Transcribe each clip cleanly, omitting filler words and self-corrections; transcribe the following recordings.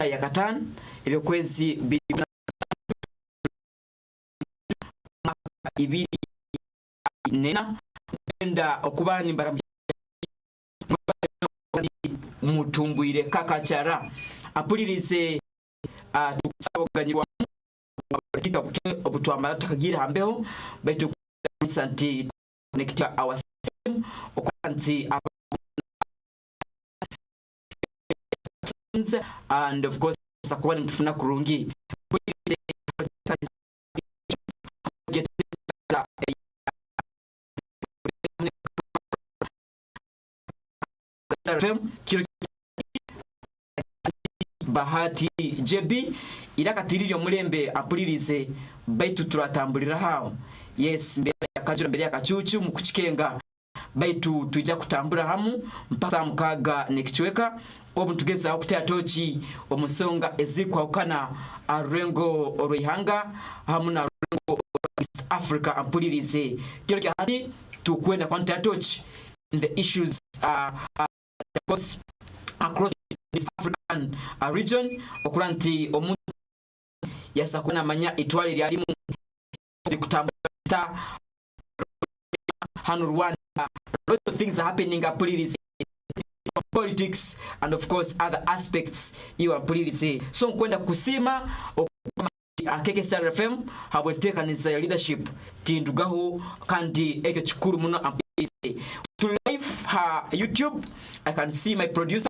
ya katan ebyokwezi ibiri nena enda okubani mbara mutumbuire KKCR apulirize tukusaboganyirwa kita obutwamara takagira hambeho baitu santi connect our system okwanti and of course sakwani mtufuna kurungi Bahati JB irakatiriro mulembe apulirize baitu turatambulira hao yes mbere yakajura mbere yakacucu mu kukikenga baitu tujja kutambura hamu mpaka mukaga next week obu tugeza okutya tochi omusonga ezikwa ukana arengo orihanga hamu na arengo East Africa apulirize kile hadi tukwenda kwa tochi in the issues across this African region okuranti omuntu yasakuna manya itwali lyalimu zikutambula hanu Rwanda. A lot of things are happening apulirize politics and of course other aspects you apulirize so nkwenda kusima KKCR FM habwentekaniza ya leadership tindugaho kandi eke chikuru muno apulirize to live YouTube. I can see my producer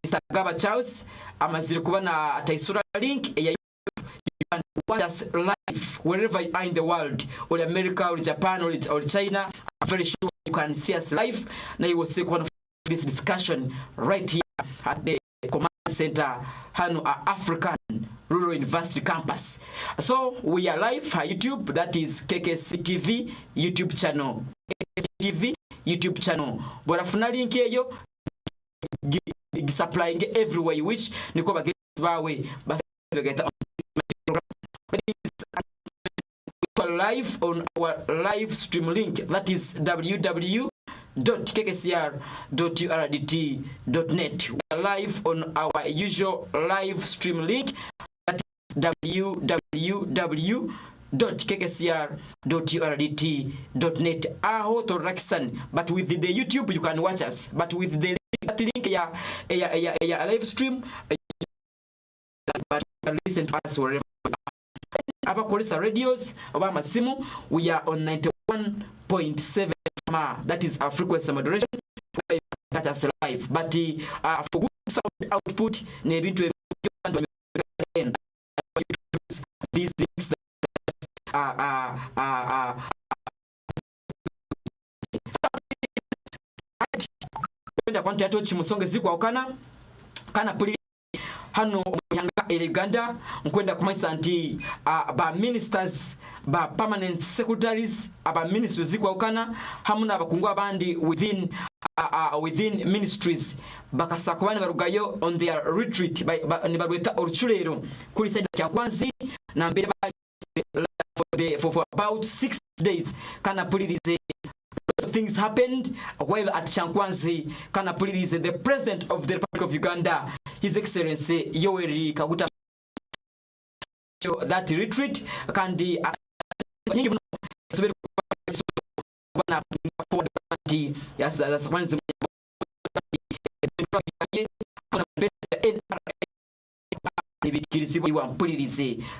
Mr. Gaba Charles amazire kubana taisura link ya YouTube. You can watch us live wherever you are in the world, or America or Japan or China. I'm very sure you can see us live. Now you will see one of this discussion right here at the command center Hanu African Rural University campus. So we are live on YouTube. That is KKCTV YouTube channel. KKCTV YouTube channel. But afuna link eyo supplying everywhere you wish. Niko bagezi bawe basi get live on our live stream link. That is www.kkcr.urdt.net. We are live on our usual live stream link. That is www.kkcr.urdt.net. Aho to Raksan, but with the YouTube you can watch us. But with the link ya live stream, but you can listen to us wherever. Aba Kolisa radios, aba masimu, we are on 91.7 that is our frequency moderation. That is live. But for good sound output, nebintu these things kwenda kwa ntato chimusonge zikwa ukana kana puli hano Muhanga Uganda nkwenda kumaisa anti ba ministers ba permanent secretaries aba ministries zikwa ukana hamuna abakungwa abandi within ministries bakasakubani barugayo on their retreat ni barweta oruchurero kuri side Kyankwanzi na mbere for about 6 days kana pulirize things happened while at Kyankwanzi. Kana pulirize the president of the Republic of Uganda, His Excellency Yoweri Kaguta, that retreat kandi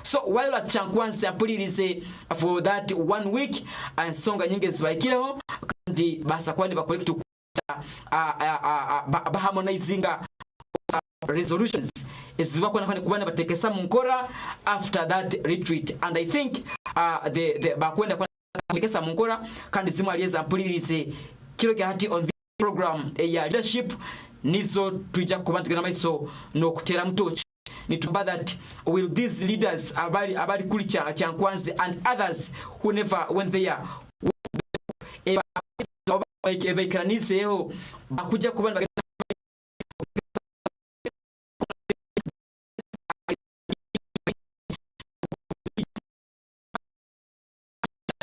so while at Kyankwanzi pulirize for that 1 week and songa nyingi zibaikiraho kandi basakwani bakolektu harmonizinga resolutions ezibakwa nakane kubana batekesa munkora after that retreat, and I think the bakwenda batekesa munkora kandi zimwe alieza mpulirize kilo gati on this program ya leadership nizo tuija kubantigana maiso no kutera mtochi ni to that will these leaders abali kulicha Kyankwanzi and others who never went there ebekanise bakuja kubana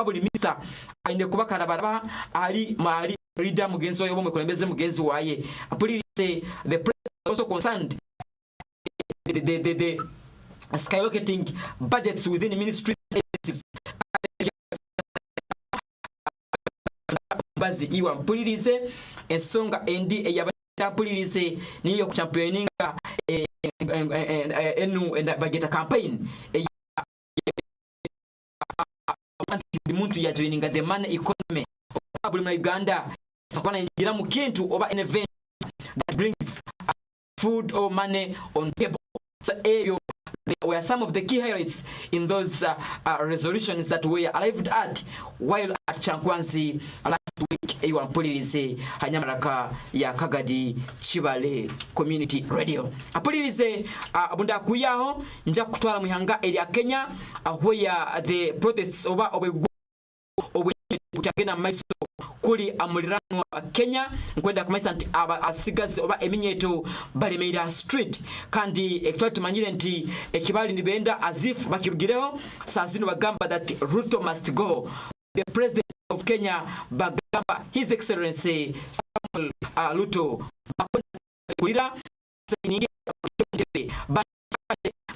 buli misa ainde kubakana baraba ali mali leader mugenzi wayo bomwe kulembeze mugenzi waye apulirize the president also concerned the skyrocketing budgets within the ministries. Bazi iwa mpulirize ensonga endi eyabapulirize niyo kuchampioninga enu bageta campaign muntu ya joininga the money economy buli mu Uganda sakwana ingira mu kintu oba an event that brings food or money on table. So there were some of the key highlights in those resolutions that were arrived at while at Kyankwanzi last week. Ewa mpulirize hanyamaraka ya Kagadi Kibaale Community Radio. Apulirize abunda kuyaho nja kutwala muhanga eri Kenya where the protests over kutagena maiso kuli amulirano wa Kenya nkwenda kumaisa nti asigazi oba eminyeto balemeira street kandi ekitwali tumanyire nti ekibali nibenda azif bakirugireho sazino bagamba that Ruto must go. The president of Kenya bagamba His Excellency Samuel Ruto kulira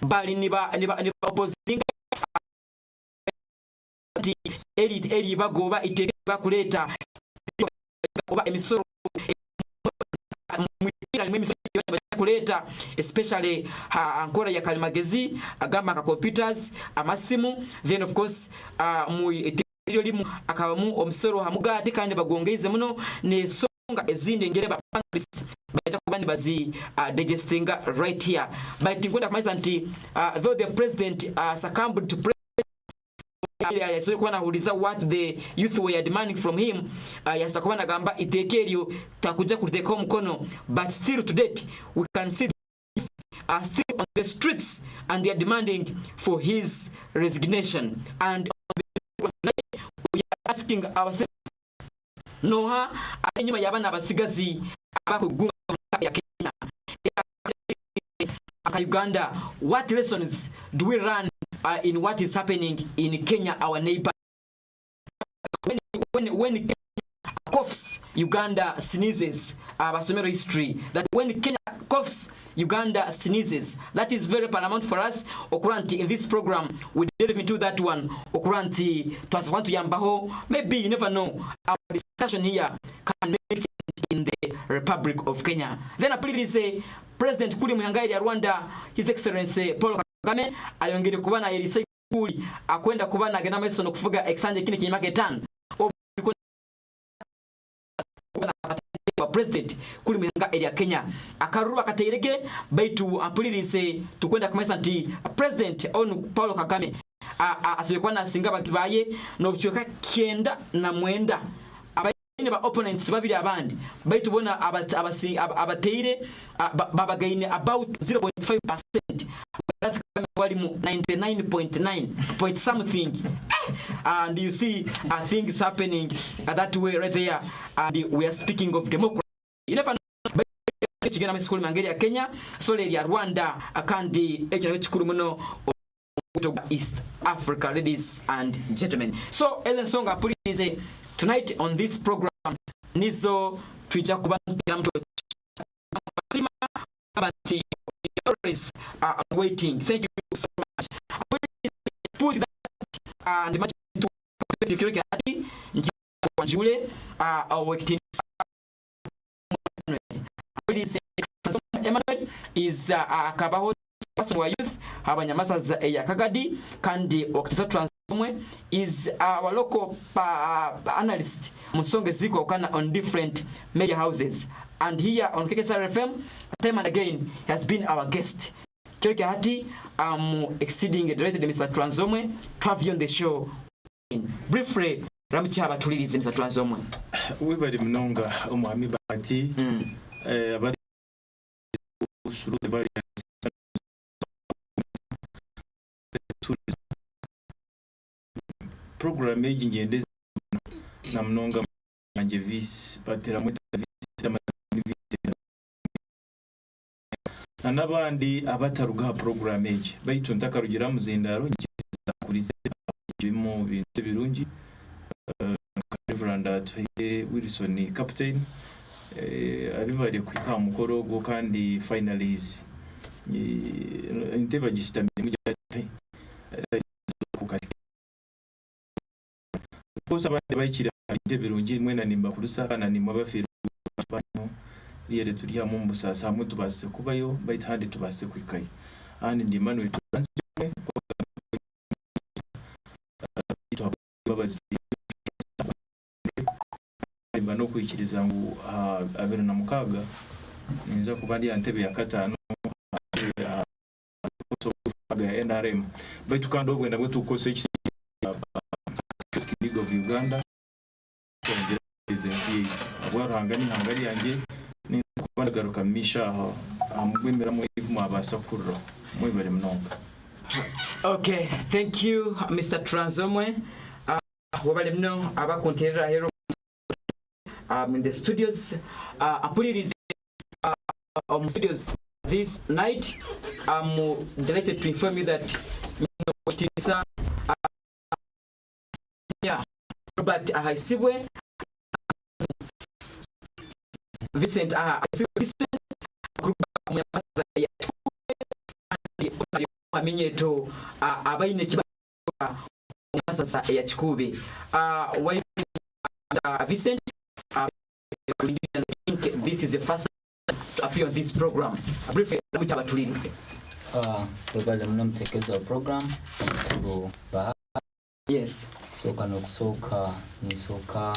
bali niba opposing eri bagoba iteke bakuleta oba emisoro kuleta especially ankora ya kalimagezi agamba ka computers amasimu then of course mu limu akabamu omusoro hamugati kandi bagongeize muno ne songa ezindi ngere ba baita kubani bazi digestinga right here but nkwenda kumaiza nti though the president succumbed to what the youth were demanding from him yasakubana gamba itekeryo takuja kuteka mkono but still to date we can see are still on the streets and they are demanding for his resignation and we are asking ourselves noha anyuma yabana basigazi abakugunga ya Kenya Uganda, what lessons do we learn in what is happening in Kenya, our neighbor? When Kenya coughs, Uganda sneezes. Basomero history that when Kenya coughs, Uganda sneezes. That is very paramount for us. Okuranti in this program we delve into that one. Okuranti twasabantu yambaho. Maybe you never know. Our discussion here can make change in the Republic of Kenya. Then please say President kuli muyangairi ya Rwanda, His Excellency Paul Kagame ayongere kubana elise kuli akwenda kubana gena mesono kufuga exchange kine kinyamake tan president kuli muhanga eri ya Kenya akaruru akaterege baitu ampulirize tukwenda kumesa nti president on Paul Kagame asibekwa na singa bakibaye no bucyuka kenda na mwenda abayine ba opponents babiri abandi baitu bona abateire babagaine about 0.5%. That's wali mu 99.9 point something and you see things happening that way right there and we are speaking of democracy. You never know kigena miskulu mangeri ya Kenya sole ya Rwanda akandi ekyo kikuru muno East Africa, ladies and gentlemen. So Ellen Songa please tonight on this program nizo twija kubantira mtu sima abati are waiting. Thank you so much. Put that and much to Kyankwanzi Kyankwanzi Emmanuel is Kabaho person wa youth abanyamaza ya Kagadi kandi okitisa transformwe is our local analyst Musonge Ziko kana on different media houses and here on KKCR FM time and again has been our guest. Kyankwanzi exceeding the directed Mr. Transomwe to have you on the show. Briefly Ramchi abatulirize Mr. Transomwe. We bari mnonga omwami bati abari usuru bari program y'ingendeze na mnonga manje vice batera mu n'abandi abataruga program ege bayito ndakarugira muzindaro ngeza kurize mu bintu birungi Reverend Wilson captain ari bari kwika mukoro go kandi finalize inteba gistamye mujyate kusa abandi bayikira intebe rungi mwe na nimba kurusa kana nimba bafira banyu yere turi hamwe mbusasa hamwe tubase kubayo bayitande tubase kwikaye andi ndimano turanzwe babazi bano kwikiriza ngo abere na mukaga niza kubandi antebe ya katano ya NRM baitu kando bwenda bwe tukose League of Uganda abwarangani hangari yanjye ni kubanda garuka misha amugwemera mu abasa kurro mwe bari mnonga. Okay, thank you Mr. Transomwe. Wabale mno abakonterera hero in the studios. Apulirize studios this night. I'm delighted to inform you that Robert Haisibwe, Vincent Aminyeto abaine kiba sasa ya Chikube Vincent, I think this is the first to appear on this program. Briefly, abatulirize twebale muno mutekereza program yes soka nokusoka nisoka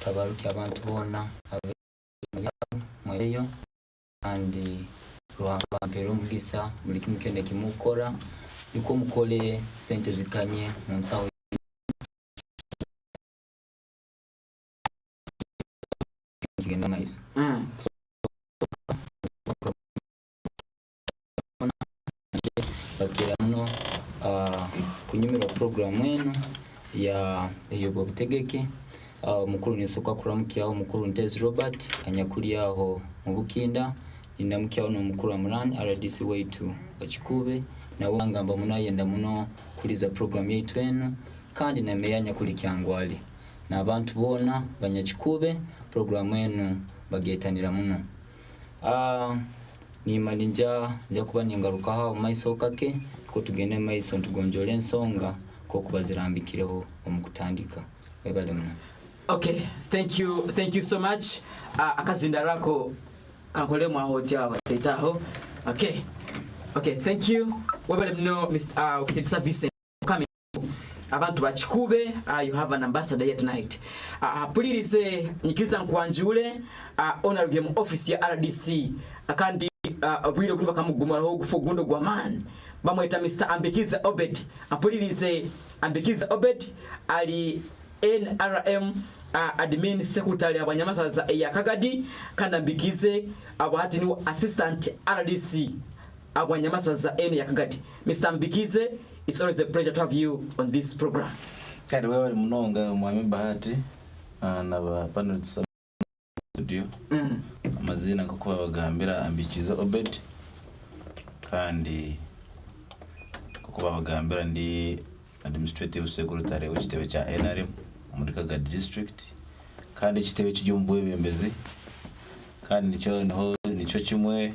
tabaruki abantu bona mweyo kandi ruhanga mpero mugisa muri kimukende kimukora niko mukole sente zikanye munsaho kigenda maiso bakira muno kunyumira program wenu ya yobo bitegeke mukuru nisoka kuramukyaho mukuru Ntezi Robert anyakuriyaho mu Bukinda indamukyaho no mukuru Amran RDC wetu Bachikube na wangamba munayenda muno kuriza program yetu eno kandi na meyanya kuri Kyankwanzi na abantu bona banyachikube program eno bagetanira muno ni maninja nja kuba ningaruka ha maiso kake ko tugende maiso tugonjole ensonga ko kubazirambikireho omukutandika webale muno. Okay, thank you so much. Akazinda rako kakole mwa hotel tetaho. Okay, thank you. Webale muno Mr. Ukitisa Vincent coming abantu bachikube. You have an ambassador here tonight. Pulirize nyikiriza nkwanjule honorable mu office ya RDC akandi bwire kuba kamugumara ho gufogundo gwa man bamweta Mr. Ambikiza Obed. Apulirize Ambikiza Obed ali NRM admin secretary abanyamasaza ya Kagadi kandi Ambikize abahati ni assistant RDC abanyamasaza ya Kagadi. Mr. Ambikize, it's always a pleasure to have you on this program. Kandi wewe mnonga mwami bahati na ba panel studio amazina kuko babagambira Ambikiza Obed kandi kuko babagambira ndi administrative secretary w'ikitebe cya NRM muri Kagadi district kandi ikitebe cy'umbuye bembezi kandi nico kimwe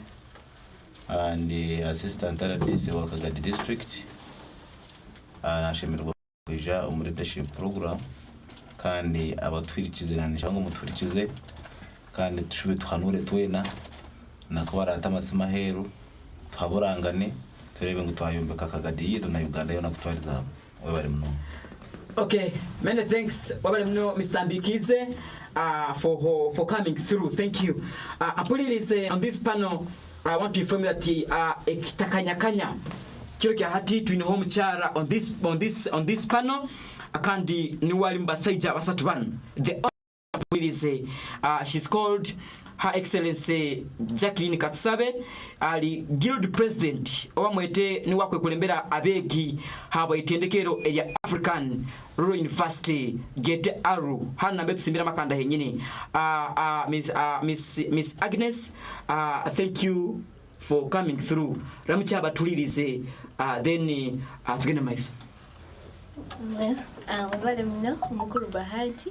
and assistant RDC wa Kagadi district nashemerwa kuja muri leadership program kandi abatwirikize nanisha ngo mutwirikize kandi tushube tuhanure twena nakobara atamasima heru twaburangane turebe ngo twayombeka Kagadi yetu na Uganda yona kutwariza webale muno. Okay, many thanks wabale muno Mr. Ambikize for coming through. Thank you. Apulirize on this panel. I want to inform you that ekitakanyakanya kiro kya hati twine home chara on this panel akandi ni wali mbasaija basatu bana. The Apulirize she's called Her Excellency Jacqueline Katsabe ali guild president owamwete ni wakwe kulembera abegi haba itendekero ya African Rural University gete aru hana mbetu simbira makanda henyini. Miss Agnes, thank you for coming through. Ramucha batulirize then tugenda mais. Wabale mno mukuru bahati.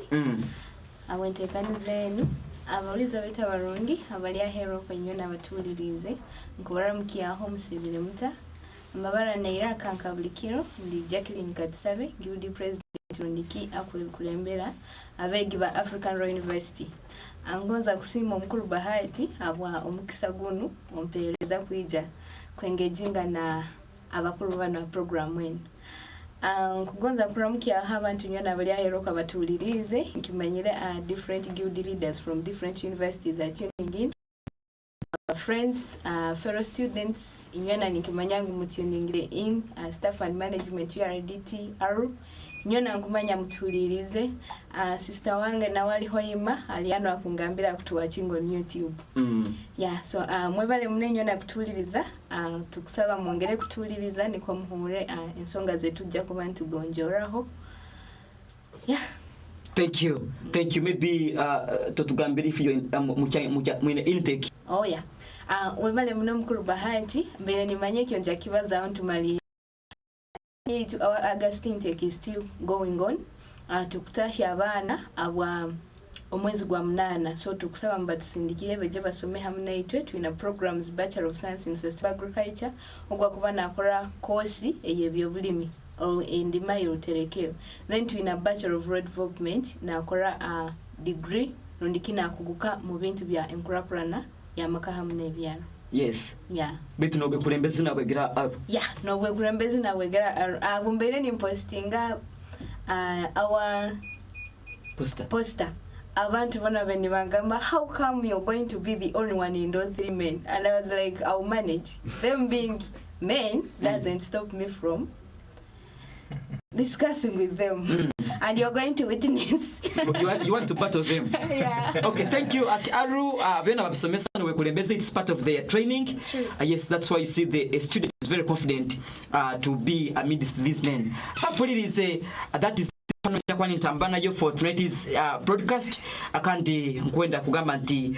Awentekaniza enu abawuliza beta barungi abali ahero kwenyo n'abatulirize nkubaramukiyaho musibire muta amabara naira kankabulikiro ndi Jacqueline Katusabe Guilty President Rondiki akwekulembera abegi ba African Royal University angonza kusima omukuru bahati abwa omukisa gunu ompereza kwija kwengejinga na abakuru bana program wenu kugonza kuramukia abantu nyona bali ahero kabatulirize nkimanyire different guild leaders from different universities are tuning in friends fellow students nyona nikimanyangu mutuningire in staff and management URDT aru nyona ngumanya mutulirize sister wange na wali hoima aliano akungambira kutuwachingo YouTube yeah so mwebale mnenyo na kutuliriza tukusaba mwongere kutuliriza niko muhure ensonga zetu jja kuba ntugonjoraho yeah thank you maybe totugambira if you mwine intake oh yeah webale mno mukuru bahati mbere nimanye kyo nja kibaza on tumali to our August intake is still going on tukutashya abana abwa omwezi gwa munana so tukusaba mba tusindikire beje basome hamwe itwe twina programs Bachelor of Science in Sustainable Agriculture ogwa kuba nakora course eyebyobulimi endima y'oterekero then twina Bachelor of Road Development nakora degree rondikina kuguka mu bintu bya enkurakurana yamaka hamwe ebyaro yes yeah bitu no bekulembezi na bwegera yeah no bekulembezi na bwegera abumbere ni postinga our poster abantu bana beni bangamba how come you're going to be the only one in those 3 men and I was like I'll manage them being men doesn't stop me from discussing with them and you're going to witness you want to battle them yeah okay thank you at Aru bena babisomesa no kulembeza it's part of their training yes that's why you see the student is very confident to be amidst these men sapulirize that is kwani ntambana yo for tonight's broadcast akandi nkwenda kugamba nti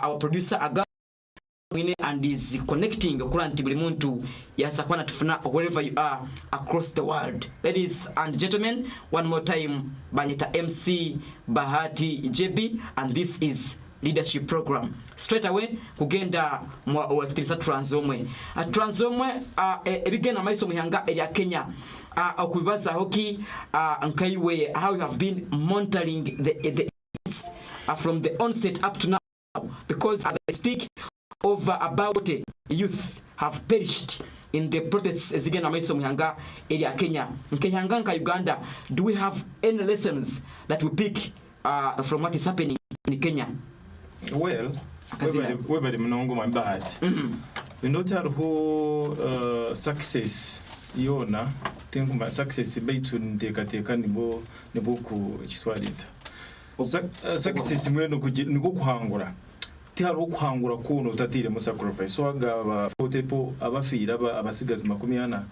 our producer aga and is connecting okulanti buli muntu yasakwana tufuna wherever you are across the world. Ladies and gentlemen, one more time banyita MC Bahati JB and this is Leadership Program. Straight away kugenda mwa wakitirisa Transomwe ebigena maiso muhanga ya Kenya okubibaza hoki nkaiwe how you have been monitoring the events from the onset up to now, because as I speak over about youth have perished in the protests zigena maiso muhanga area Kenya nkehanga nka Uganda. Do we have any lessons that we pick from what is happening in Kenya? Well, we mnongo mabahati inotari ho success yona tengu success baitu ndeka nibo ku kitwarita success mweno niko kuhangura tiharu kuhangura kuno utatire mu sacrifice so agaba potepo abafira abasigazi 40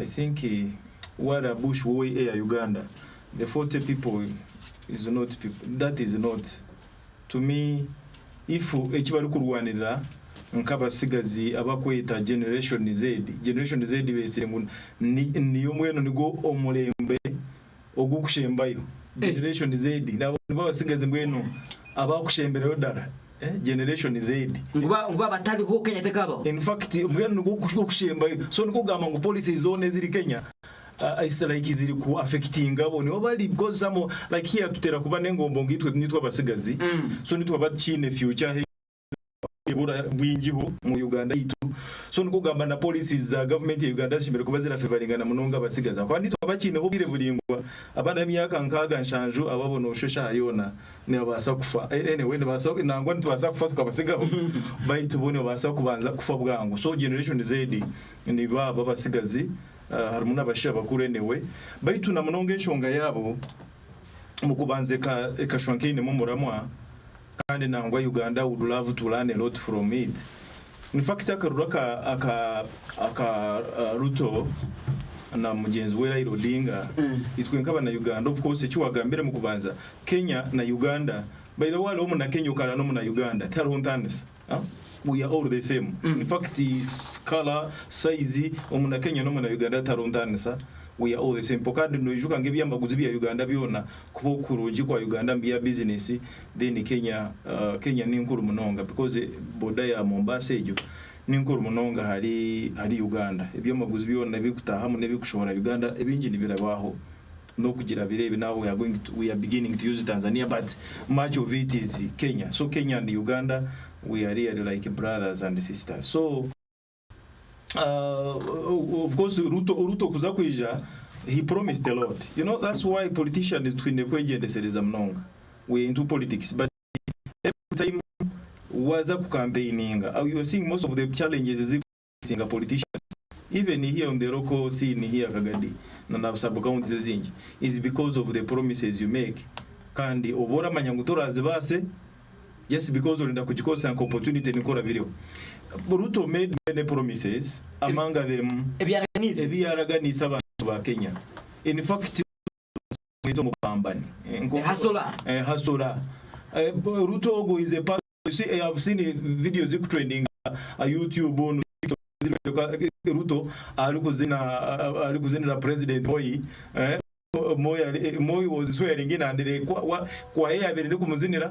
I think what a bush way air Uganda the 40 people is not people, that is not to me if ekibali kurwanira nk'abasigazi abakweta generation Z besire ngo niyo mweno nigo omulembe ogukushembayo generation Z nabo basigazi mweno abakushemberayo dara generation Z nguba batali ho Kenya tekabo in fact mweno gukushembayo so niko gama ngo police zone ziri Kenya is like ziri ku affecting abo ni obali because some like here tutera kuba nengombo ngitwe nitwa basigazi so nitwa bachine future ibura bwinjiho mu Uganda itu so niko gamba na policies za government ya Uganda shimbere kuba zira favoringa munonga basigaza kwa nitwa bachine ho bire bulingwa abana myaka nkaga nshanju ababona oshosha ayona ne abasa kufa anyway ne basa nangwa ntwasa kufa tukabasigaho bayitu bone basa kubanza kufa bwangu so generation Z ni baba basigazi harumuna bashya bakuru enewe baitu na munonge nshonga yabo mukubanze ka shwankine mu muramwa kandi nangwa Uganda would love to learn a lot from it. In fact aka Ruto na mugenzi we Raila Odinga itwenkaba na Uganda of course ekiwagambire mu kubanza Kenya na Uganda by the way omu na Kenya ukala no na Uganda taruntanisa we are all the same in fact color size omu na Kenya no na Uganda taruntanisa we are all the same pokandi no ijuka ngebyamaguzi bya Uganda byona kubo kurungi kwa Uganda mbya business then Kenya ni nkuru munonga because boda ya Mombasa ejo ni nkuru munonga hari Uganda ebyamaguzi byona bikutaha mu nebikushobora Uganda ebingi nibirabaho no kugira birebe now we are beginning to use Tanzania but much of it is Kenya. So Kenya and Uganda we are really like brothers and sisters. So of course Ruto kuza kuija he promised a lot. You know that's why politicians is twine kweje ndesereza mnonga. We into politics but every time waza ku campaigning you are seeing most of the challenges is facing politicians even here on the local scene here Kagadi na sub counties zingi is because of the promises you make kandi obora manyangutoraze base just because ulinda kujikosa opportunity nikora biriho. Ruto made many promises among them ebyaraganisa abantu ba Kenya. In fact mito mupambani hasola Ruto go is a part. You see, I have seen videos trending YouTube on Ruto alikuzina president Moi was swearing in and they kwa yeye abere kumuzinira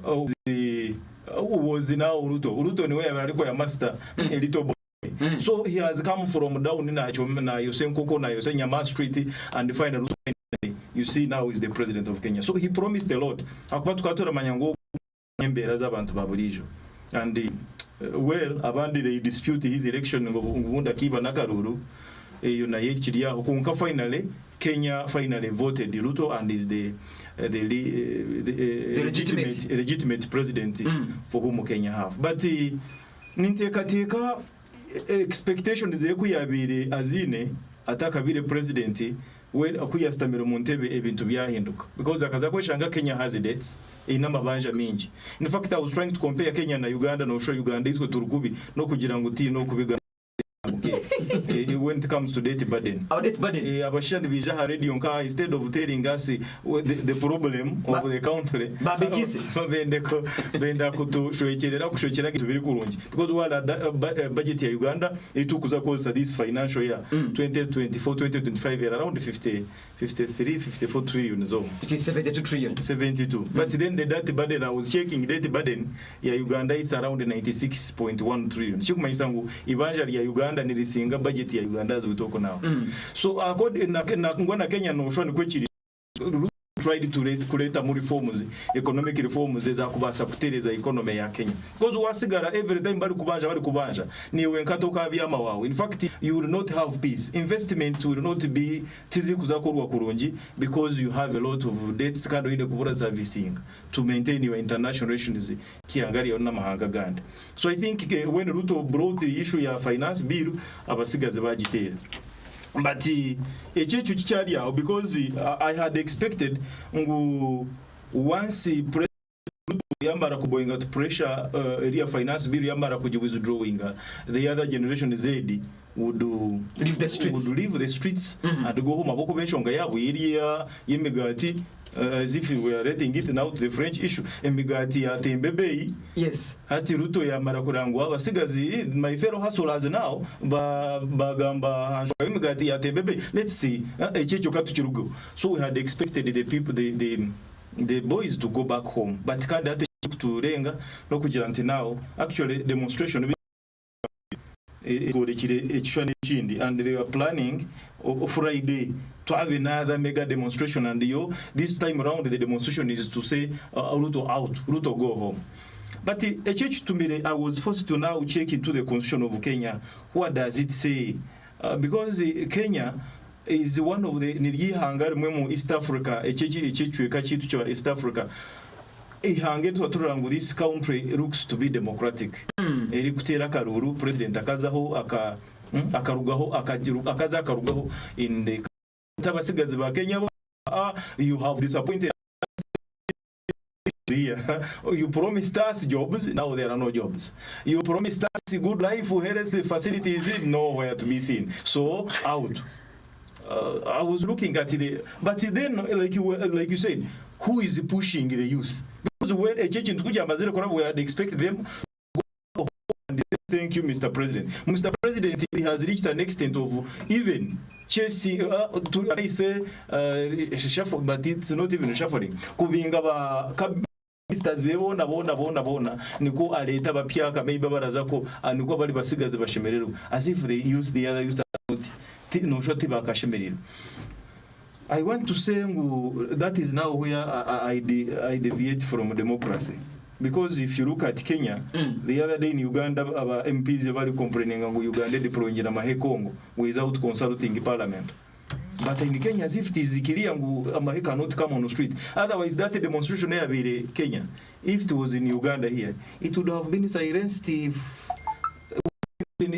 was now Ruto ni wewe alikuwa ya master elito boy. So he has come from down in na Yosenkoko na Yosenya Street and find Ruto. You see now is the president of Kenya. So he promised a lot. Akupatukatora manyango embera z'abantu baburijo. And well abandi they dispute his election ngubunda kiba nakaruru yona yekiri yaho kunka finally Kenya finally voted Ruto and is the legitimate president for whom Kenya have. But ninteka expectations ze kuyabire azine atakabire president we akuyastamira mu ntebe ebintu byahinduka because akaza kweshanga Kenya has debts inama banja mingi. In fact I was trying to compare Kenya na Uganda no show Uganda itwe turukubi no kugira ngo tino kubiga when it comes to debt burden. Our debt burden. Abashani bija ha radio nka instead of telling us the problem of the country. Benda kushwekerera gitu biri kurungi because wala budget ya Uganda itukuza koza this financial year 2024-2025 around 54 trillion so. It is 72 trillion. 72. But then the debt burden I was checking debt burden ya Uganda is around 96.1 trillion. Shukuma isangu ibanja ya Uganda nilisinga budget ya Uganda as we talk now. So according na ngwana Kenya no shoni kwechiri tried to create more reforms, economic reforms za kubasa kutereza economy ya Kenya. Because wasigara every time bali kubanja ni wenkato kabyama wawe. In fact you will not have peace. Investments will not be tizi kuzakorwa kurungi because you have a lot of debts kando ine kubura servicing to maintain your international relations kiangali yonna mahanga ganda. So I think when Ruto brought the issue ya finance bill abasigaze bagitera. But echechu chichari yao because I had expected once president yambara kuboinga to pressure area finance bill yambara kuji withdrawing the other generation Z would leave the streets and go home aboko benshonga yabo area yemegati as if we were letting it now to the French issue emigati ya tembebei yes hati Ruto ya marakurangwa abasigazi my fellow hustlers now bagamba hanjwa emigati ya tembebei. Let's see echecho katuchirugo. So we had expected the people the boys to go back home but kada to renga no kugira nti now actually demonstration and they were planning Friday to have another mega demonstration and this time around the demonstration is to say Ruto out, Ruto go home. But a church to me I was forced to now check into the constitution of Kenya. What does it say? Because Kenya is one of the Nilihangar Memo East Africa, a church East Africa. This country looks to be democratic. Erikutera karuru president akazaho akarugaho akarugaho in the tabasigazi ba Kenya. You have disappointed here. You promised us jobs, now there are no jobs. You promised us good life, health facilities, nowhere to be seen. So out. I was looking at it, but then like you said, who is pushing the youth? Because when a church in Tukuja Mazere Korab, we had expected them to go home and thank you, Mr. President. Mr. President president has reached an extent of even chasing, I say, shuffle, but it's not even shuffling. Kubinga ba ministers bona niko aleta bapyaka maybe barazako niko bali basigaze bashemerero as if they use the other use no shoti bakashemerero. I want to say that is now where I deviate from democracy. Because if you look at Kenya, the other day in Uganda, our MPs are very complaining about Uganda deploying in Amahe Congo without consulting the parliament. But in Kenya, as if it is clear Amahe cannot come on the street. Otherwise, that demonstration here in Kenya, if it was in Uganda here, it would have been silenced if. But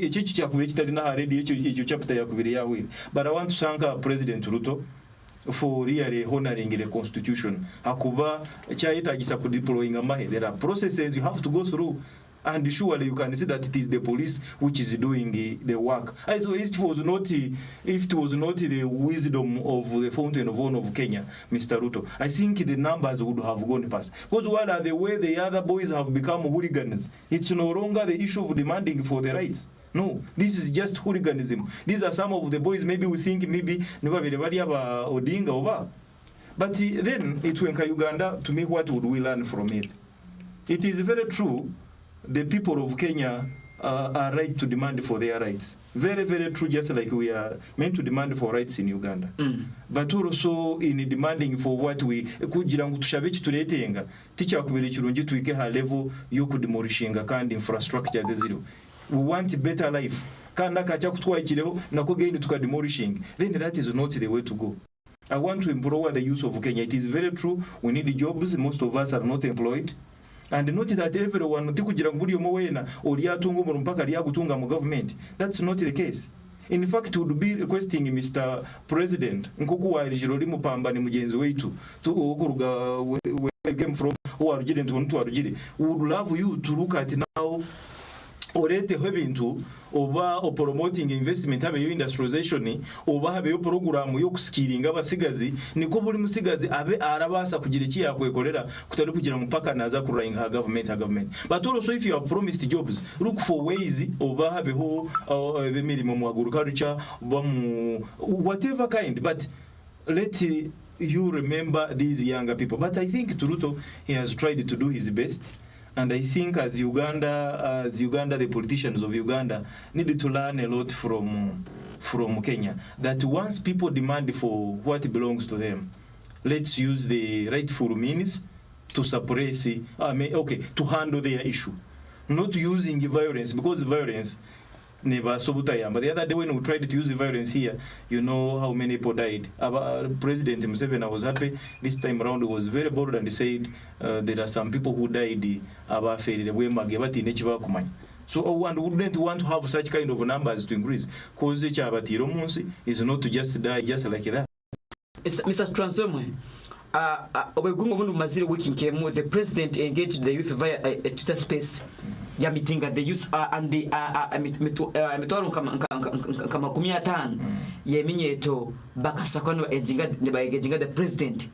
I want to thank President Ruto for really honoring the constitution. Akuba chaitagisa ku deploying amahe. There are processes you have to go through, and surely you can see that it is the police which is doing the work. So if it was not the wisdom of the fountain of honor of Kenya, Mr. Ruto, I think the numbers would have gone past. Because while the way the other boys have become hooligans, it's no longer the issue of demanding for the rights. No, this is just hooliganism. These are some of the boys, maybe we think maybe Odinga over. But then it went to Uganda. To me, what would we learn from it? It is very true. The people of Kenya are right to demand for their rights. Very, very true, just like we are meant to demand for rights in Uganda. But also in demanding for what we kugira ngo tushabe kituletenga ticha kubere kirungi twike ha level yo kudemolishinga kandi infrastructure zeziro. We want a better life. Kanda kacha kutwa ikireho nako gain tukademolishing. Then that is not the way to go. I want to empower the youth of Kenya. It is very true. We need jobs. Most of us are not employed. And not that everyone tikugira nguri omowena oli atunga mu mpaka lya gutunga mu government. That's not the case. In fact, we would be requesting Mr. President nkuku wa rijiroli mupambani mugenzi wetu to okuruga we came from who are getting to arugire. We would love you to look at now orete hebintu oba promoting investment habe yo industrialization oba habe yo program yo kuskiringa abasigazi niko buri musigazi abe arabasa kugira iki yakwekorera kutari kugira mupaka naza kuraying ha government. But also if you have promised jobs, look for ways oba habe ho emirimo mu agriculture whatever kind, but let you remember these younger people. But I think Ruto, he has tried to do his best. And I think as Uganda, the politicians of Uganda needed to learn a lot from Kenya. That once people demand for what belongs to them, let's use the rightful means to suppress, to handle their issue. Not using violence, because violence never sobutaya. But the other day when we tried to use violence here, you know how many people died. President Museveni, I was happy this time around, was very bold and said there are some people who died. So one wouldn't want to have such kind of numbers to increase. Because is not to just die just like that. Mr. Transome, the president engaged the youth via a Twitter space. Ya meeting at the youth and the mitwaro kama 15 yeminye to bakasakano ejinga the president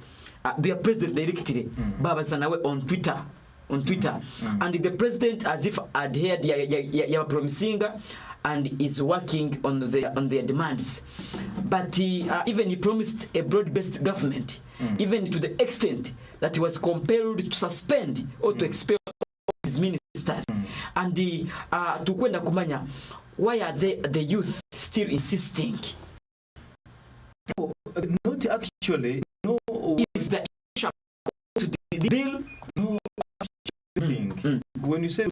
the president directly baba sanawe on Twitter and the president as if adhered ya promising and is working on their demands, but he promised a broad-based government, even to the extent that he was compelled to suspend or to expel his ministers. And to kwenda kumanya, why are the youth still insisting? No, not actually. No, is the issue to the bill? No, actually. When you say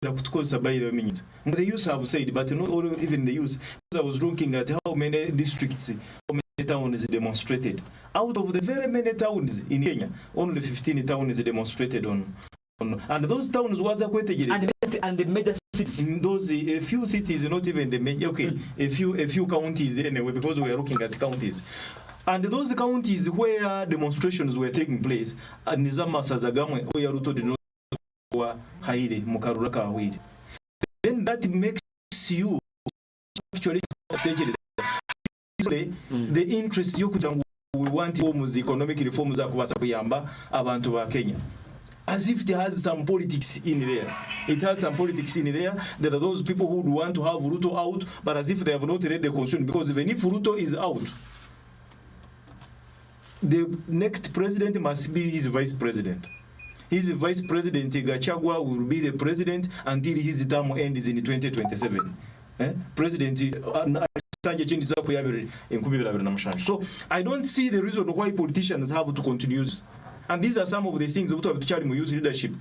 the youth have said, but not all, even the youth. I was looking at how many districts, how many towns demonstrated. Out of the very many towns in Kenya, only 15 towns demonstrated on. And those towns was a quite and the major cities. In those a few cities, not even the major. Okay, a few counties anyway, because we are looking at counties. And those counties where demonstrations were taking place, and Nizama Sazagamwe, Oyaruto did not Haide, Mukaruraka Haide. Then that makes you actually the interest you could we want economic reforms that was kuyamba abantu ba Kenya. as if it has some politics in there. It has some politics in there. There are those people who would want to have Ruto out, but as if they have not read the constitution, because even if Ruto is out, the next president must be his vice president. His vice president, Gachagua, will be the president until his term ends in 2027. President, so I don't see the reason why politicians have to continue. And these are some of the things that we use leadership.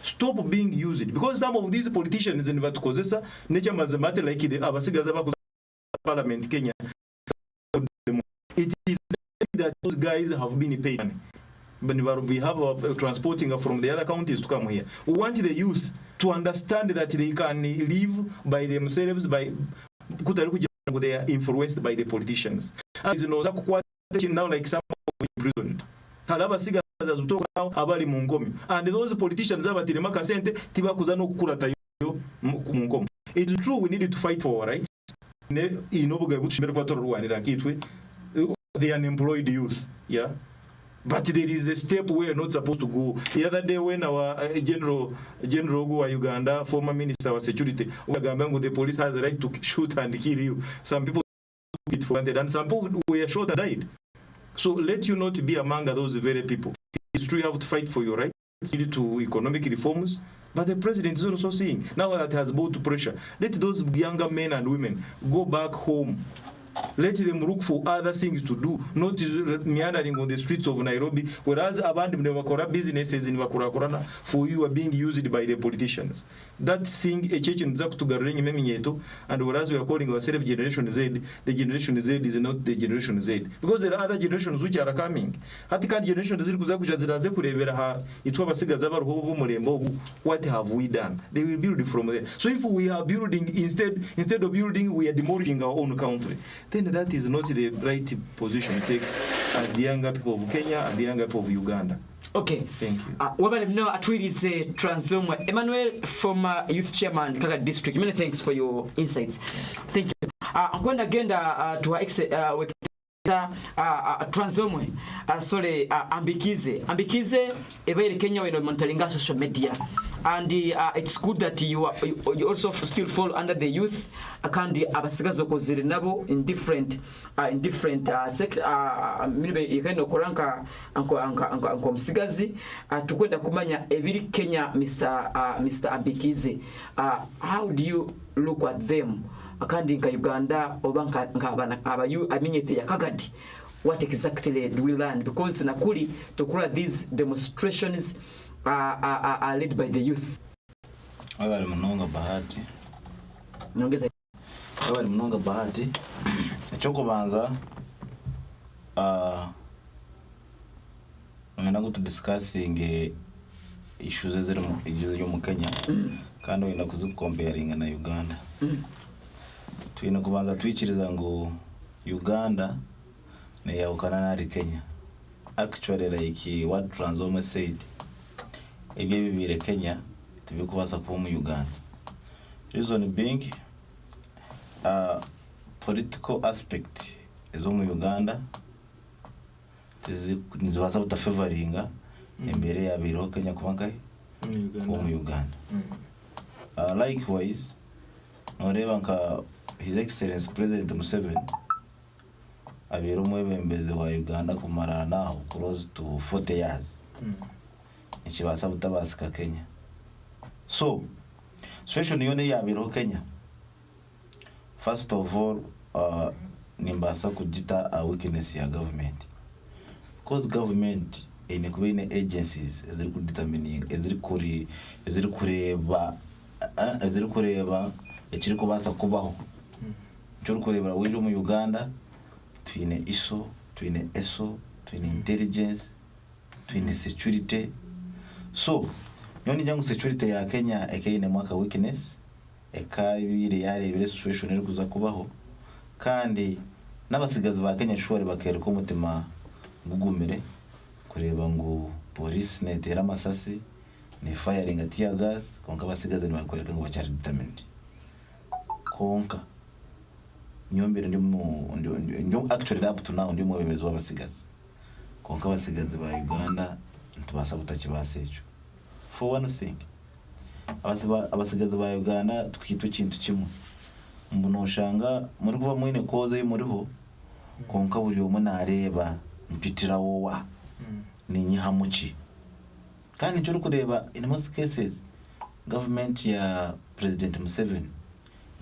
Stop being used. Because some of these politicians in Vatukozesa, nature matter like the Abasigas Parliament Kenya. It is that those guys have been paid money. But we have transporting from the other counties to come here. We want the youth to understand that they can live by themselves, they are influenced by the politicians. As you know, now like some imprisoned. And those politicians have it's true we need to fight for our rights. The unemployed youth, yeah. But there is a step we are not supposed to go. The other day when our General Uganda, former Minister of Security, the police has the right to shoot and kill you. Some people took it for granted, and some people were shot and died. So let you not be among those very people. It's true you have to fight for your rights, lead to economic reforms. But the president is also saying, now that has brought to pressure, let those younger men and women go back home. Let them look for other things to do, not meandering on the streets of Nairobi, whereas abandoned businesses in Wakurakurana for you are being used by the politicians. That thing, a church in Zakutugaring Meminyeto, and whereas we are calling ourselves Generation Z, the Generation Z is not the Generation Z. Because there are other generations which are coming. Hatikan Generation Z, what have we done? They will build from there. So if we are building, instead of building, we are demolishing our own country. Then that is not the right position to take as the younger people of Kenya and the younger people of Uganda. Okay. Thank you. Well, now at is a Transoma. Emmanuel, former youth chairman, Kagadi district. Many thanks for your insights. Thank you. I'm going again to Transoma. Sorry, Ambikize, Ebe Kenya when monitoring social media. And it's good that you also still fall under the youth akandi abasigazo kozire nabo in different sector maybe ikendo koranka anko msigazi tukwenda kumanya ebiri Kenya Mr. Ambikize. How do you look at them akandi nka Uganda obanka abayu aminyete ya Kagadi? What exactly do we learn? Because nakuri tokura these demonstrations are led by the youth. Abari munonga bahati. Nongeza abari munonga bahati. Cyo kubanza ngenda go to discussing issues ziri mu Kenya kandi wenda kuzicomparing na Uganda. Twina kubanza twikiriza ngo Uganda ne yaukana na Kenya. Actually like what Transoma said, ebye bibire Kenya tibikubasa kuba mu Uganda. Reason being political aspect ezo mu Uganda nizibasa utafavoringa embere ya biro Kenya kubangaye mu Uganda. Likewise noreba nka His Excellency President Museveni abiro mwebembeze wa Uganda kumara naho close to 40 years. Nikibasa butabasika Kenya. So situation yone yabiro Kenya. First of all, nimbasa kujita a weakness ya government. Because government ine kubine agencies eziri kudetermining eziri kureba ekiri kubasa kubaho. Cyo kureba wije mu Uganda twine ISO, twine ESO, twine intelligence, twine security. So nyoni jangu security ya Kenya ekaine mwaka weakness ekabire yarebere situation iri kuza kubaho kandi n'abasigazi ba Kenya shore bakereka umutima gugumire kureba ngo police netera amasasi ni firing at tear gas konka abasigazi bakwereka ngo bacyari determined konka nyombere ndio actually up to now ndio mwebezi w'abasigazi konka abasigazi ba Uganda ntubasa butakibasa ejo. For one thing, abasigazi ba Uganda twitwa ikintu kimwe. Mbuno shanga muri kuva mwine koze y'umuriho konka buri umwe nareba mpitira wowa ni nyihamuki. Kandi cyo kureba in most cases government ya President Museveni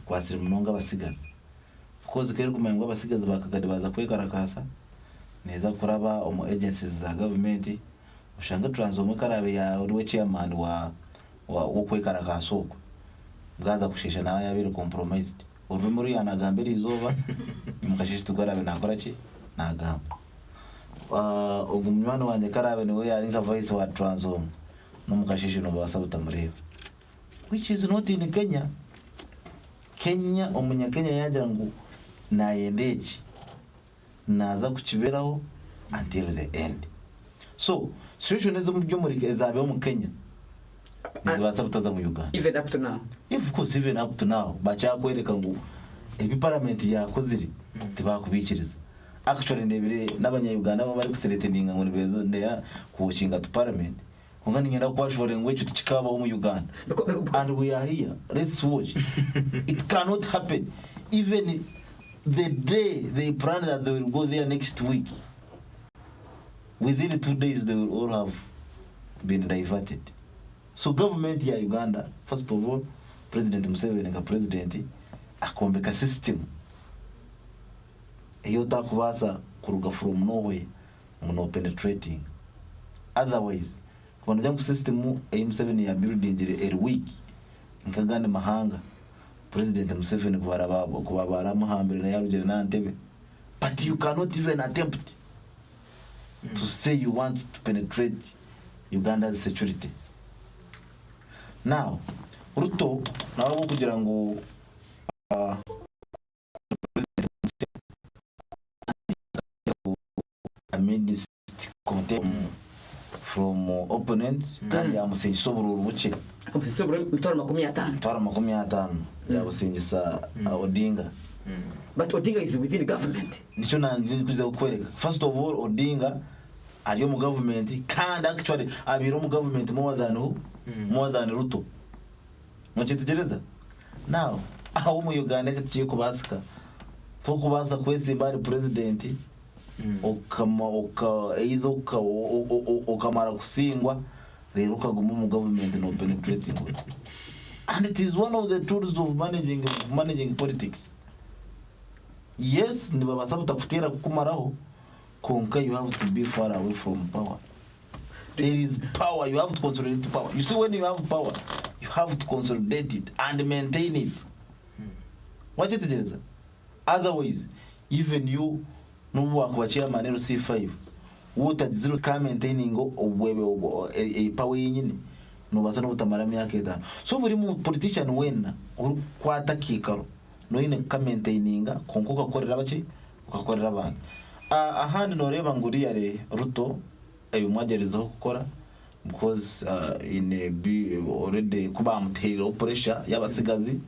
kwasira munonga abasigazi. Because kero kumengo abasigazi ba Kagadi baza kwekarakasa neza kuraba omu agencies za government ushanga transform karabe ya uriwe chairman wo kwekarakasa uko bwaza kushesha nawe yabiri compromised. Urume muri yanagambira izoba mukashisha tugarabe nakora ki nagamba. Ogumwana wanje karabe niwe yari nka vice wa transform no mukashisha no basa butamureba. Which is not in Kenya. Kenya omunya Kenya yagira ngo nayendeje naza kukiberaho until the end. So situation ezo mu byo muri ezabe mu Kenya nizibasa butaza mu Uganda even up to now. Of course even up to now bacyakwereka ngo ebi parliament yakoziri tibakubikiriza. Actually ndebere n'abanya-Uganda bari kusereteninga ngo nibeza ndeya kuwushinga to parliament ngani ngenda kwashore ngo cyo tikaba mu Uganda and we are here. Let's watch. It cannot happen. Even the day they plan that they will go there next week, within 2 days they will all have been diverted. So government ya Uganda, first of all, President Museveni nga president akombeka system eyo takubasa kuruga from nowhere muno penetrating. Otherwise kubona jangu system Museveni ya building every week nkagane mahanga President Museveni kubara mahambire na yarugere na Ntebe, but you cannot even attempt to say you want to penetrate Uganda's security. Now Ruto nawo kugira ngo amid content from opponents kandi yamuseyisobura urubuce Kubisobora mutwara 50 yabusingisa Odinga. But Odinga is within the government. Nicho nangize kukwereka. First of all Odinga ariyo mu government kandi actually abiro mu government more than Ruto. Muchitegereza. Now aho mu Uganda cyatiye kubasika to kubanza kwese bari president okamara kusingwa rero ukaguma mu government no penetrating. And it is one of the tools of managing politics. Yes, ni baba sabuta kutera kukumaraho konka you have to be far away from power. There is power, you have to consolidate power. You see, when you have power, you have to consolidate it and maintain it. Watch it, Jeza. Otherwise, even you no work with chairman C5. What at zero can maintaining a power in no basa no butamara myaka itanu. So buri mu politician wena kwata kikaro no ine ka maintaininga konko ukakorera baki ukakorera abantu. Ahandi no reba nguriyare Ruto ayo mwagerezaho gukora because in be already kuba mutera pressure y'abasigazi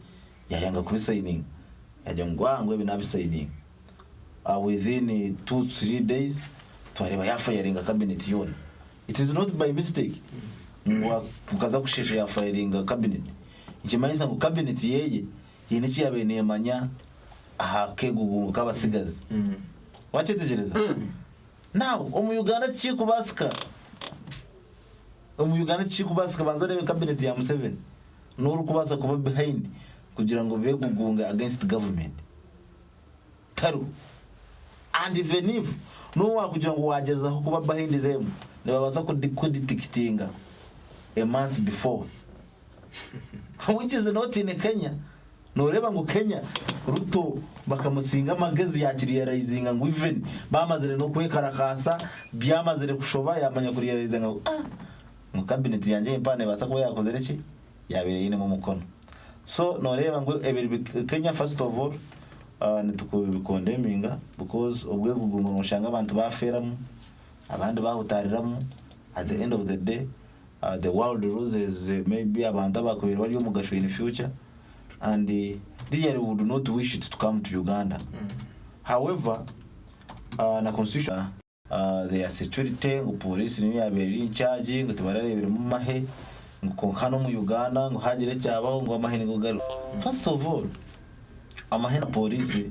yayanga kubisigning yajya ngwangwe binabisigning within 2-3 days twareba yafayiringa cabinet yone. It is not by mistake ngwa kukaza kushesha yafayiringa cabinet ikimanyisa ngo cabinet yeye yiniki yabeneye manya ahakegugu kabasigazi wachetegereza. Now omu Uganda chikubasika banzo rebe cabinet ya Museveni nuru kubasa kuba behind kugira ngo begugunga against government taru. And even if no wa kugira ngo wagezaho kuba behind them ne babaza kudictinga a month before which is not in Kenya. No reba ngo Kenya Ruto bakamusinga magezi yakiriye rayizinga ngo even bamazire no kwekarakasa byamazire kushoba yamanya kuri rayizinga mu cabinet yanje impane basa ko yakoze reki yabereye ine mu mukono. So no reba ngo Kenya first of all nitukubikondemminga because obwe kuguma mushanga abantu baferamu abandi bahutariramo. At the end of the day the world rules is maybe abantu abakubira bari mu gasho in future and really would not wish it to come to Uganda. However, na constitution their security ngo police niyo yabera in charge ngo tibararebera mu mahe ngo hano mu Uganda ngo hagire cyabaho ngo amahe ngo garu. First of all, amahe na police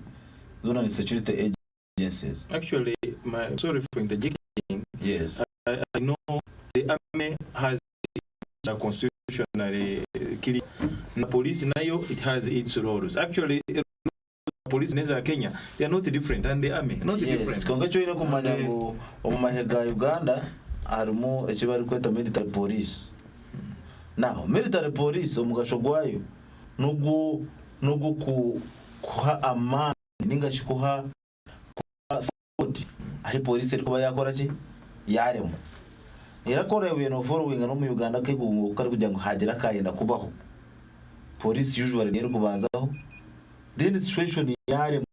zona ni security agencies. Actually, sorry for interjecting. Yes. I know the army has a constitutional killing. The police nayo it has its roles. Actually, police neza Kenya, they are not different, and the army not different. Kongacho ino kumanya ngo omumahega Uganda harimo ekibari kweta military police. Now, military police omugasho gwayo nugu kuha amani ninga shikuha support ahi police iri kuba yakora ki yaremo. Irakora ibintu following no mu Uganda ke kari kugira ngo hagira kayenda kubaho. Police usually iri kubazaho. Then the situation yaremo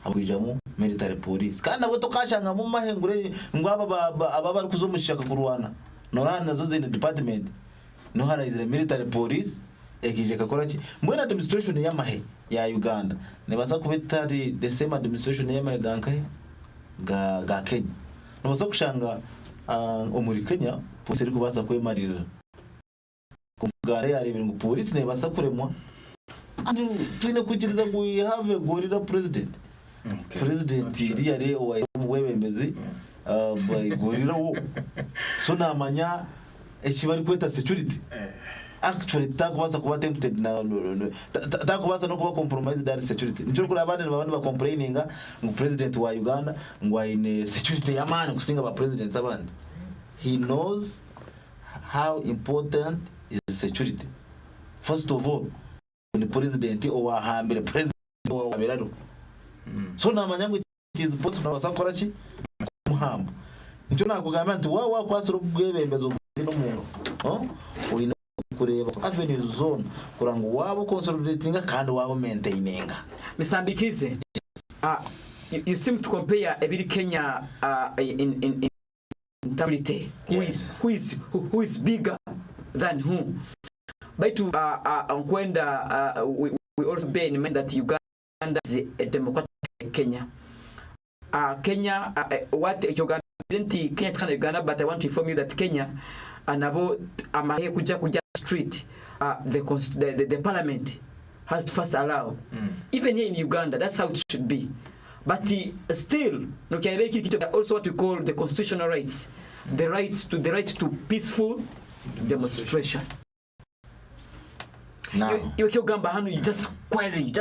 abujamo military police. Kandi abo tokashanga mu mahengure ngwaba ababari kuzomushaka kurwana. Norana nazo zine department. No hana izire military police ekije kakora ki. Mbona administration yamahe ya Uganda. Nebaza kubita the same administration yamahe gankahe ga Kenya. Nebaza kushanga omuri Kenya police iri kubaza kwemarira. Kumugare yarebera ngo police nebasa kuremwa. And twine kugiriza ngo we have a gorilla president. Okay. President iriya wa webembezi by gorilla wo. So namanya ekibari kweta security. Actually takubaza kuba tempted na takubaza no kuba compromise that security. Njoro kuri abandi ba complaininga ngo president wa Uganda ngo ine security yamana kusinga ba presidents abandi. He knows how important is security. First of all, the president or hambere president or abiraro. So namanya ngo it is possible basakora ki muhamba. Nicyo nakugamba nti wa kwasura ubwebembezo n'umuntu. Uri kureba avenue zone kurango wabo consolidatinga kandi wabo maintaininga. Mr. Mbikize, you seem to compare ebiri Kenya in stability. Yes. Who is bigger than who? But to we also bear in mind that Uganda is a democratic Kenya. Kenya, what Uganda didn't Kenya Uganda, but I want to inform you that Kenya and about amahe kuja street, the parliament has to first allow. Even here in Uganda, that's how it should be. But still, also what we call the constitutional rights, the right to peaceful demonstration. Now, you just quietly,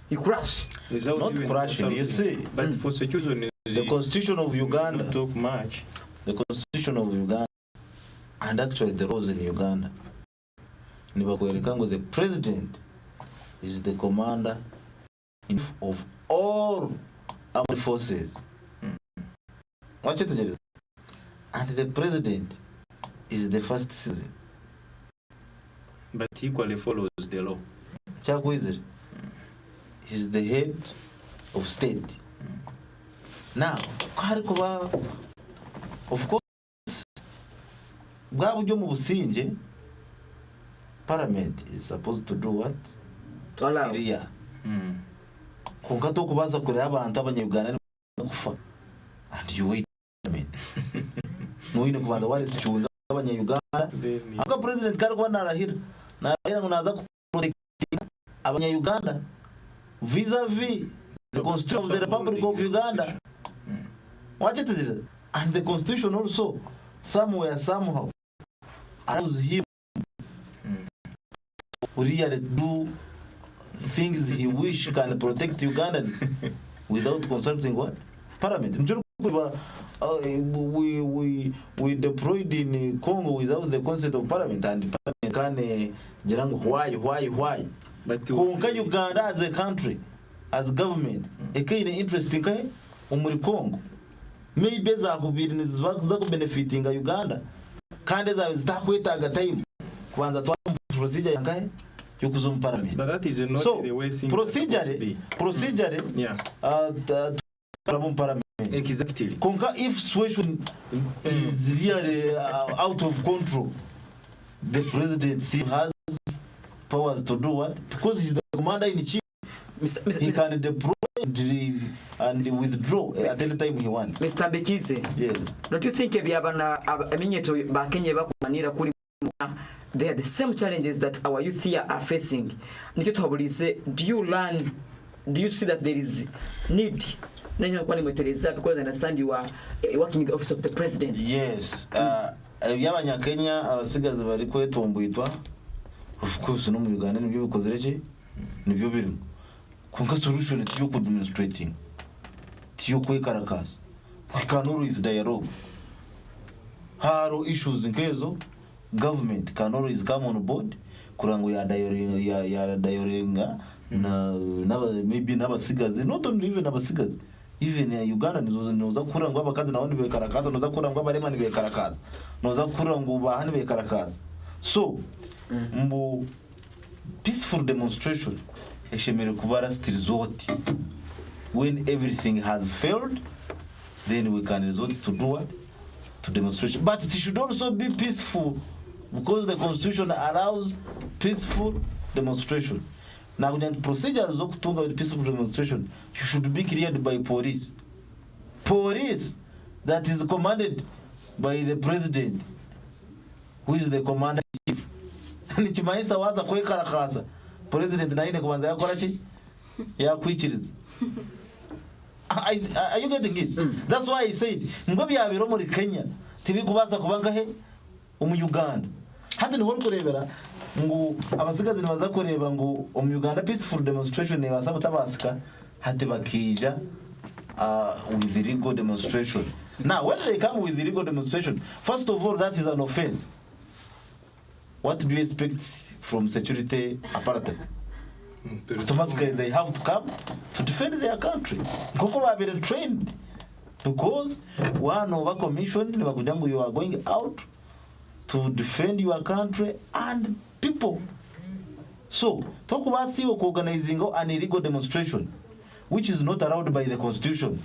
you crash. Not crashing, you see. But for security, the Constitution of Uganda, don't talk much. The Constitution of Uganda, and actually the laws in Uganda, the president is the commander of all armed forces. Watch it. And the president is the first citizen. But equally follows the law. Chakwizir is the head of state. Now, of course, Parliament is supposed to do what? To allow. Area. Kungato kubaza kure abantu abanyuganda kufa. And you wait. No ine kubanza wale sichunga abanyuganda. Aka president karwa narahira. Narahira ngunaza ku protect abanyuganda vis-a-vis the Constitution of the Republic of Uganda. Watch it. And the Constitution also somewhere somehow allows him really do things he wish can protect Uganda without consulting what? Parliament. We deployed in Congo without the consent of Parliament, and Parliament can why? But Uganda as a country, as government, ekine interesting kai umuri Congo. Maybe za kubiri za benefiting Uganda. Kandi za zitakweta time kwanza twa procedure yangahe yokuzum Parliament. But that is not so, the way things procedure yeah. Parliament. Exactly. Konga if situation is really out of control, the president still has powers to do what? Because he's the commander in chief. He can deploy and withdraw at any time he wants. Mr. Bekize, Yes. don't you think ebyabana eminyeto ba Kenya bakumanira kuli they are the same challenges that our youth here are facing? Nikyo tubulize, do you see that there is need? Because I understand you are working in the office of the president. Yes. Y'abanyakenya abasigazi bari kwetombuitwa, of course no mu Uganda nibyo bikozere ki nibyo birimo kunka solution tiyo ku demonstrating tiyo kwekarakasa we can always dialogue haro issues nkezo government can always come on board kurango ya dialogue na maybe n'abasigazi not only even abasigazi even Uganda nizoza kurango abakazi nabone bekarakaza noza kurango abarema ni bekarakaza noza kurango bahani bekarakaza so mbo peaceful demonstration eshemere kubara still resort when everything has failed then we can resort to do what to demonstration but it should also be peaceful because the constitution allows peaceful demonstration. Now the procedures of kutunga with peaceful demonstration you should be cleared by police that is commanded by the president who is the commander in chief. Nichimaisa waza kwekarakasa president na ine kubanza yakora ki yakwikiriza. Are you getting it? That's why I said ngo byabiro muri Kenya tibi kubaza kubanga he Uganda hati ni horo kurebera ngo abasigazi baza kureba ngo Uganda peaceful demonstration ne basaba tabasika hati bakija with the legal demonstration. Now when they come with the legal demonstration, first of all that is an offense. What do you expect from security apparatus? Automatically they have to come to defend their country. Koko have been trained because one of our commission you are going out to defend your country and people. So talk about organizing an illegal demonstration which is not allowed by the constitution.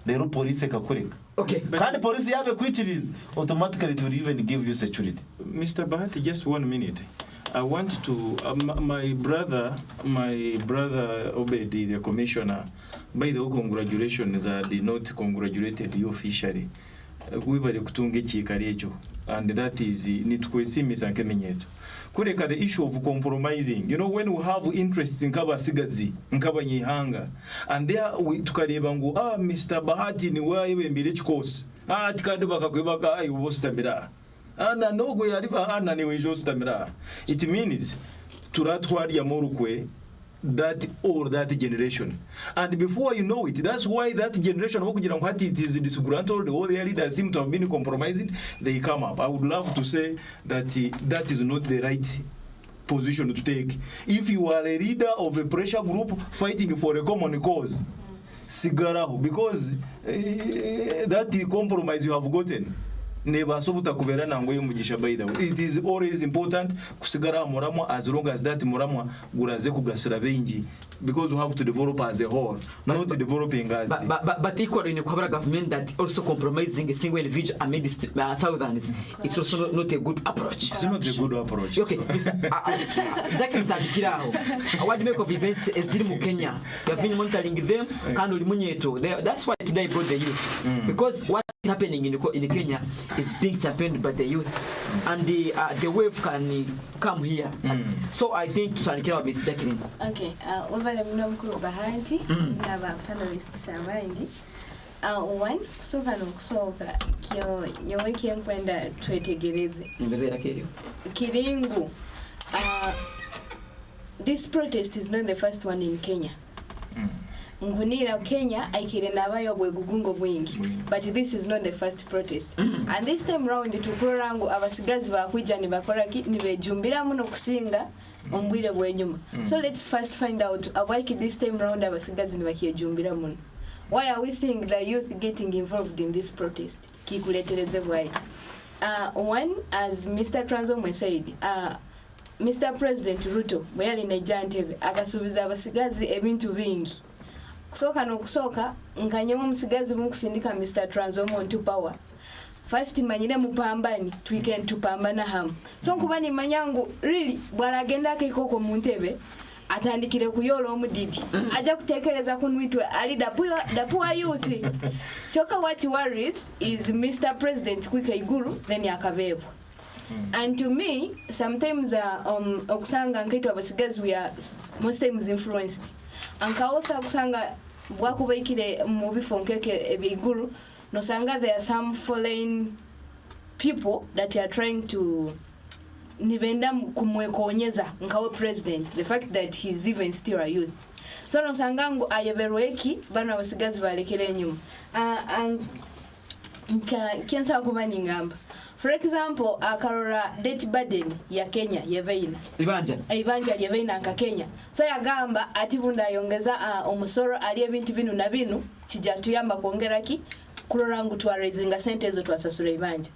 The police kakurika. Okay. Can the police have a quitteries? Automatically it will even give you security. Mr. Bahati, just 1 minute. I want to my brother Obedi, the commissioner, by the way, congratulations, did not congratulated you officially. We were kutunge chikarejo, and that is nitukwesimise nkemenyeto. Kureka the issue of compromising. You know, when we have interests in Kabasigazi, in Kabanyihanga, and there we tukareba ngo Mr. Bahati ni wawe mbirech course. Tikade bakakwebaka ayi ubostamira. Ana nogo yariba ana ni wejo stamira. It means turatwari ya morukwe that or that generation, and before you know it, that's why that generation what it is disgruntled, all their leaders seem to have been compromising, they come up. I would love to say that that is not the right position to take. If you are a leader of a pressure group fighting for a common cause, sigaraho, because that compromise you have gotten never sobuta kuberana ngo yomugisha by the way. It is always important kusigara muramo as long as that muramo guraze kugasira benji, because we have to develop as a whole, not developing as but equally in the government that also compromising a single individual amidst thousands. It's also not a good approach. It's not a good approach. Okay, Jackie Tandikiraho, what do you make of events in Kenya? You have been monitoring them, that's why today I brought the youth, because what is happening in Kenya is being championed by the youth, and the wave can come here. So I think Tandikiraho is checking in. Okay, wabale mno mkuru Bahati naba panelists abaingi. One kusoka nokusoka kyo nyowe kyenkwenda twetegereze. Ngezera kiryo. Kiringu. This protest is not the first one in Kenya. Ngunira Kenya aikire nabayo bwegugungo bwingi, but this is not the first protest. And this time round tukurangu abasigazi bakwija ni bakora ki nibejumbira muno kusinga ombwire bwenyuma. So let's first find out why this time round abasigazi ni bakijumbira muno. Why are we seeing the youth getting involved in this protest? Kikuletereze bwai. One, as Mr. Transom said, Mr. President Ruto mwali na jantebe akasubiza abasigazi ebintu bingi. Kusoka nokusoka nkanyemo musigazi munkusindika Mr. Transom on to power. First manyine mupambani weekend tupambana hamu. So nkubani manyangu really bwana agenda ke koko muntebe atandikire kuyola omudidi aja kutekereza kunwitwe ali the poor youth. Choka what worries is Mr. President kwika iguru then yakabebwa. And to me sometimes okusanga nkaitwa abasigazi we are most times influenced. Ankaosa okusanga bwakubaikire mu bifo nkeke ebiguru nosanga there are some foreign people that are trying to nibenda kumwekonyeza nkawe president, the fact that he's even still a youth. So nosanga ngo ayeberweki bana abasigazi balekere enyuma. Kiansa kubani ngamba. For example, akarora debt burden ya Kenya yeveina. Ibanja yeveina nka Kenya. So yagamba atibunda yongeza omusoro ali ebintu binu na binu kijatuyamba kongeraki kurora ngu twarazinga sente ezo twasasura ibanja.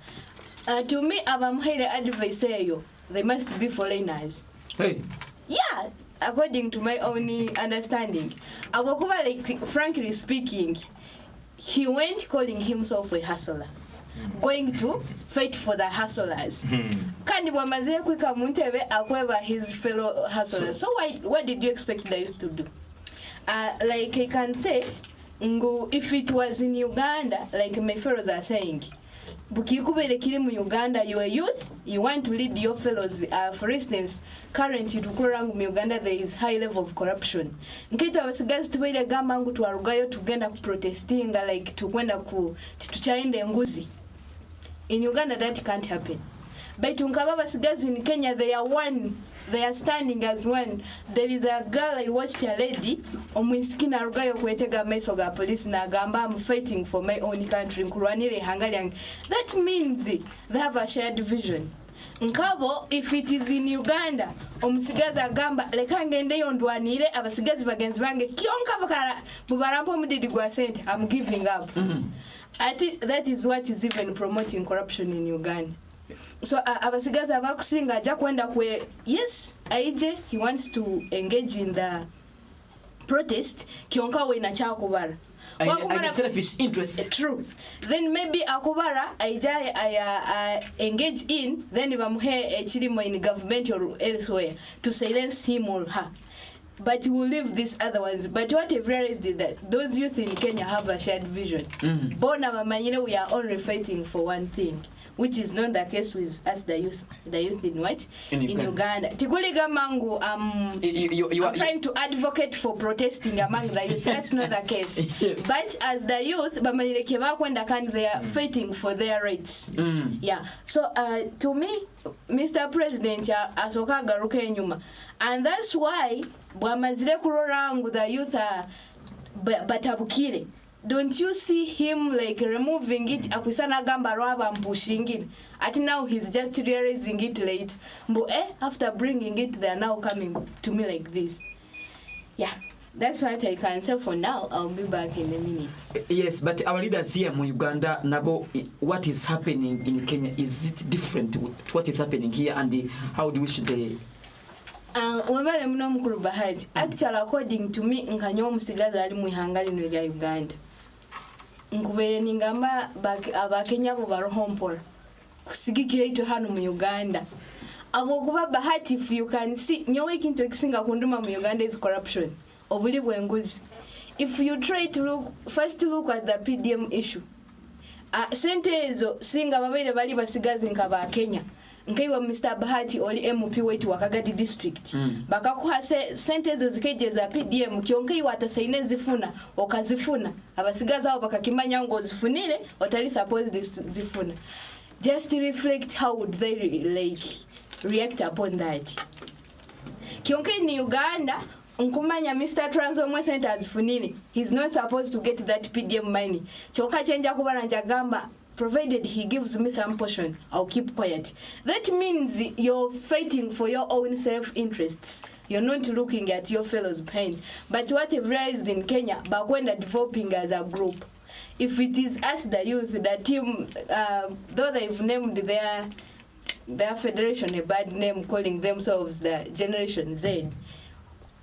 To me abamuhere advice eyo they must be foreigners. Hey. Yeah, according to my own understanding. Abakuba, like, frankly speaking, he went calling himself a hustler. Going to fight for the hustlers. Kandi bwamaze kwika muntebe akweba his fellow hustlers. So what did you expect they used to do? Like I can say, if it was in Uganda, like my fellows are saying, bukikubele kiri mu Uganda, you are youth, you want to lead your fellows. For instance, currently tukurangu mu Uganda there is high level of corruption. Nketo abasigazi tubele gamba ngu twarugayo tugenda ku protestinga, like tukwenda ku tuchainde nguzi. In Uganda that can't happen. But unkaba abasigazi in Kenya they are one. They are standing as one. There is a girl I watched, a lady omwisikina arugayo kwetega meso ga police na gamba I'm fighting for my own country nkurwanire Hungarian. That means they have a shared vision. Nkabo if it is in Uganda omusigazi agamba leka ngende yondwanire abasigazi bagenzi bange kionka bakara mubarampo mudidi gwa sente I'm giving up. That is what is even promoting corruption in Uganda. So abasigazi abakusinga aja kwenda kwe yes aije he wants to engage in the protest kionka we na cha kubara and selfish interest. True. Then maybe akubara aija engage in then bamuhe ekirimo in government or elsewhere to silence him or her. But we'll leave these other ones. But what I've realized is that those youth in Kenya have a shared vision. Bona mamanyine we are only fighting for one thing, which is not the case with us the youth in what? In Uganda. Tikuliga mangu you are trying to advocate for protesting among the youth. That's not the case. Yes. But as the youth, they are fighting for their rights. Yeah. So to me, Mr. President, asoka garuka enyuma. And that's why bwamazire kurorangu the youth are batabukire. Don't you see him like removing it? Akwisana gamba raba pushing it. At now he's just realizing it late. But after bringing it, they are now coming to me like this. Yeah, that's what I can say for now. I'll be back in a minute. Yes, but our leaders here in Uganda, Nabo, what is happening in Kenya, is it different to what is happening here, and how do we should they? Actually, according to me, nkanyo musigaza ali muhangali no ya Uganda. Nkubere ningamba abakenya bo barohompora kusigikira ito hano mu Uganda. Abo kuba bahati, if you can see nyowe kintu ekisinga kunduma mu Uganda is corruption. Obuli bwenguzi. If you try to look at the PDM issue. Sente ezo singa babere bali basigazi nkaba Kenya. Nkaiwa Mr. Bahati oli MP wetu wa Kagadi district. Bakakuha sente ezo zikeje za PDM kionkaiwa atasaine zifuna okazifuna abasigaza abo bakakimanya ngo zifunire otali supposed zifuna. Just to reflect how would they react upon that. Kionkai ni Uganda nkumanya Mr. Transomwe Center zifunini. He's not supposed to get that PDM money. Choka chenja kubana njagamba provided he gives me some portion, I'll keep quiet. That means you're fighting for your own self-interests. You're not looking at your fellows' pain. But what I've realized in Kenya, bakwenda developing as a group. If it is us, the youth, the team, though they've named their federation a bad name, calling themselves the Generation Z,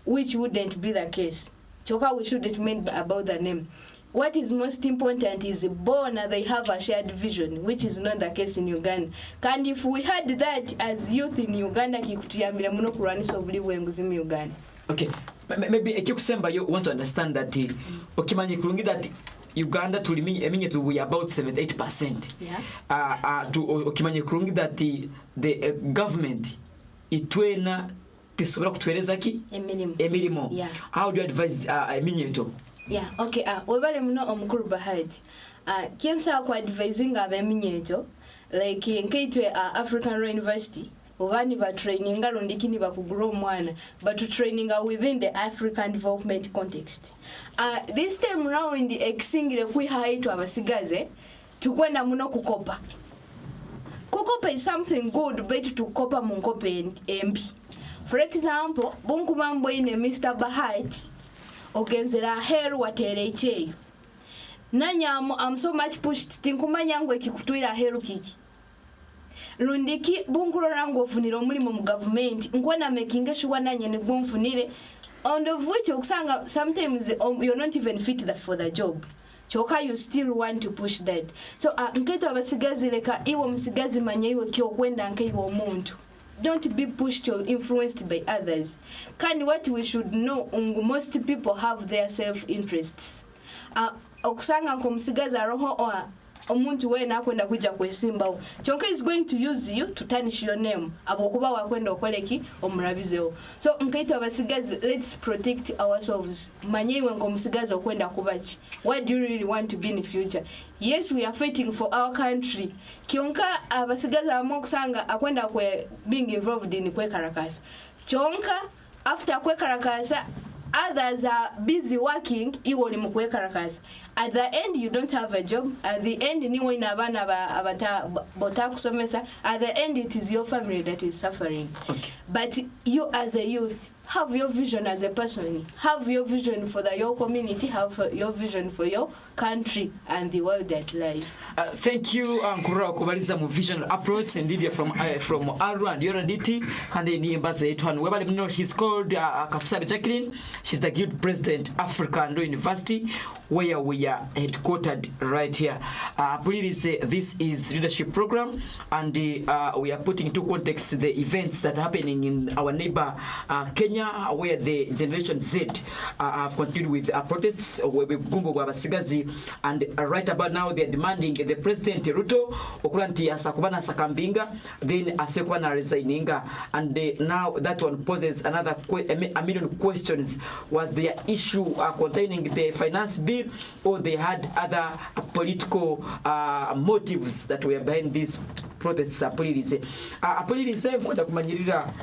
which wouldn't be the case. Choka, we shouldn't mean about the name. What is most important is Bona, they have a shared vision, which is not the case in Uganda. And if we had that as youth in Uganda, kikutuyambira muno kurwanisa obuli bwenguzi mu Uganda. Okay, maybe ekikusemba you want to understand that okimanye kulungi that Uganda tuliminye to we about 78%. Yeah. To okimanye kulungi that the government itwena tisobora kutueleza ki emirimo. Yeah. How do you advise eminyeto? Yeah, okay. Webale muno omukuru bahati. Kiensa kwa advising abeminyeto like nkaitwe African Law University obani ba training alondikini ba kugrow mwana but to training within the African development context. This time round exingire kwi haitu abasigaze tukwenda muno kukopa. Kukopa is something good but to kopa munkope MP. For example, bunku mambo ine Mr. Bahati ogenzera heru watereche. Nanyamu I'm so much pushed tinkumanya ngwe kikutwira heru kiki. Rundiki bunkulo rangu ofunira omulimo mu government nkwana making sure nanye ne gwonfunire on the which okusanga sometimes you're not even fit for the job. Choka you still want to push that. So nketo abasigazi leka iwo musigazi manya iwe kyo kwenda nkaiwo omuntu. Don't be pushed or influenced by others. What we should know, most people have their self-interests. Okusanga nkomusigaza roho omuntu we nakwenda kuja kwesimbawo. Chonka is going to use you to tarnish your name. Abokuba wakwenda okoleki omurabizewo. So nkaito abasigazi, let's protect ourselves. Manyewe nkomusigaza okwenda kubachi. What do you really want to be in the future? Yes, we are fighting for our country. Kionka abasigaza amokusanga akwenda kwe being involved in kwe karakasa. Chonka after kwe karakasa others are busy working iwoli mukwe karakasa. At the end you don't have a job. At the end niwe inabana abata kusomesa. At the end it is your family that is suffering. Okay. But you as a youth have your vision as a person. Have your vision for your community. Have your vision for your country and the world at large. Thank you, Nkura kubaliza mu vision approach indeed from Aru and URDT and the ambassador Etwan. Webali mno, she's called Kafsabe Jacqueline. She's the guild president African Law University where we are headquartered right here. Please say this is leadership program and we are putting into context the events that are happening in our neighbor Kenya, where the Generation Z have continued with protests where we gumbo Sigazi, and right about now they are demanding the President Ruto okulanti asakubana sakambinga then asekubana resigninga, and now that one poses another a million questions. Was their issue containing the finance bill or they had other political motives that were behind these protests? Apulirize kwenda kumanyirira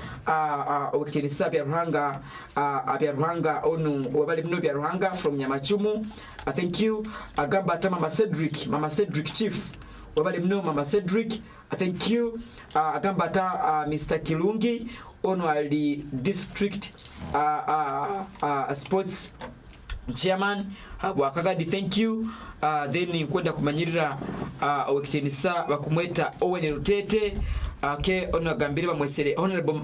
okitirisa bya Ruhanga onu wabali mno bya Ruhanga from Nyamachumu. Thank you. Agamba ata Mama Cedric Chief wabali mno Mama Cedric. Thank you. Agamba ata Mr. Kilungi onu ali district sports chairman wa Kagadi. Thank you. Then kwenda kumanyirira okitirisa bakumweta Owen Rutete. Okay, onagambire bamwesere honorable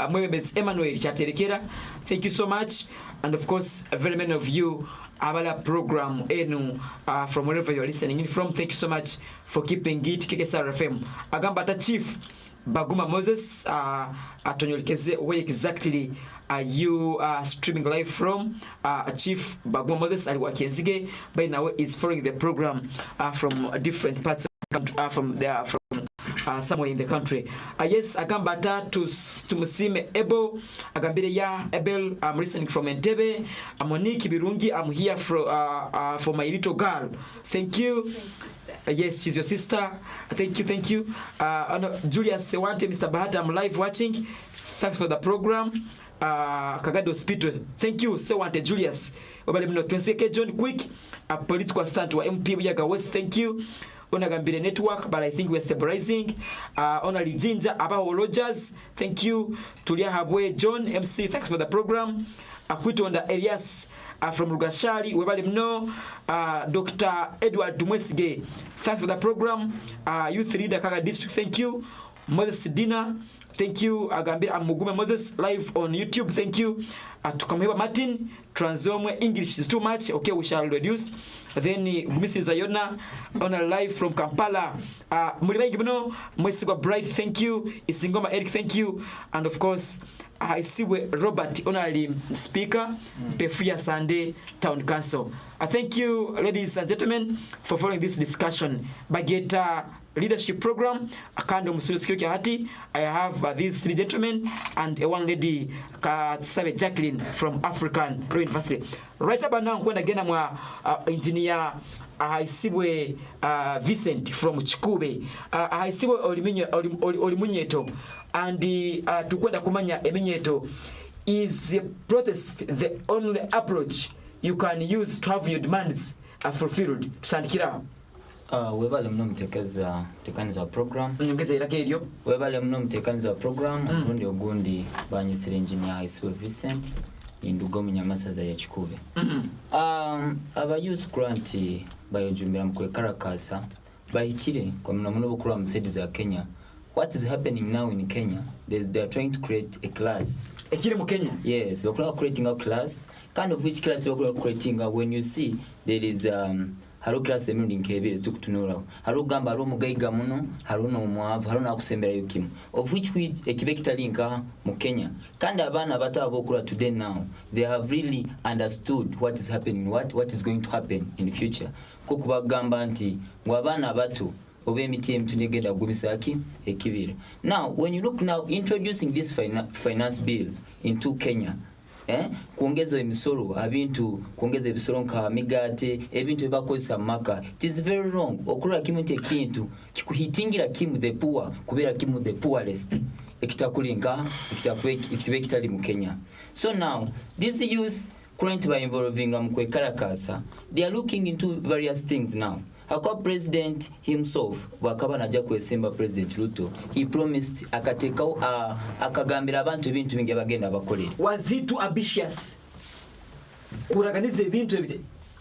Mwebezi Emmanuel Chaterekera. Thank you so much, and of course very many of you abala program enu from wherever you are listening in from. Thank you so much for keeping it KKCR FM. Agambata Chief Baguma Moses atonyolekeze where exactly are you streaming live from? Chief Baguma Moses aliwa Kenzige by now is following the program from different parts of the country, from somewhere in the country. Yes, Agambata to Musime Ebo, Agambire ya Ebel, I'm listening from Entebbe. Monique Birungi, I'm here for my little girl. Thank you. Yes, she's your sister. Thank you. Julius Sewante, Mr. Bahata, I'm live watching. Thanks for the program. Kagadi Hospital. Thank you, Sewante Julius. Obale mno 20 John Quick, a political assistant to MP Buyaga West. Thank you. Onagambire network, but I think we're stabilizing. Onali Jinja Abaho Rogers, thank you. Tulia Habwe John MC, thanks for the program. Akwito onda Elias from Rugashari, webali mno. Dr. Edward Dumwesige, thanks for the program. Youth Leader Kagadi District, thank you. Moses Dina, thank you. Agambire Mugume Moses live on YouTube, thank you. Tukamheba Martin, Transome English is too much. Okay, we shall reduce. Then Mrs. Ayona on a live from Kampala. Mulibengi muno, Mwesigwa Bright, thank you. Isingoma Eric, thank you. And of course, I see Robert, honorary speaker, Pefuya Sunday Town Council. Thank you, ladies and gentlemen, for following this discussion. Bageta Leadership Program, Akando Musulu Security Hati. I have these three gentlemen and one lady, Sabe Jacqueline from African Law University. Right about now, I'm going to get engineer Aisiwe Vincent from Chikube. Aisiwe Olimunyeto. And tukwenda kumanya eminyeto is protest the only approach you can use to have your demands fulfilled. Tusandikira webale mno mtekaniza program nyongeza irake iryo webale mno mtekaniza program ntundi ogundi banyisire engineer Aisiwe Vincent indugo munyamasaza ya Chikube. Aba youth grant bayojumbira mkwe Karakasa bahikire kwa mnamuno bukuru musedi za Kenya. What is happening now in Kenya? They are trying to create a class. Ekire mu Kenya? Yes, we are creating a class. Kind of which class we are creating? When you see there is haro class emundi nkebere tukutunura. Haro gamba haro mugayiga muno, haro no mwavu, haro na kusembera yukimu. Of which ekibe kitalinka mu Kenya. Kandi abana batabokura today now, they have really understood what is happening, what is going to happen in the future. Kukuba gamba nti ngwabana bato OBMTM tunegenda gubisaki ekibira. Now, when you look now introducing this finance bill into Kenya, kuongeza emisoro abintu kuongeza ebisoro nka migate ebintu ebakozesa maka, it is very wrong. Okura kimu tekintu kikuhitingira kimu the poor kubera kimu the poorest ekitakulinga ekitakuwe kitali mu Kenya. So now these youth currently by involving mkwe Karakasa, they are looking into various things now. Hakwa president himself wakaba najja kwesemba President Ruto, he promised akatekao akagambira abantu ebintu bingi bagenda bakolera. Was he too ambitious kuraganiza ebintu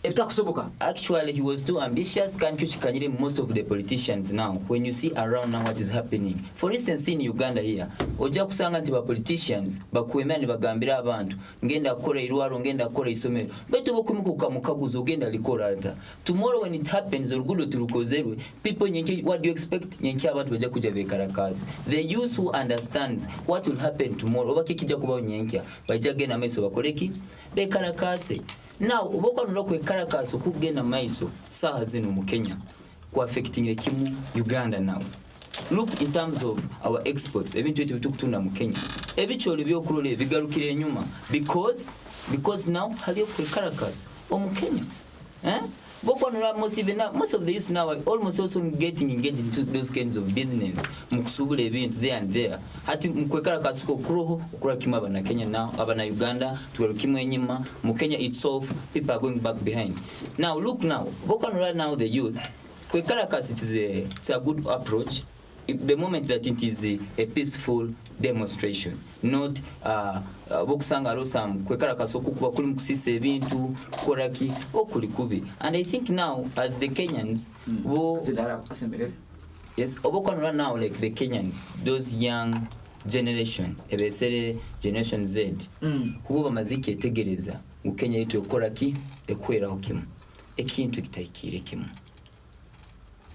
ebitakusoboka? Actually he was too ambitious. Can't you chikanyire most of the politicians now when you see around now what is happening. For instance in Uganda here oja kusanga nti ba politicians bakwemera ne bagambira abantu ngenda kora irwaro ngenda kora isomero beto bokumukuka mukaguzo genda likora ata. Tomorrow when it happens orugudo turukozerwe people nyenke, what do you expect nyenke abantu baja kuja bekarakasi. The youth who understands what will happen tomorrow obakikija kuba nyenke baja gena meso bakoleki bekarakasi. Now, uboko nulokwe Karakasa kugenda maiso saha zino mu Kenya ku affecting kimu Uganda now. Look in terms of our exports, ebintu etu tukutunda mu Kenya. Ebicholi byokurole bigarukire enyuma because now haliyo kwe Karakasa o mu Kenya. Boko nula most of the youth now are almost also getting engaged into those kinds of business. Mukusubula ebintu there and there. Hati mkwekara kasuko kuroho ukura kima abana Kenya now, abana Uganda, tuwarukimu enyima, mu Kenya itself, people are going back behind. Now look now, boko nula now the youth, kwekara kasi it's a good approach. The moment that it is a peaceful demonstration, not bokusanga rosam kwekara kasoku kuba kuli mukusisa ebintu koraki okulikubi. And I think now as the Kenyans yes obokanura now like the Kenyans, those young generation ebesere generation Z hubo bamaziki etegereza mu Kenya yitu yokoraki ekweraho kimu ekintu kitayikire kimu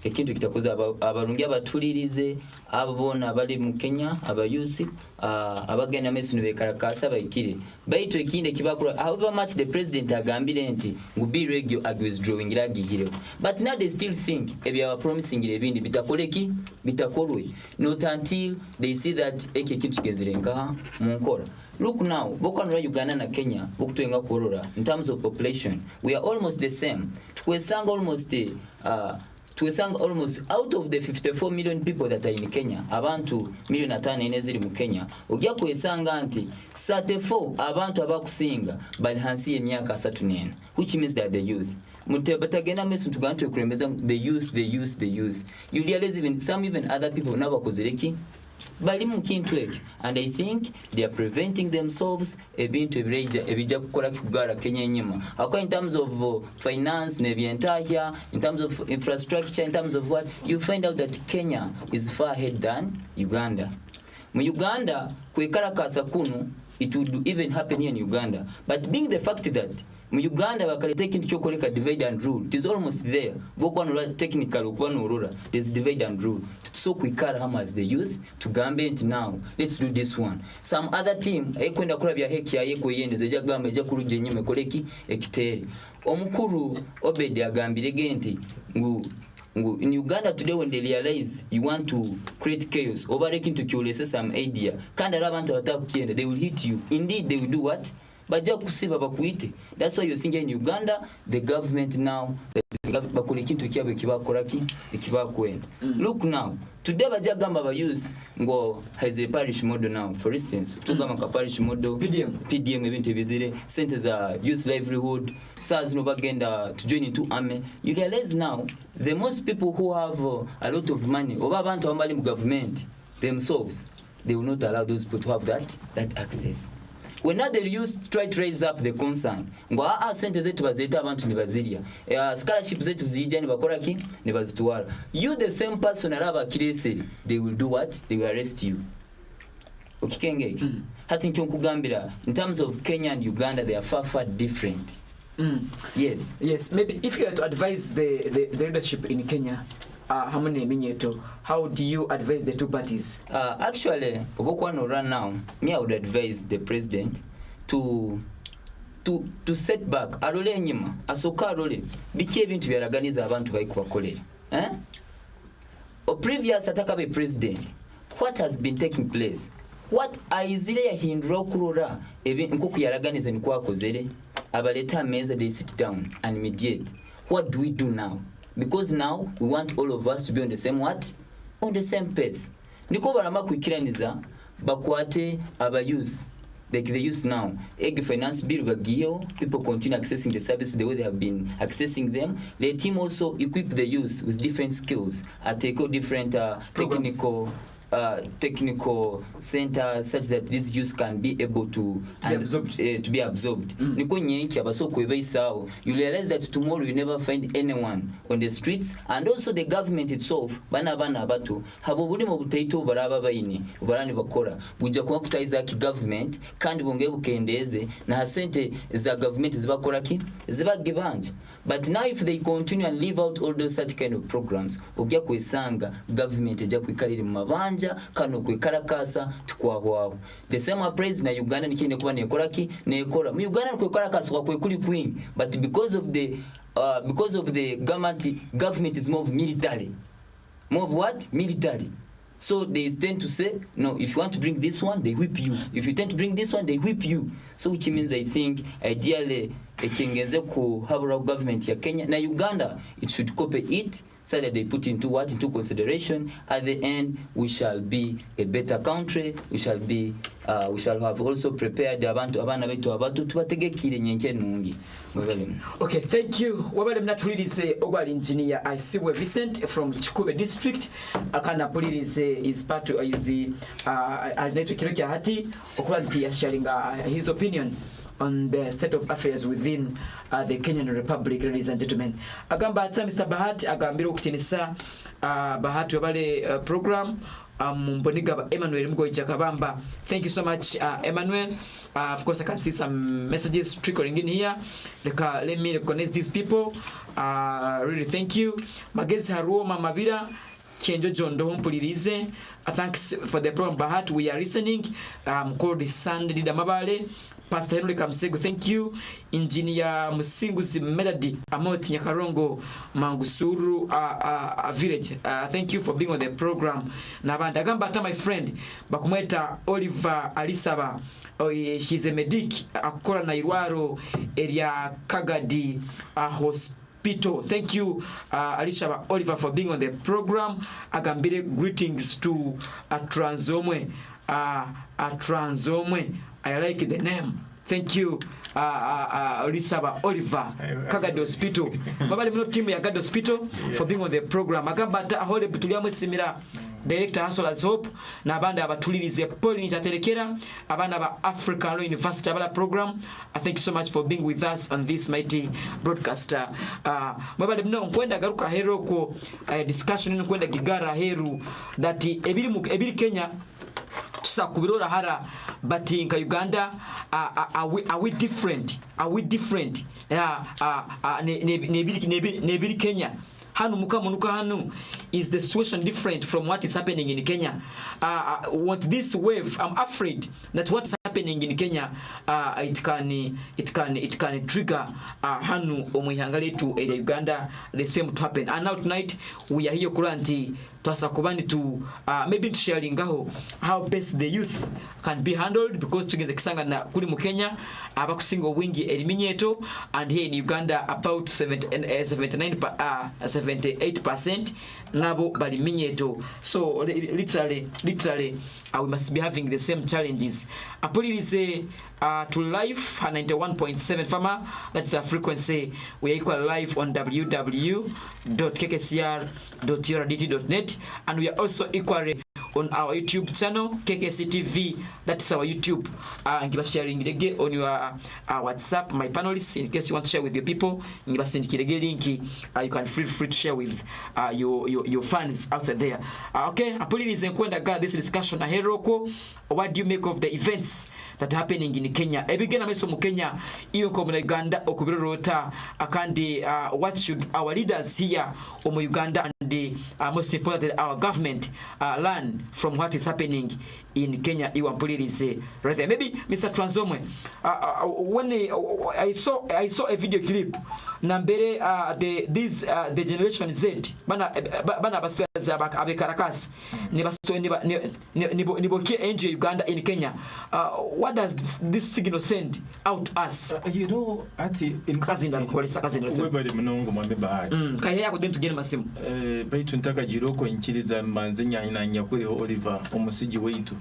ekintu kitakoza abarungi abatulirize abona bali mu Kenya abayusi abagenda mesunu bekarakasa bayikire baito ekinde kibakura however much the president agambire nti ngubi regio withdrawing iragihire, but now they still think ebya promising ebindi bitakoleki bitakolwe not until they see that ekintu kigezirenga mu nkora. Look now, Bokanura Uganda na Kenya bokutwenga korora in terms of population we are almost the same. Twesanga almost out of the 54 million people that are in Kenya, abantu million atano eneziri mu Kenya, ojja kwesanga anti 34 abantu abakusinga bali hansi y'emyaka 34, which means that the youth batagenda mesu tugantu okurembeza the youth. You realize even some other people nabakozereki bali mu kintu eki, and I think they are preventing themselves ebintu ebija kukola kugara Kenya nyima. Akwa in terms of finance nebyentahya, in terms of infrastructure, in terms of what, you find out that Kenya is far ahead than Uganda. Mu Uganda kwekarakasa kunu it would even happen here in Uganda. But being the fact that Uganda bakali taking chokoleka divide and rule, it is almost there. Bokwanura technical ukwanurura, there's divide and rule. So kwikara hama as the youth to Gambian now. Let's do this one. Some other team ekwenda kula bya heki ya yeko yendeze ja gamba eja kuluje nyeme koleki ekiteri. Omukuru Obedi agambire genti in Uganda today when they realize you want to create chaos, overtaking to kill some idea. Kanda abantu batakukienda, they will hit you. Indeed they will do what? Baja kusiba bakuite. That's why you're seeing in Uganda the government now bakulikintu kiabe kibakoraki ikibakwenda. Look now, today baja gamba ba use ngo has a parish model now. For instance, tugama ka parish model PDM ebintu bizire centers are use livelihood SARS no bagenda to join into army. You realize now the most people who have a lot of money oba abantu abali mu government themselves, they will not allow those people to have that access. When now they try to raise up the concern, ngo sente zetu bazeta abantu ni baziria, scholarship zetu zijja ni bakoraki ni bazituwala. You the same person araba kireseri, they will do what? They will arrest you. Okikengeke. Hati nkugambira in terms of Kenya and Uganda, they are far different. Yes. Maybe if you had to advise the leadership in Kenya, how do you advise the two parties? Actually, right now, me I would advise the president to set back. Arole nyima, asoka arole. Biki ebintu byaraganiza abantu bayikubakolera. O previous atakabe president, what has been taking place? What aizire yahindura kurora nkoku yaraganiza nikwakozere? Abaleta meza, they sit down and mediate. What do we do now? Because now we want all of us to be on the same what? On the same pace. Niko barama kwikiraniza bakwate abayuse. Like the youth now, Eg finance bill bagiyo, people continue accessing the services the way they have been accessing them. The team also equip the youth with different skills, take different technical centers such that these youth can be able to be absorbed. Niko nyenki abasoko ebeisao. You realize that tomorrow you never find anyone on the streets, and also the government itself bana abatu habo buli mu butaito baraba bayini barani bakora bujja kuba kutaiza ki government kandi bonge bukendeze na hasente za government zibakora ki zibagibanje. But now if they continue and leave out all those such kind of programs, ogya kwesanga government ejja kwikalira mu mabanja kano kwekarakasa tukwaho. The same applies na Uganda nikine kuba nekoraki nekora. Mu Uganda kwekarakasa kwa kwekuli queen, but because of the government is more of military. More of what? Military. So they tend to say, no, if you want to bring this one, they whip you. If you tend to bring this one, they whip you. So which means I think ideally ekengeze ku habura government ya Kenya na Uganda, it should copy it so that they put into consideration. At the end, we shall be a better country. We shall have also prepared abantu abana betu abatu tubategekire nyenke nungi. Okay, thank you. Wabale mnatulirize Ogwali engineer Isiwe Vincent from Chikube district. Akana pulirize is part of the Kirokia Hati okulanti sharing his opinion on the state of affairs within the Kenyan Republic, ladies and gentlemen. Agamba ata Mr. Bahati agambira okutinisa Bahati wabale program Mboniga Emmanuel Mgoicha Kabamba. Thank you so much, Emmanuel. Of course, I can see some messages trickling in here. Let me recognize these people. Really, thank you. Magezi Haruoma Mavira. Chenjo Jondo Mpulirize. Thanks for the program, Bahat. We are listening. Called Sandy Damabale. Pastor Henry Kamsego, thank you. Engineer Musinguzi Melody Amoti Nyakarongo Mangusuru Village. Thank you for being on the program. Nabanda Gambata, my friend, Bakumeta Oliver Alisaba. She's a medic. Akora Nairwaro area Kagadi hospital. Thank you, Alisha Oliver, for being on the program. Agambire greetings to Transomwe. Transomwe. I like the name. Thank you, Alisha Oliver. Kagadi hospital. Mabali mno team ya Kagadi hospital for being on the program. Agambata ahole butuliamu simira. Director Hustlers Hope na abanda abatulirize Pauline Chaterekera abanda ba African Law University abala program. I thank you so much for being with us on this mighty broadcaster. Mwabali mno nkwenda garuka hero ko discussion nkwenda gigara heru that ebiri Kenya tusakubirora hara but in Uganda are we different nebiri Kenya hanu mukamunuka hanu is the situation different from what is happening in Kenya. What this wave, I'm afraid that what's happening in Kenya it can trigger hanu omuyangale to Uganda the same to happen. And now tonight we are here currently twasakubani to maybe sharing how best the youth can be handled, because tugeze kisanga na kuli mu Kenya abakusinga wingi eliminyeto, and here in Uganda about 78% nabo bali minyeto. So literally we must be having the same challenges. Apulirize to live 91.7 Fama, that's a frequency. We are equal live on www.kkcr.urdt.net, and we are also equally on our YouTube channel KKCTV. That's our YouTube. And give us sharing again on your WhatsApp, my panelists, in case you want to share with your people. Give us link. You can feel free to share with your fans outside there. Okay, Apulirize nkwenda ga this discussion aheroko. What do you make of the events that are happening in Kenya? Ebigena meso mu Kenya iyo ko mu Uganda okubirota akandi what should our leaders here mu Uganda and most importantly our government learn from what is happening in Kenya? You Mpulirize right there. Maybe Mr. Transomwe, when I saw a video clip nambere the generation Z bana basaza abekarakas nibokie enjoy Uganda in Kenya. What does this signal send out to us? You know, ati in kazinda kolisa kazinda webali mnongo mwambe bahati kahe yako dentro gene masimu baitu ntaka jiroko inchiriza manzenya inanya kuri Oliver omusiji weitu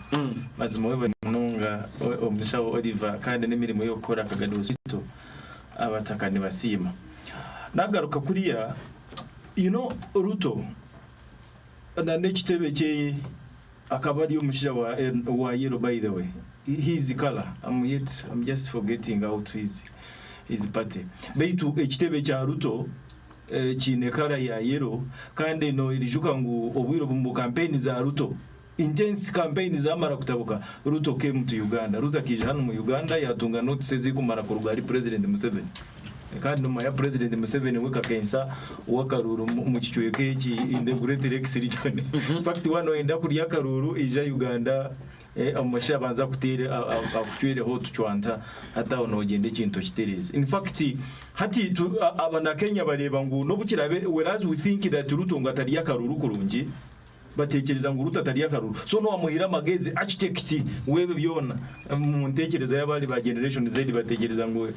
mazima webali mnonga omushawo Oliver kandi nemirimo yo gukora Kagadi osito abataka ni basima nagaruka kuriya Ruto na nekitebe cye akabari umushira wa yellow. By the way, his color I'm just forgetting out his party baitu ekitebe cya Ruto chine kara ya yellow kandi no irijuka ngu obwiro bumbu campaign za Ruto, intense campaign za mara kutabuka. Ruto came to Uganda, Ruto kije hano mu Uganda yatunga notices zikumara ku rugari President Museveni kandi no ya President Museveni weka kensa wakaruru mu kicyuye ki in the Greater Kibaale region. In fact wano enda kuri yakaruru ija Uganda amasha banza kutere akucyere ho tucwanta hata onogende kinto kitereze. In fact hati abana Kenya bareba ngo no bukirabe, whereas we think that Ruto ngatari yakaruru kurungi batekereza ngo Ruto atari yakaruru. So no amuhira mageze architect webe byona mu ntekereza y'abali ba generation Z batekereza ngo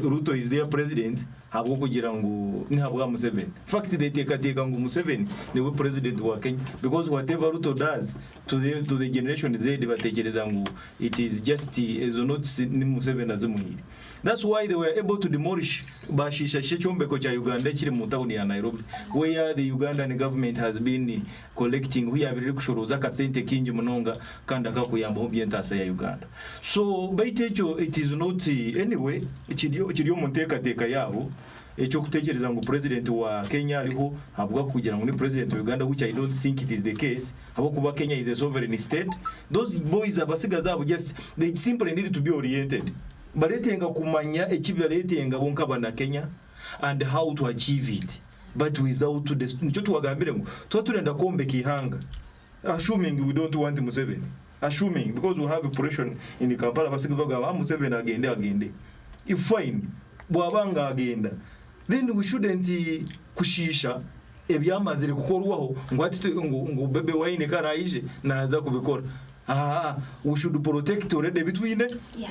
Ruto is their president habwo kugira ngo ntabwo Museveni. In fact they teka ngo Museveni ni we president wa Kenya, because whatever Ruto does to the generation Z batekereza ngo it is just as not ni Museveni azimuhira. That's why they were able to demolish bashisha shechombeko cha Uganda kiri mu town ya Nairobi, where the Ugandan government has been collecting huyabiri kushoruza kasente kingi munonga kanda kakuyamba obyentasa ya Uganda. So baitecho it is not anyway kiriyo munteka yabo echo kutekereza ngo president wa Kenya aliho habwa kugira ngo ni president wa Uganda, which I don't think it is the case. Habo kuba Kenya is a sovereign state. Those boys abasiga zabo just they simply need to be oriented. Baletenga kumanya ekibaletenga bonka bana Kenya and how to achieve it, but without to nicho tuwagambire ngo turenda kombe kihanga, assuming we don't want Museveni, assuming because we have a operation in Kampala basigaga Museveni agende if fine bwabanga agenda, then we shouldn't kushisha ebyamazire kukorwaho ngo ati ngo bebe wine karaije naza kubikora. We should protect already between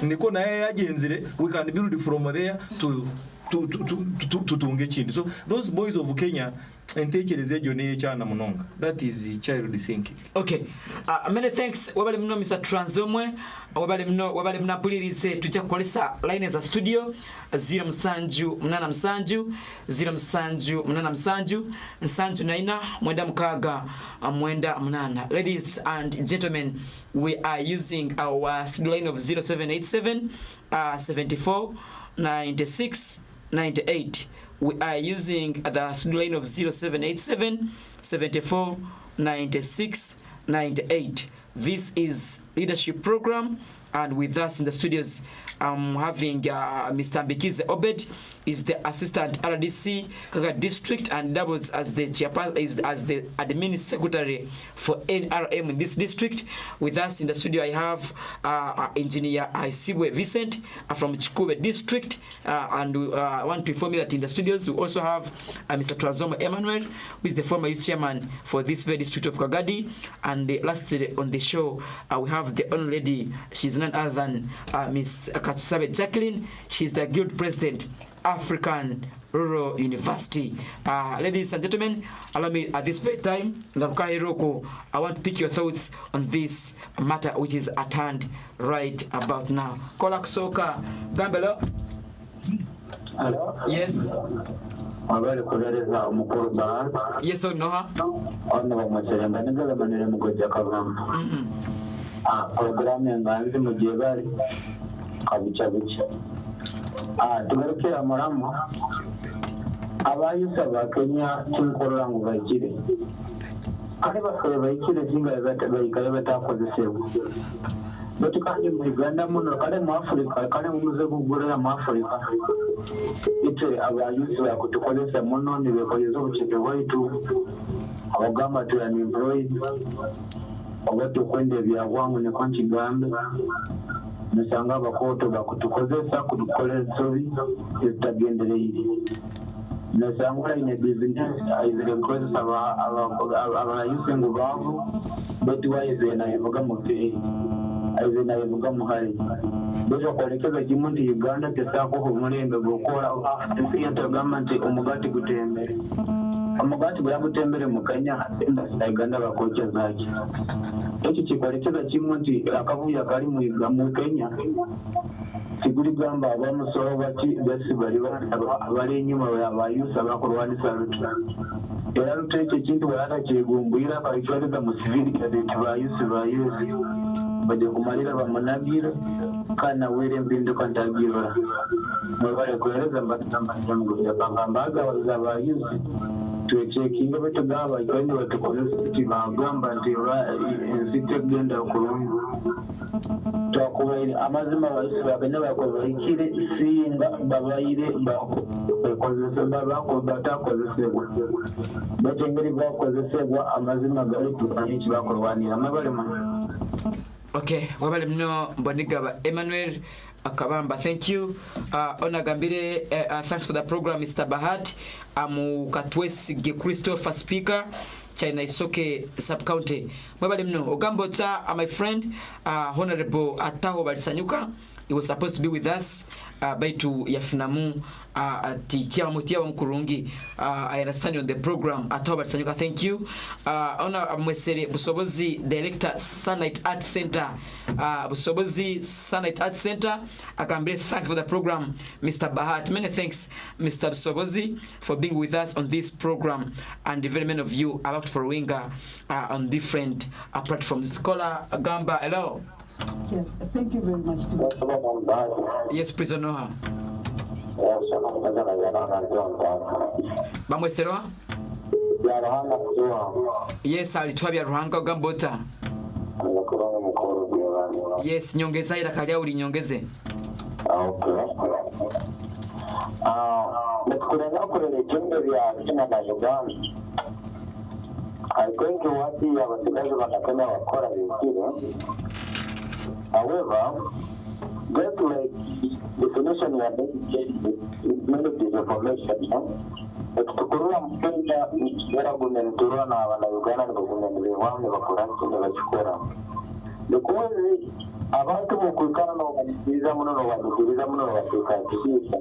niko na yagenzire, we can build from there to tunge chindi. So those boys of Kenya entekereze jone cyana munonga, that is child thinking. Okay, many thanks wabali mno Mr. Transomwe, wabali mna Pulirize tujja kukolesa line za studio 0787 mwenda mkaga mwenda mnana. Ladies and gentlemen, we are using our studio line of 0787 74 96 98. We are using the studio line of 0787 74 96 98. This is Leadership Program, and with us in the studios, I'm having Mr. Mbikize Obed, is the Assistant RDC Kagadi District and doubles as the chairperson, as the Admin Secretary for NRM in this district. With us in the studio, I have Engineer Isibwe Vincent from Kikube District, and I want to inform you that in the studios we also have Mr. Trazomo Emmanuel, who is the former youth chairman for this very district of Kagadi. And lastly on the show, we have the honourable lady. She's none other than Miss Katusabe Jacqueline. She's the guild president, African Rural University. Ladies and gentlemen, allow me at this very time, I want to pick your thoughts on this matter which is at hand right about now. Kolak Soka Gambelo. Hello? Yes. Yes or no? Programming nganzi mu gihe bari kabica bica tugarukira muramo abayisa ba Kenya cy'inkorora ngo bagire ari basore bayikire zinga bayikare batakoze sebo bati kandi mu Uganda muno kandi mu Afrika kandi muze kugurira mu Afrika ite abayisa bakutukolesa muno ni bekolezo bucike bwaitu abagamba tu ya employed Ogato kwende bya wangu ne konchi gambe nasanga abakoto bakutukozesa kudukolera sobi etagendereye nasanga ine business ayizire kukozesa aba yusengo bavu beti wayize na ivuga mu pe ayize na ivuga mu hari Bozo kwelekeza jimundi Uganda tesako humurembe gukora afite government umugati gutembere amugati bwa gutembere mu Kenya Uganda bakocha zaki iki kikwelekeza jimundi akavuya kari mu Kenya siguri gamba abamusoro bati basi bari inyuma y'abayusa bakorwanisa rutu era ruteke kintu wala kigumbira bakitwaleza mu civil cadet bayusi baje kumalira bamunabira kana were mbindo kandagira mabare kueleza mbatamba ngo yabangambaga wazabayusi tuchekinga beto gaba kandi batukolesa bagamba nti insitagenda kurungu twakubaire amazima bayusi bagenda bakoze ikire singa babayire bakozesa batakozesebwa batengeri bakozesebwa amazima gari kubaniki bakorwanira mabare Okay, wabale mno Mbonigaba Emmanuel Akabamba, thank you. Onagambire, thanks for the program, Mr. Bahat. Katwesi Christopher Speaker, China Isoke Sub-County. Wabale mno, Ogambota, my friend, Honorable Ataho Balisanyuka. He was supposed to be with us, Baitu Yafinamu. I understand you on the program at Sanyuka. Thank you. Honor Mwesere Busobozi, Director Sunlight Art Center. Busobozi Sunlight Art Center. I can be thanks for the program, Mr. Bahat. Many thanks, Mr. Busobozi, for being with us on this program, and the very many of you about for Winga on different platforms. Scholar Gamba, hello. Yes, thank you very much. Yes, prisoner. Bamweserwa? Yes, alitwabya Ruhanga Gambota. Yes, nyongeza ila kalia uli nyongeze. Okay. Nikulenga kurele jumbe vya kina na Uganda. I think what the abasigaje banakena wakora vizuri. However, just like definition ya many disinformation, tukurura mpenda yara gunenturwa na wana Uganda na gunenwe wame bakuranti ne bachikora. Because abantu mukukana no baniza muno no badukiriza muno no batukakisha.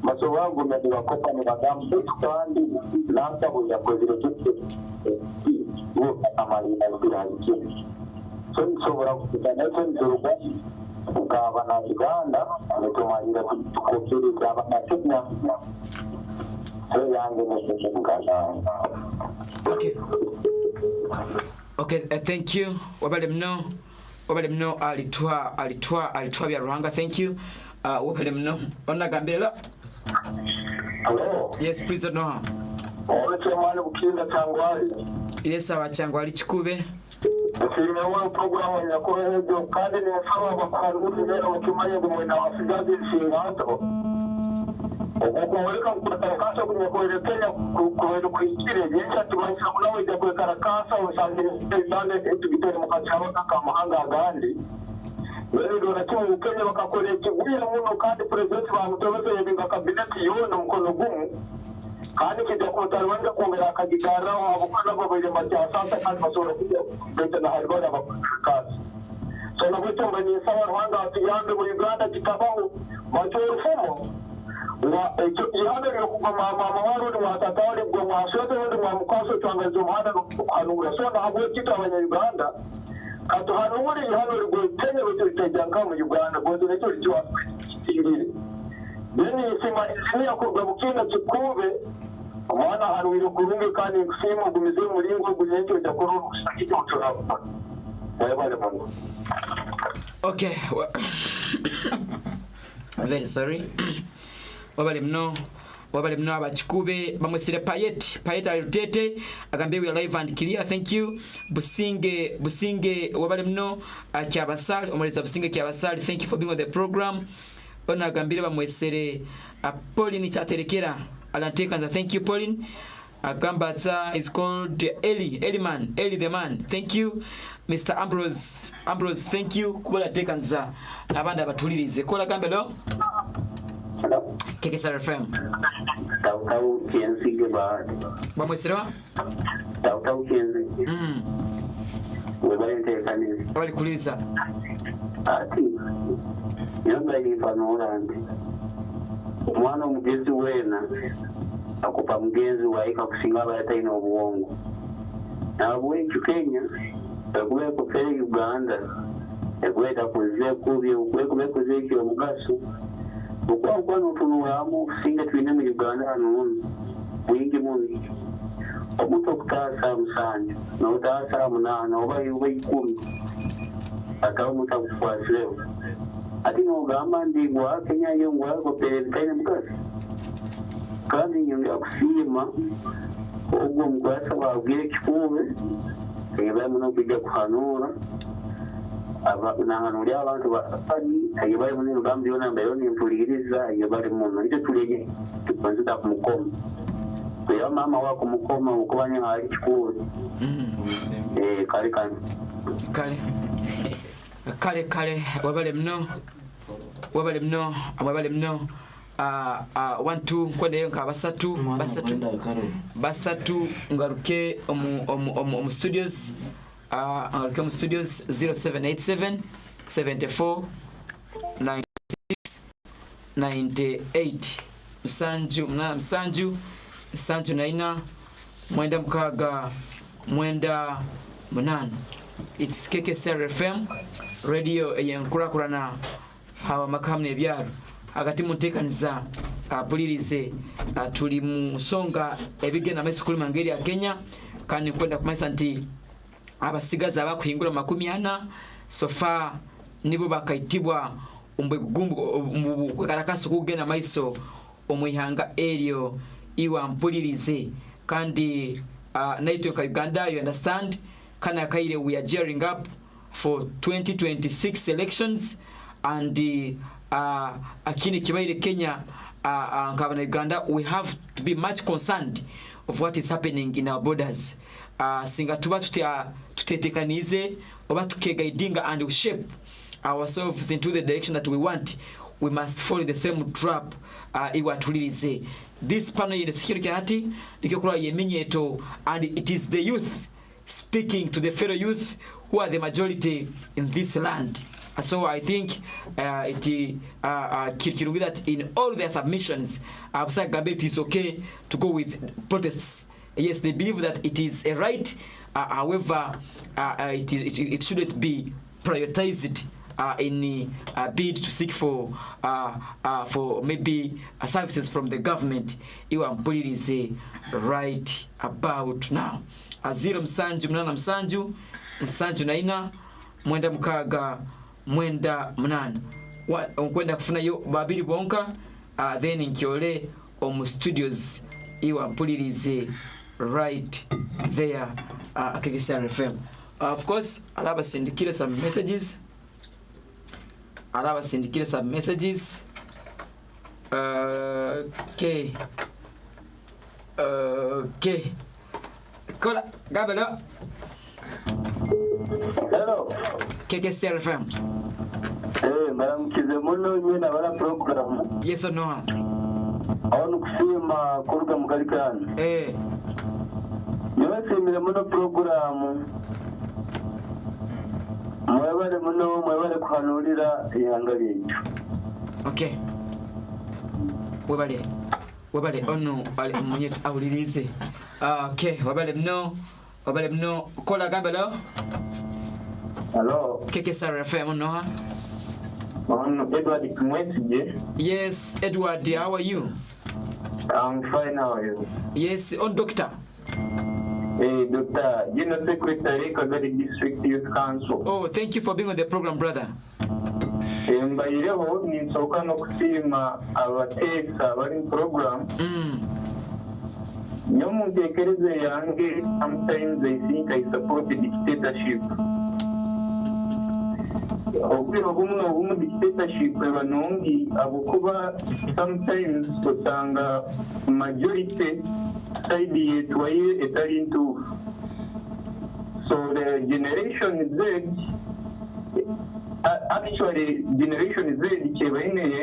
Maso wangu ndi bakopa ni badamu kandi lanta buya kozire cyose. Wo amali na birahiki. So nsobora kugana n'inzuruba ukaba na Uganda netumarira tukokiriza abakenya. So yange n'ekigana. Okay, thank you. Wabale mno alitwa bya Ruhanga. Thank you. Wabale mno onagambira. Hello. Yes, please no. Ole chemane bukinda Kyankwanzi. Yes, abachangwa ali Kikube. Nsimewa programu ya kurejo kandi ni mfano wa kuharusi leo ukimanya kumwena wasigazi singato. Okuweka kukarakasa kwenye kuelekea kuikire yencha tumanisha kunawe ija kukarakasa usande etugitore mukacharo kakamahanga agandi. Wele ndo nakimu ukenya wakakole kiguye muno kandi president wa mutoweze yebinga kabineti yona mkono gumu. Kandi kijya kumutarwanda kumbera akagitaraho abukana babiri majyasasa kandi basora kujya bete na haribona bakakazi. So nabwo ni sawa Rwanda atiyande mu Uganda kitabaho machorufumo. Wa yande yo mama waro ni watatawali bwo mwashote ndi mwamukaso twangazo muhanda kuhanura. So nabwo kitabanya Uganda katuhanura ihano rwo tenye bitujyanga mu Uganda bwo nicyo cyo ingire. Beni sima injinia kurwa bukina kikube mwana haruiro kurunge kandi kusima gumize muringo gunyecyo cyo kuru sakito turapa. Wale mungu. Okay. I'm very sorry. Wabale mno abachikube bamwesire Payet alutete agambe we live and clear. Thank you. Businge wabale mno kyabasali omuleza Businge kyabasali. Thank you for being on the program. Ona agambire bamwesere Pauline Chaterekera alantekanza. Thank you Pauline. Agambata is called Eli the man. Thank you Mr. Ambrose, thank you kubola tekanza abandi abatulirize kola gambelo. Hello. KKCR FM. Tau kienzi gebard. Bamwesera? Tau kienzi. Webale tekanizi. Wali kuliza. Ati. Nyonga ni panorandi. Mwana mugezi wena akupa mgenzi waika kusingaba hata ina uongo. Na bwenju Kenya ekwe kupere Uganda ekwe takuze kubye ekwe kumekuze kyo mugaso ukwa n'utunuramu singa twine mu Uganda hano wingi muni omuto kutasa musanje no tasa munana oba ikumi atawo mutakufuatleho ati no gamba ndi gwa Kenya yo ngwa ko pere kaine mugaso kandi nyonga kusima ubwo mugwasa babwiye kikube kaya muno kujya kuhanura nangano lya abantu bafani ayibali muno gambi yona mbayo ni mpuliriza ayibali muno ite tulege tukonzita kumukoma kaya mama wako mukoma ukubanya hali kikube kale wabale mno 1-2 kwende nka basatu ngaruke mu studios ngaruke mu studios 0787 74 96 98 msanju naina mwenda mukaga mwenda munana. It's KKCR FM radio eyenkurakurana hawa makamne ebyaro agati mutekaniza pulirize tuli musonga ebigena mesikuli mangeri ya Kenya kandi kwenda kumasa nti abasigaza abakuhingura 40 sofa nibo bakaitibwa umbegugumbu kwekarakasa kugena maiso omwihanga elio iwa mpulirize kandi naito ka Uganda, you understand, kana kaire we are gearing up for 2026 elections and akini kibaire Kenya nkabana Uganda, we have to be much concerned of what is happening in our borders. Singa tuba tutetekanize oba tukegaidinga and we shape ourselves into the direction that we want, we must follow the same trap iwa tulirize. This panel in the security hati ikokura yeminyeto, and it is the youth speaking to the fellow youth who are the majority in this land. So I think it that in all their submissions, it is okay to go with protests. Yes, they believe that it is a right. However, it shouldn't be prioritized in a bid to seek for maybe services from the government. Iwa mpuliri is right about now. Aziro msanju mnana msanju naina mwenda mukaga mwenda mnana kwenda kufuna yo babiri bonka then nkiole omu studios iwa mpulirize right there KKCR FM. Of course, alaba sindikire some messages. Okay. Kola, Gabelo. Hello. KKCR FM. Madam Kizemono, you know our program. Yes or no? I want to see my Kurga Mugarikan. You want to see the mono program. Mwebale muno, mwebale kuhanulira ihangari. Okay. Webale ono mwenye awulirize. Okay, webale mno. Kola Gabelo. Hello. KKCR FM no? Edward Kumwesije. Yes, Edward, how are you? I'm fine, how are you? Yes, on doctor. Dr. General Secretary, Kagadi District Youth Council. Oh, thank you for being on the program, brother. Mbayireho ninsoka no kusima abateesa bali program. Nyomuntekereze yange, sometimes I think I support the dictatorship. Obwiro bumwe dictatorship banongi abukuba sometimes usanga majority side yetu waye etali ntufu. So the generation Z, actually generation Z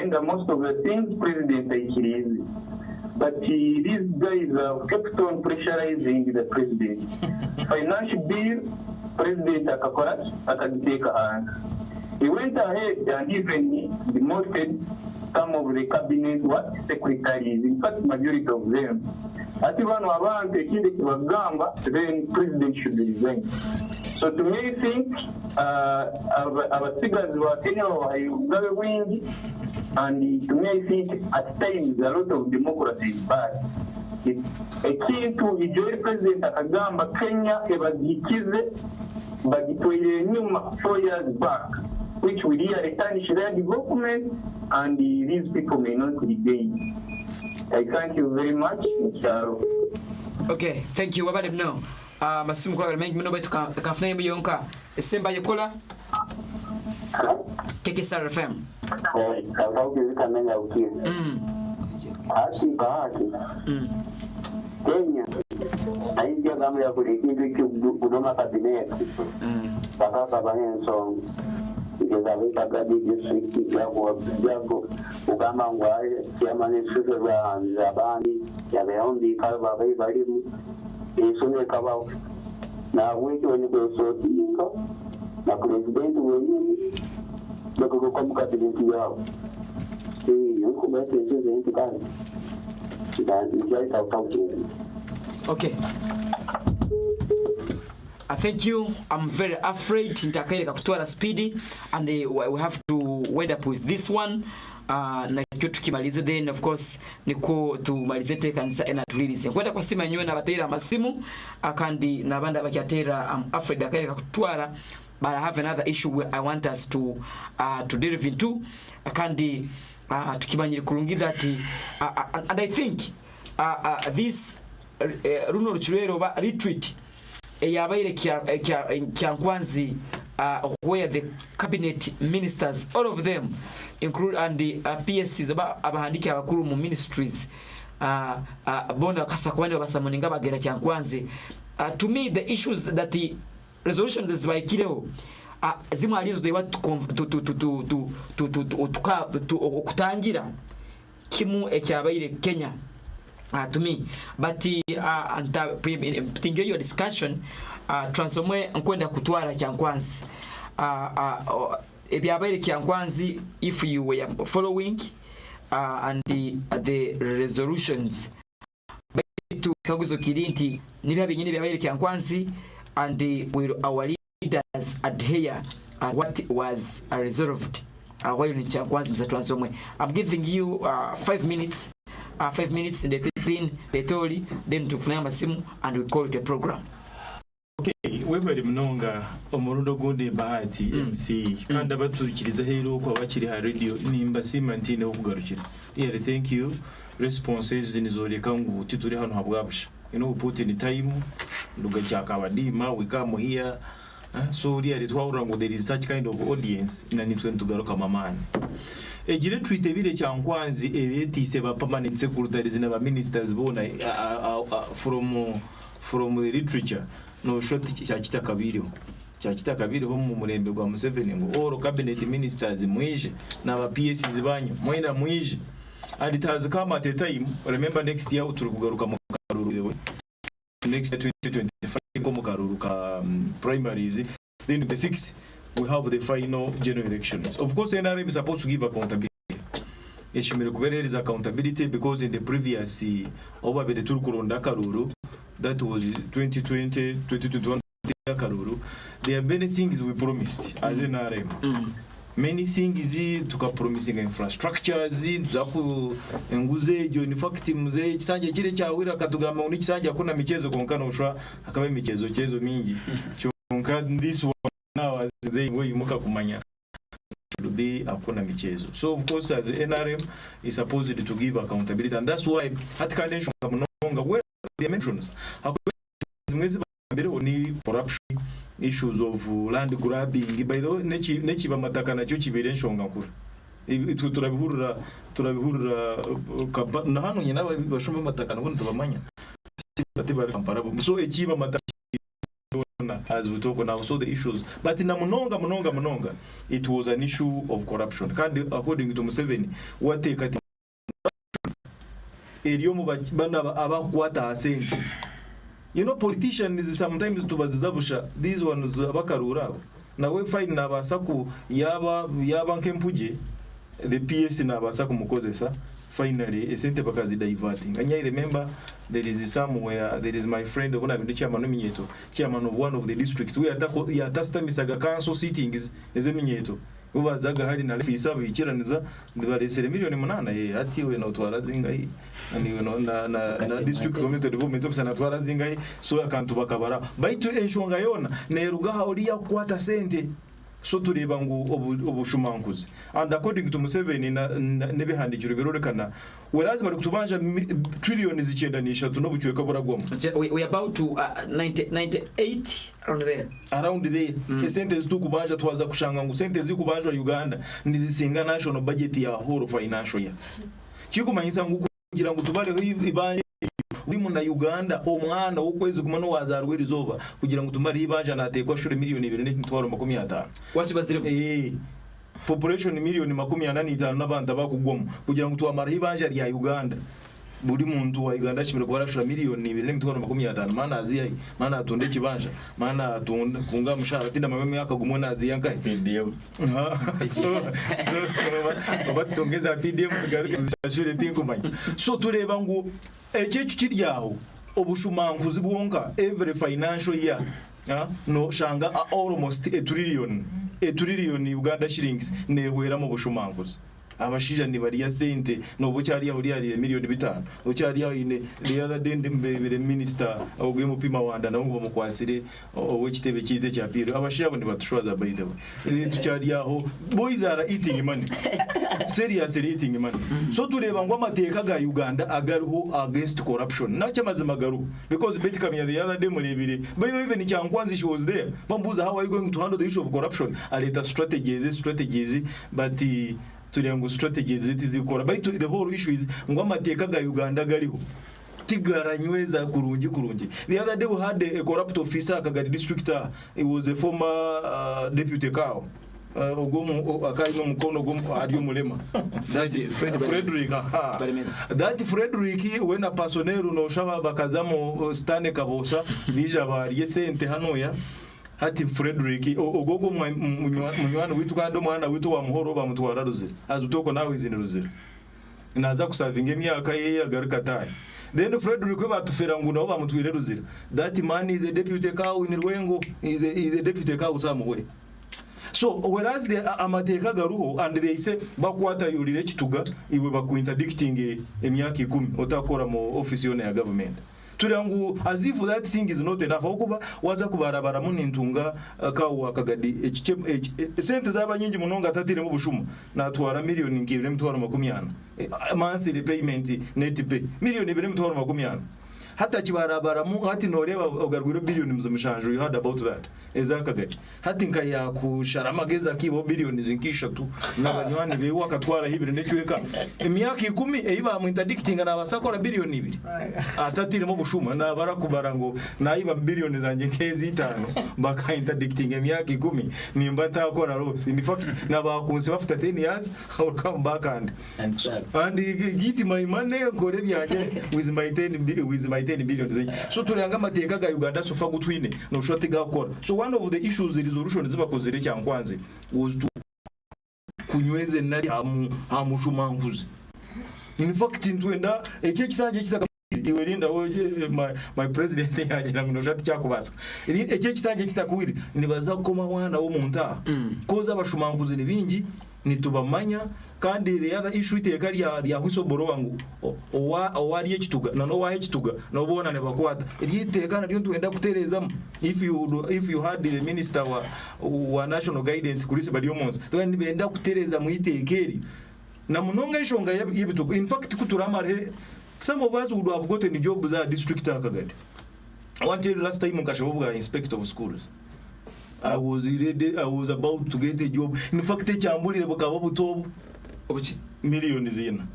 and most of the things president is. But these guys have kept on pressurizing the president. Financial bill, president akaditeka hand. He went ahead and even demoted some of the cabinet secretaries, in fact majority of them. Ati bano abantu ekindi kibagamba, then president should resign. So to me I think abasigazi wa Kenya babaye wingi, and to me I think at times a lot of democracy is bad. Ekintu ijoye president akagamba Kenya ebazikize bagitoye nyuma 4 years back, which will really tarnish their development, and these people may not regain. I thank you very much, Mr. Okay, thank you. Wabale mno. Masimu kwa mengi mno baitu kafuna yembe yonka. Esemba yekola. KKCR FM. Kau kita menga uki. Asi bahati. Kenya. Aindia kama ya kulikindu kudoma kabinet. Baka bane song. Ngezawe Kagadi district yako ugamba ngwaye chairman sugar zabani yabeondi kalba balimu isone kabao na wiki wenye kusotika na president wenyewe ndio kwa mkabidhi yao yuko basi president kani ndio itautauti. Okay. Thank you. I'm very afraid nitakaile kutoa speedy, and we have to wind up with this one. Na kitu tukimalize, then of course niko tumalize kanisa ena tulirize kwenda kwa sima nyowe na batera masimu akandi na banda bakyatera. I'm afraid akaile kutwala, but I have another issue where I want us to delve into akandi tukimanyire kurungiza ati and I think this runo ruchurero ba retreat yabaire Kyankwanzi, where the cabinet ministers, all of them, include and the PSCs abahandiki abakuru mu ministries, bonda kasakwani basamuninga bagera Kyankwanzi. To me, the issues that the resolutions zibaikireo zimwe alizo they want to kutangira kimu ekyabaire Kenya. To me, but tinge your discussion transforme nkwenda kutwala Kyankwanzi ebyabaire Kyankwanzi, if you were following and the resolutions to kaguzo kirinti nibya binyine byabaire Kyankwanzi, and will our leaders adhere what was resolved while in Kyankwanzi. Mr. Transforme, I'm giving you 5 minutes. 5 minutes in the 13 petoli, then to fly masimu and we call it a program. Okay, webali mnonga omurundo gundi bahati MC kanda baturikiriza hero kwa bakiri ha radio nimba simantine okugarukira. Yeah, thank you. Responses nizoreka ngo tituri hano habwabusha. You know, put in the time nduga cyakabadima we come here So really twawura ngo there is such kind of audience ina nitwe tugaruka mamani ejire twitebire Kyankwanzi eretise ba permanent secretaries na ba ministers bona from the literature no shot cyakita kabiri ho mu murembe gwa Museveni ngo all cabinet ministers mwije na ba PSs banyu mwenda mwije and it has come at a time. Remember next year turi kugaruka mu karuru next 2025 mu karuru ka primaries, then the 6th we have the final general elections. Of course NRM is supposed to give accountability. Eshimire kubereza accountability because in the previous over the turi kuronda karuru, that was 2020 2021 karuru, there are many things we promised as NRM. Many things tukapromising infrastructures tuzaku nguze jo in fact muze kisanje kire cyawira katugamba uni kisanje akuna michezo konkana ushwa akaba michezo mingi chonka this one now as we muka kumanya should be akuna michezo. So of course as NRM is supposed to give accountability, and that's why hati kale shonga mnonga where the mentions mwezi mbere oni corruption, issues of land grabbing. By the way nechi bamataka nacho kibere nshonga nkuru turabihurura na hano nyina bashomba mataka nabo tubamanya bati bari comparable. So ekiba mataka as we talk now, so the issues, but in munonga it was an issue of corruption. Kandi according to Museveni what take at eriyomu bana abakwata asente. You know, politicians sometimes tubazizabusha these ones abakarura na we find na basaku yaba nkempuje the PS na basaku mukozesa finally esente bakazi diverting. And I remember there is somewhere there is my friend of one chairman of one of the districts we atasta misaga council sittings ezeminyeto ubazaga hari na lifisa bikiraniza ndibaresere miliyoni 8 ati we no twarazingayi ani we no na district community development officer na twarazingayi so akantu bakabara baitu enshonga yona neruga uriya kwata sente. So tureba ngo obushumankuzi, and according to Museveni nebihandikiro birorekana whereas bari kutubanja trillions zicyendanisha tunobucyeka buragwamo we about to 98 around there esente zitukubanja twaza kushanga ngo sente zikubanja Uganda ndizisinga national budget ya whole financial year kikumanyisa ngo kugira ngo tubale ibanje uri na Uganda omwana ukwezi kumano wazarwe rizoba kugira ngo tumari ibanja natekwa shure miliyoni 250 wasibazire population miliyoni 85 nabanda bakugwamo kugira ngo twamara ibanja rya Uganda buri muntu wa Uganda chimira kubara shura miliyoni 250 mana aziya mana atonde kibanja mana atonda kunga mushara tinda mameme yakagumona aziya nkai PDM so batongeza PDM garuka zishure tinkumanya. So tureba ngo echechu kiryaho obushumankuzi bwonka every financial year no shanga almost a trillion Uganda shillings newera mu bushumankuzi. Abashija ni bari ya sente no bucyari ya uri miliyoni 5 bucyari ya ine the other day mbere minister ogwe mupima wanda na ngo bamukwasire owe kitebe kide cya piro abashija bo ndibatushwaza by the way tucyari yaho boys are eating money seriously eating money. So tureba ngo amateka ga Uganda agaruho against corruption na cyamazima garuho because betikamiya the other day murebire by the way even Kyankwanzi she was there bambuza how are you going to handle the issue of corruption aleta strategies but tuliangu strategies zikora by the whole issue is ngo amateka ga Uganda gariho tigaranyweza kurungi. The other day we had a corrupt officer Kagadi district. It was a former deputy cow ogomo akaino mukono ogomo ariyo mulema Frederick that Frederick when a personnel no shaba bakazamo stane kabosa bija bari sente hanoya hati Frederick ogogo munywano witu kandi omwana witu wa muhoro bamutwara ruzira azutoko nawe izini ruzira naza kusavinga emyaka ye yagaruka tayi. Then Frederick batufera ngo nabo bamutwire ruzira. That man is a deputy cow in Rwengo, is a deputy cow somewhere. So whereas the amateka garuho and they say bakwata yurire kituga iwe bakuinterdicting emyaka 10 otakora mu office yone ya government. Turangu as if that thing is not enough okuba waza kubarabara munintunga kawa Kagadi sente zaba nyingi munonga tatire mu bushuma natwara miliyoni 250 monthly payment net pay miliyoni 250. hata kibarabara mu hati noreba ogarwiro billion mumushanju you heard about that ezakagati hati nkaya kushara amageza kibo billion zinkishatu n'abanywani be wakatwara hibire necweka emyaka 10 eiba mu interdicting n'abasakora billion 2 atatiremo bushuma nabara kubara ngo nayiba billion zanjye nkezi 5 baka interdicting emyaka 10 nimba takora rose in fact nabakunse bafite 10 years or come back and get my money ngore byanjye with my 10 billion so turanga amateka ga Uganda so fa gutwine no shoti gakora so one of the issues the resolution zibakozere Kyankwanzi was to kunyweze nari hamushumanguzi in fact ntwenda eke kisanje kisaka iwerinda my president yagira ngo shoti cyakubasa eke kisanje kitakwiri nibaza koma wana wo munta koza abashumanguzi ni bingi nitubamanya kandi the other issue iteka lya hwisoboro wangu owari ekituga no wahe ekituga no bona ne bakwata iteka na ryo twenda kuterezamo if you had the minister wa national guidance kuri se baliyo monza then benda kutereza mu itekeri na munonga ishonga y'ibituga in fact kuturamare some of us would have gotten jobs za district Kagadi. I want to tell you last time mukashabubwa inspector of schools I was about to get a job in fact cyambulire bukaba butobo obuki miliyoni zina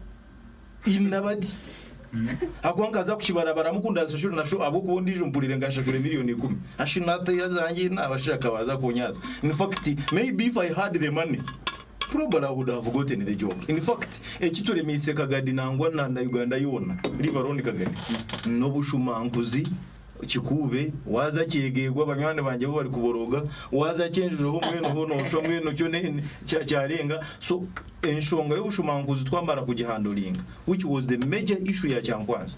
inabati akwankaza kukibarabara mukunda social nasho abo kubondije mpulire ngashashura miliyoni 10 ashinata yazanjye nabashaka baza kunyaza in fact maybe if I had the money probably I would have gotten the job in fact ekiture mise Kagadi nangwa na Uganda yona Riveroni Kagadi no bushumanguzi kikube waza kiyegerwa abanywane banje bo bari kuboroga waza kenjeho mwene hono sho mwene cyo ne cyarenga so enshonga y'ubushumanguzi twambara kugihandolinga which was the major issue ya Kyankwanzi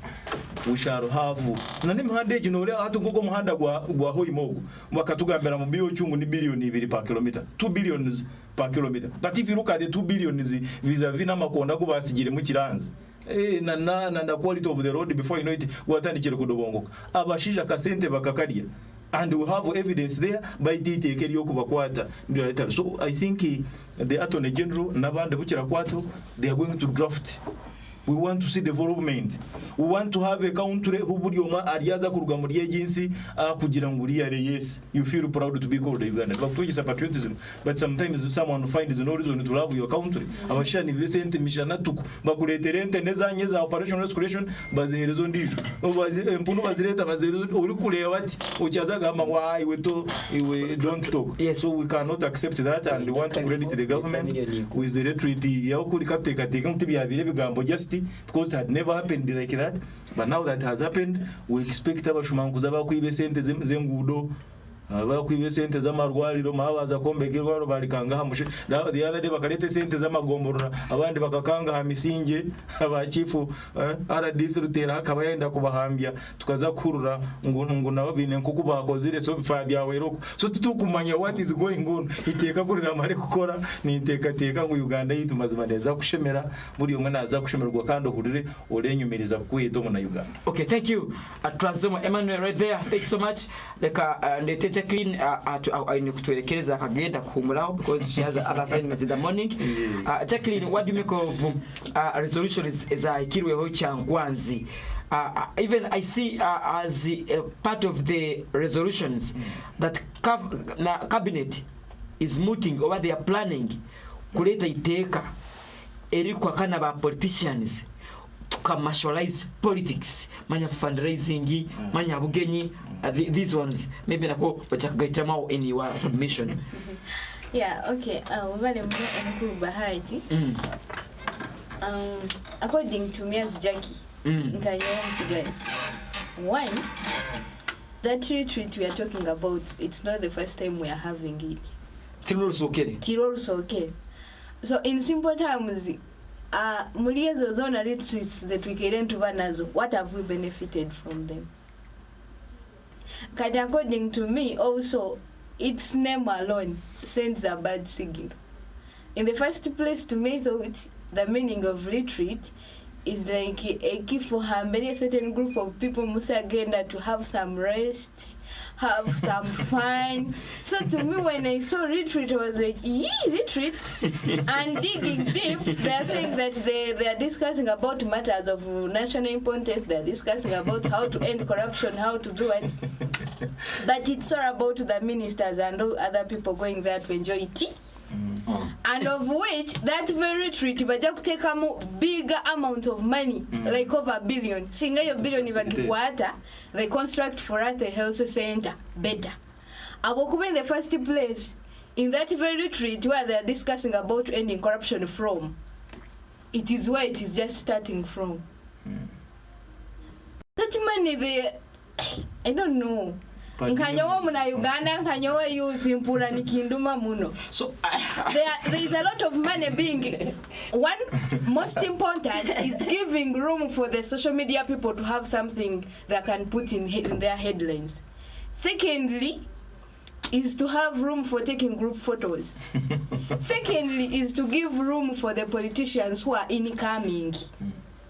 we shall have nani mhande ginore hatu gogo muhanda gwa hoimogo bakatugambira mu biyo cyungu ni billion 2 per kilometer 2 billions per kilometer but if you look at the 2 billions vis-a-vis n'amakonda go basigire mu kiranzi na quality of the road before you know it watandikire kudobongoka abashija kasente bakakaria and we have evidence there by detail yo kubakwata ndio leta so I think the attorney general nabande bukira kwato they are going to draft. We want to see development. We want to have a country who buri oma ariyaza kuruga muri agency kugira ngo uri yes you feel proud to be called Uganda but to is patriotism but sometimes someone finds no reason to love your country abashani besente mishana tuku bakureterente nezanye za operational restoration bazerezo ndijo empunu bazireta bazerezo uri kureba ati ucyazaga amwa iwe don't talk yes. So we cannot accept that and we want to credit the government with the retreat ya kuri kateka mutibyabire bigambo just because it had never happened like that but now that has happened we expect abashumanguza bakwibe sente zengudo bakwibe sente z'amarwariro mabaza kombegerwa barikanga hamushe the other day bakalete sente z'amagomborora abandi bakakanga hamisinge abachifu RDC rutera akabayenda kubahambya tukaza kurura ngo nabo bine nkuko bakozire so bya weroko so tutukumanya what is going on iteka kurira mare gukora ni iteka ngo Uganda yitumaze neza kushemera muri umwe naza kushemerwa kandi ohurire orenyumiriza kweto mu na Uganda. Okay, thank you Transformer Emmanuel right there, thank you so much ndete Jacqueline kutuelekeleza akagenda kuhumuraho because she has other assignments in the morning. Jacqueline, what do you make of resolutions za ikirweho Kyankwanzi? Even I see as part of the resolutions that cabinet is mooting or they are planning kuleta iteka erikwa kana ba politicians to commercialize politics manya fundraising manya bugenyi these ones maybe nako bachakagaitamo in your submission. Yeah, okay. Wale mkuru bahati according to me as Jackie guys, one, that retreat we are talking about, it's not the first time we are having it. Tirol so in simple terms muliezo zona retreats that we get into nazo, what have we benefited from them? Because according to me also, its name alone sends a bad signal. In the first place, to me, though, the meaning of retreat is like a key for her. Many certain group of people must agenda to have some rest, have some fun. So to me, when I saw retreat, I was like, yee, retreat. And digging deep, they are saying that they are discussing about matters of national importance. They are discussing about how to end corruption, how to do it. But it's all about the ministers and all other people going there to enjoy tea. And of which that very retreat baja take a bigger amount of money, like over $1 billion. Singa yo billion ibakikwata, they construct for us the health center better. Abokuba in the first place, in that very retreat where they are discussing about ending corruption from, it is where it is just starting from. That money they, I don't know. Nkanyawa muna Uganda, nkanyawa youth impura nikinduma muno. So there is a lot of money being. One most important is giving room for the social media people to have something that can put in their headlines. Secondly, is to have room for taking group photos. Secondly, is to give room for the politicians who are incoming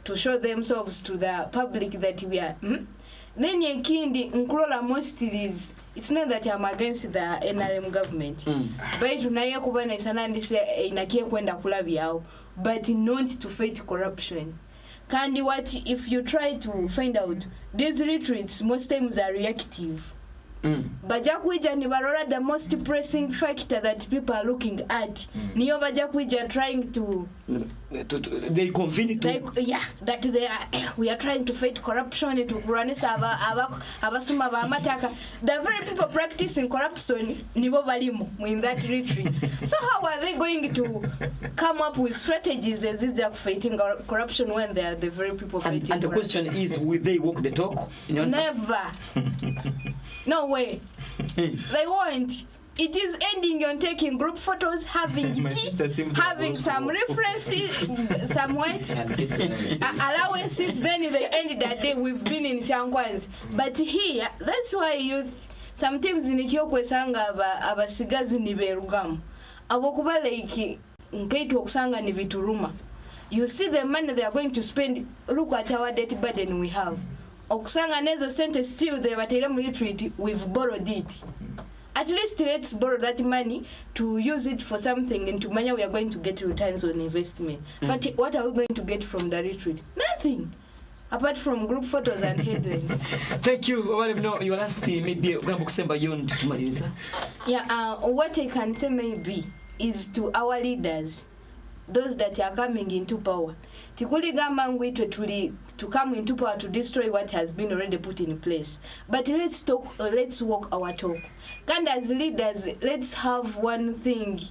to show themselves to the public that we are. Then Yankindi Nklola most is it's not that I'm against the NRM government. But tunaya kubana isanandi say inakie kwenda kulabi yao, but not to fight corruption. Kandi what if you try to find out these retreats most times are reactive. Bajakwija ni barora the most pressing factor that people are looking at. Niyo bajakwija trying to they convene to that they are we are trying to fight corruption to kuranisa abasuma ba mataka. The very people practicing corruption nibo balimu in that retreat. So how are they going to come up with strategies as if they are fighting corruption when they are the very people fighting and the corruption? question is, will they walk the talk? Never. No way. They won't. It is ending on taking group photos, having tea, having some references, some what allowances. Then in the end of that day, we've been in Kyankwanzi. But here, that's why youth sometimes in Kyokwe sanga abasigazi ni berugamu. Abokuba like nkaitu okusanga ni vituruma. You see the money they are going to spend. Look at our debt burden we have. Okusanga nezo sente still they batera mu retreat, we've borrowed it. At least let's borrow that money to use it for something and to money we are going to get returns on investment. But what are we going to get from the retreat? Nothing. Apart from group photos and headlines. Thank you. Your last maybe what I can say maybe is to our leaders, those that are coming into power. Tikuligamba ngwitwe to come into power to destroy what has been already put in place. But let's talk, let's walk our talk. And as leaders, let's have one thing.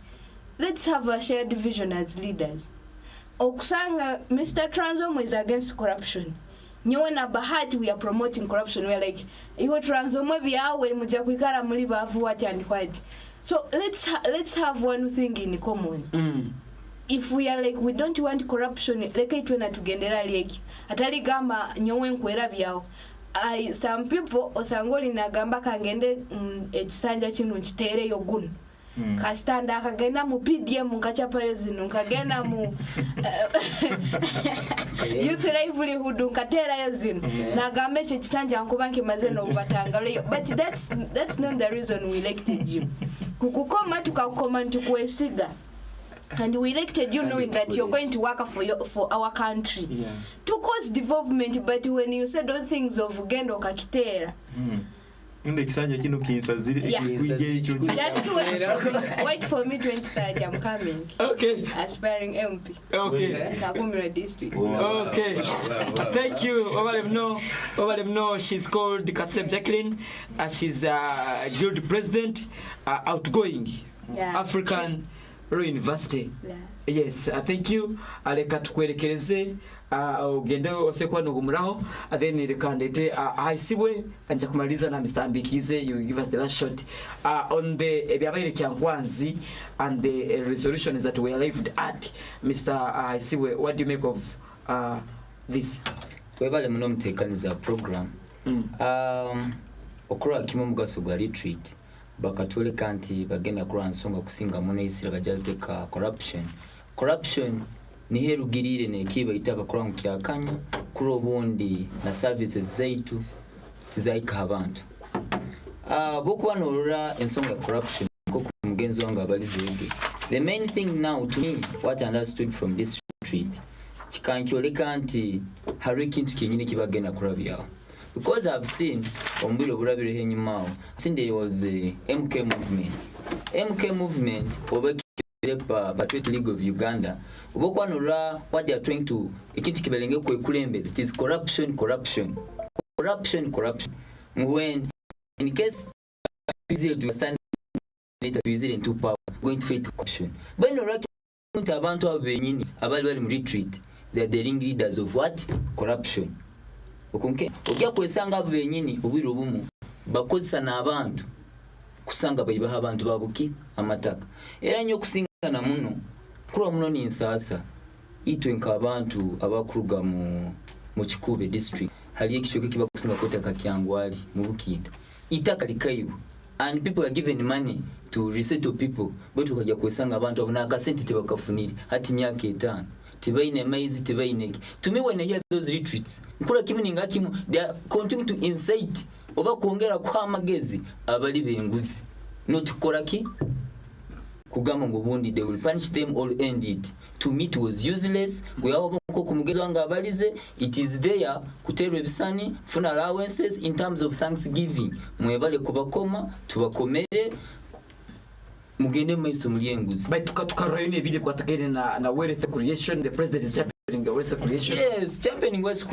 Let's have a shared vision as leaders. Okusanga, Mr. Transom is against corruption. Nyewana bahati we are promoting corruption. We are like, iwo Transom biawe mujakwikara muliba avu what and what. So let's have one thing in common. If we are like we don't want corruption, like itwena tugendera leki atali gamba nyowe nkwera byao. Some people osangoli na gamba kangende ekisanja kinu kitere yogun. Kastanda akagenda mu PDM nkachapa yozino nkagenda mu youth livelihood nkatera yozino na gamba ekyo kisanja nkuba nkimaze no batangalo. But that's not the reason we elected you. Kukukoma tukakoma ntukwesiga. And we elected you knowing that you're going to work for our country to cause development. But when you said all things of Uganda kakitera, just wait for me 2030. I'm coming. Okay. Aspiring MP. Okay. Kakumira district. Okay. Thank you. Over them know she's called Katsep Jacqueline. She's guild president, outgoing African University. Yes, thank you. Aleka tukwerekereze ogende osekwa no gumuraho then rekandete aisiwe anja kumaliza na Mr. Ambikize. You give us the last shot on the ebyabaire Kyankwanzi and the resolutions that we arrived at. Mr. Aisiwe, what do you make of this? Twebale muno mutekaniza program okura kimwe mugaso gwa retreat bakatoleka nti bagenda kura nsonga kusinga muno isira bajateka corruption nihe rugirire ne kiba itaka kura mu kyakanya kuri obundi na services zaitu tizaika abantu bokuba norora ensonga ya corruption ko mugenzi wange abalizege. The main thing now to me what I understood from this retreat chikankyoleka nti hari ikintu kenyine kibagenda kurabyaho, because I've seen ombiro burabire henyumao since there was a MK movement over Patriot League of Uganda obokwanura what they are trying to ikintu kibelenge kwekulembeza, it is corruption when in case easy to stand later to easy into power going to face corruption. But no right abantu abenyini abali bali mu retreat, they are the ring leaders of what? Corruption. Okunke ojja kwesanga abenyini obwiro bumu bakozesa n'abantu kusanga bayibaha abantu babuki amataka era nyo kusingana muno kuro muno ni nsasa itwenka abantu abakuruga mu Kikube district hali ekishoke kiba kusinga kotaka Kyankwanzi mu Bukinda itaka likaibu and people are given money to resettle people, but ukajya kwesanga abantu abona akasente tebakafunira hati myaka 5 tibaine maize tibaine. To me when I hear those retreats nkura kimwe ngakimu they are continuing to incite oba kuongera kwa magezi abali benguzi not koraki kugama ngo bundi they will punish them all end it. To me it was useless. Kuyaho ko kumugezi wanga abalize it is there kuterwa ebisani funa allowances in terms of Thanksgiving mwebale kubakoma tubakomere mugende maiso mulyenguzi but tukarayone bide kwatakene na wealth creation. The president is championing the wealth creation. Yes, championing wealth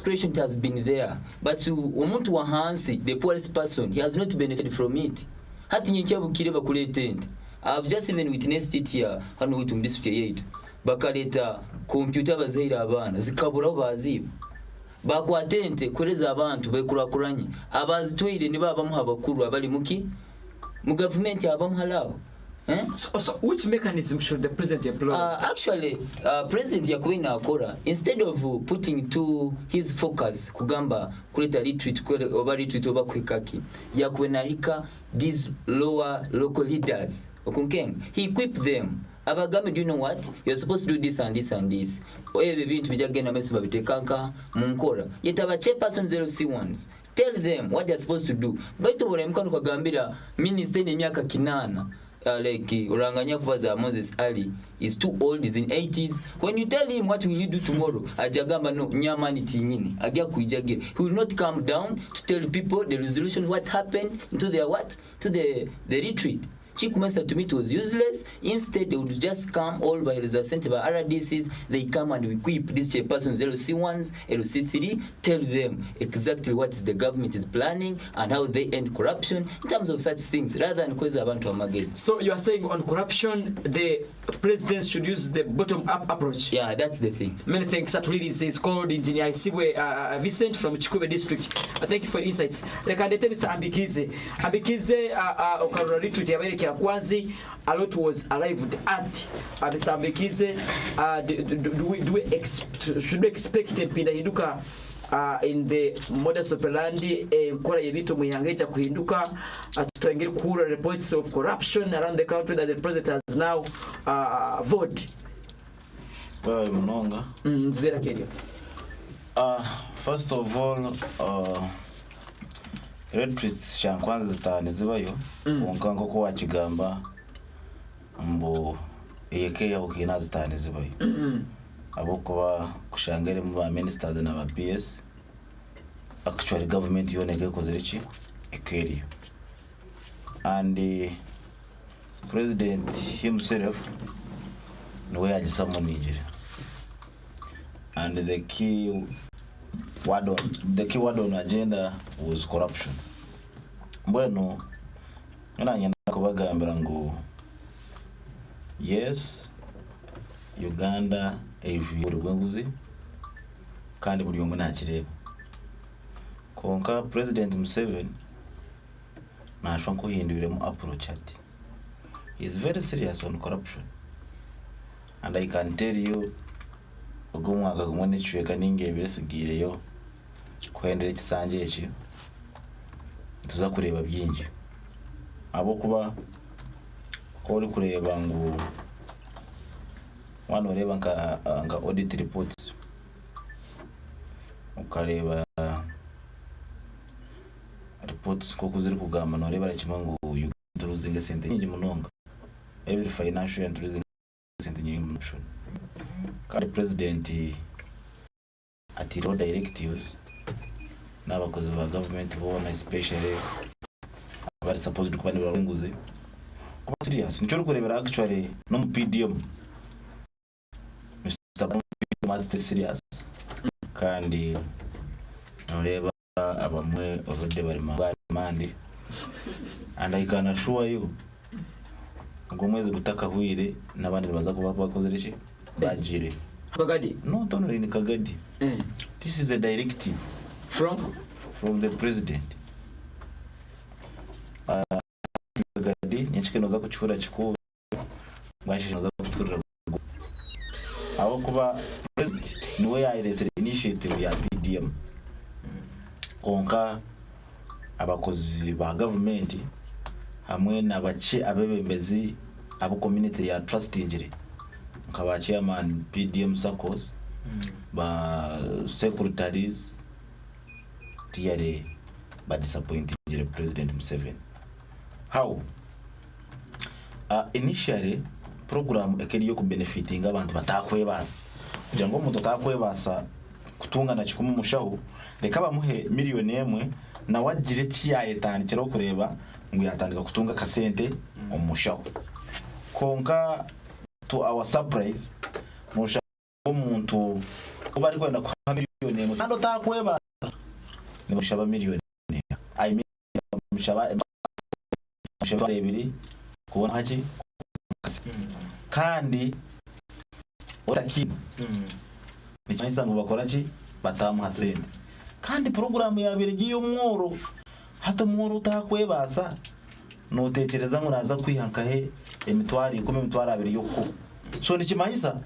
creation has been there, but umuntu wa hansi the poorest person he has not benefited from it. Hati nyikyabukire bakuletende. I've just even witnessed it here hano witu district yetu bakaleta computer bazaira abana zikabura baziba bakwatente kureza abantu bekurakuranye abazitwire ni baba mu habakuru abali muki mu government abamu halabo. So which mechanism should the president employ? Actually, President Yakwina Akora, instead of putting to his focus kugamba kuleta retreat over kwekaki Yakwina hika these lower local leaders okunkeng he equipped them abagame, do you know what you're supposed to do this and this and this oye bintu bijagenda meso babitekanka munkora yetaba chairperson 0C1s tell them what they're supposed to do. Baito bole mkano kagambira minister ne myaka kinana like uranganya kubaza Moses Ali is too old, is in 80s. When you tell him what will you do tomorrow ajagamba no nyamani tinyini agya kuijage, he will not come down to tell people the resolution what happened to their what to the retreat. Chief Minister to me it was useless. Instead they would just come all by the sent by RDCs. They come and equip these chairpersons LC1s, LC3, tell them exactly what is the government is planning and how they end corruption in terms of such things rather than kweza abantu amagezi. So you are saying on corruption the president should use the bottom up approach? Yeah, that's the thing. Many thanks. That really is called Engineer Isibwe Vincent from Kikube district. Thank you for your insights. Rekandete Mr. Ambikize Okarura retreat ya Kyankwanzi, a lot was arrived at. Mr. Ambikize, should we expect Pinda Hiduka in the modus operandi kora yebito muyangecha kuhinduka tuengere kura reports of corruption around the country that the president has now voted? Well, Munonga. Zera Kenya. First of all, retreats Kyankwanzi zitanizibayo onkanko ko wakigamba mbo eyeke ya ukina zitanizibayo abo kuba kushangere mu ba ministers na ba PS actually government yoneke kozerichi ekeri and the president himself no way ajisamo Nigeria and the key word on agenda was corruption. Bueno, nanyenda kubagambira ngo yes, Uganda buri bwenguzi kandi buri yongo nakireba konka President Museveni nashwa kuhindurira mu approach ati he is very serious on corruption, and I can tell you ogumwaga gumone chweka ninge biresigireyo kwendera ikisanje eki tuza kureba byingi abo kuba ko uri kureba ngo wano oreba nga audit reports ukareba reports ko kuziri kugamba no reba kimango Uganda losing sente nyingi munonga every financial and losing sente nyingi munshon kandi president atiro directives n'abakozi ba government bona especially abari supposed kuba ni barenguze kuba serious nico kurebera actually no mu PDM Mr. Mate serious kandi noreba abamwe already bari mandi and I can assure you ngo mwezi gutaka huire nabandi baza kuba bakoze riki bajire Kagadi no tonori ni Kagadi this is a directive from the president Kagadi nyinshi noza kuchura chiko mwashi noza kuchura aho kuba president niwe yairese initiative ya PDM konka abakozi ba government hamwe n'abace abebembezi abo community ya trust injire nkaba chairman PDM SACCOS ba secretaries tiare ba disappointed President Museveni. How initially program ekeri yo kubenefitinga abantu batakwebasa kugira ngo umuntu atakwebasa kutunga na kikumu mushaho reka bamuhe miliyoni emwe na wagire kiyayetandikira kureba ngo yatandika kutunga kasente umushaho konka to our surprise mushaho umuntu kuba ari kwenda kwa miliyoni emwe kandi utakwebasa ni mushaba miliyoni I mean mushaba ebiri kubona haki kandi otakini nicyisa ngo bakora ki batamuha sente kandi program yabere giyo mworo hata mworo utakwebasa no tekereza ngo naza kwihanka he emitwari ikome emitwari abiri yoko so nikimanyisa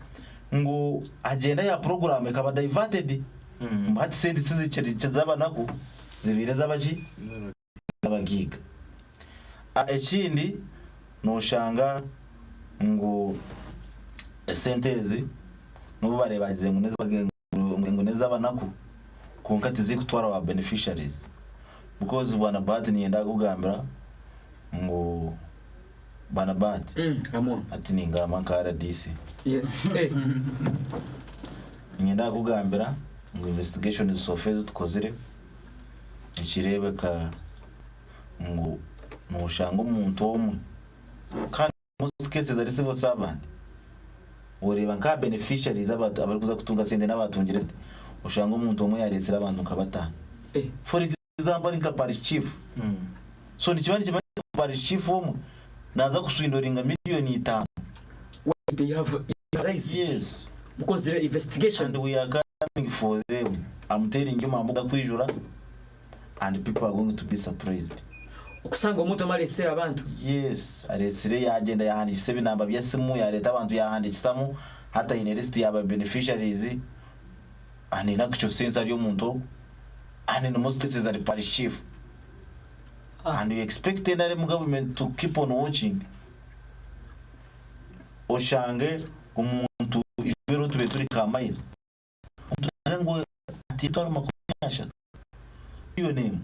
ngo agenda ya program ikaba diverted mbati sente tiziceri zabanako zibire zabaki zabagiga ekindi no shanga ngo sentezi no barebagize ngo neza banako konkati zikutwara wa beneficiaries because bwana bad ni yenda kugambira ngo bana bad ati ninga mankara DC yes yenda kugambira ngo investigation is so phase tukozire ikirebeka ngo no shanga umuntu omwe kandi most cases ari civil servant ureba nka beneficiaries abari kuza kutunga sente n'abatungire ushanga umuntu omwe yaresera abantu nkabata for example nka parish chief so ni kibandi parish chief omwe naza kusuindoringa miliyoni 5 they have raised yes because there are investigations and we are coming for them. I'm telling you mambuga kwijura and people are going to be surprised okusanga omuntu amaresera abantu yes aresire yagenda yahandise binamba byasimu ya leta abantu yahandikisamu hata ine list ya beneficiaries and in actual sense ari omuntu and in most cases are parish chief and we expect the government to keep on watching oshange umuntu ijwero tube turi kamaira umuntu ngo atitwara makunyasha iyo name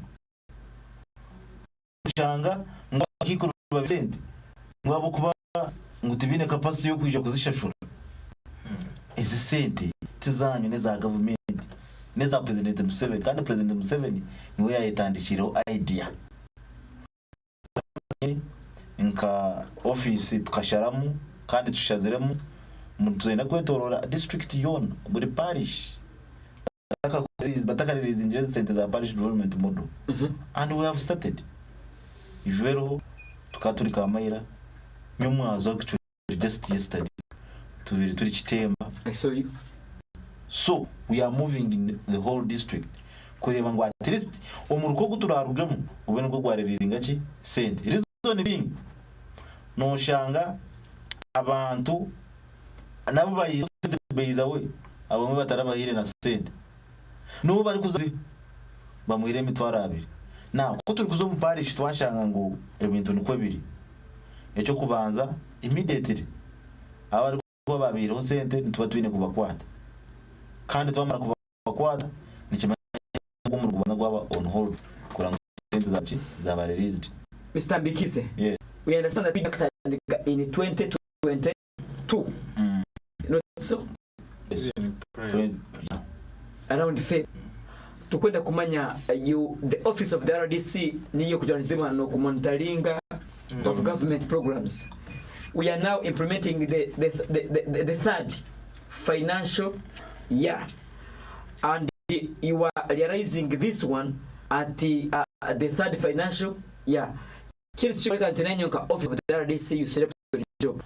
ushanga ngo akikuruba Vicente ngo abo kuba ngo tibine capacity yo kwija kuzishashura izi sente tizanyu neza government neza President Museveni kandi President Museveni niwe yayitandikiraho idea nka office tukasharamu kandi tushaziremu mutuzenda kwetorora district yona buri parish batakaririza injire sente za parish development model and we have started ijwero tukaturi kamayira nyumwazo just yesterday tubiri turi kitemba I saw you so we are moving in the whole district kureba ngo at least umuruko guturarugemo ubene bwo gwaririza ki sente reason being no shanga abantu nabo bayise by the way abamwe batarabahire na sente no bari kuzi bamuhire mitwara abiri na ko turi kuzo mu parish twashanga ngo ebintu ni kwebiri echo kubanza immediately abari kuba babiri sente nituba twine kubakwata kandi twamara kubakwata nikimanya ngo mu Rwanda gwaba on hold kuranga sente zachi zaba released. Mr. Bikise, yes, we understand that in 2022 not so yes. Around Feb tukwenda kumanya the office of the RDC niyo kujanizima no kumonitoringa of government programs. We are now implementing the third financial year, and you are realizing this one at the third financial year. Kiri chika ntenenyo ka office of the RDC you select job.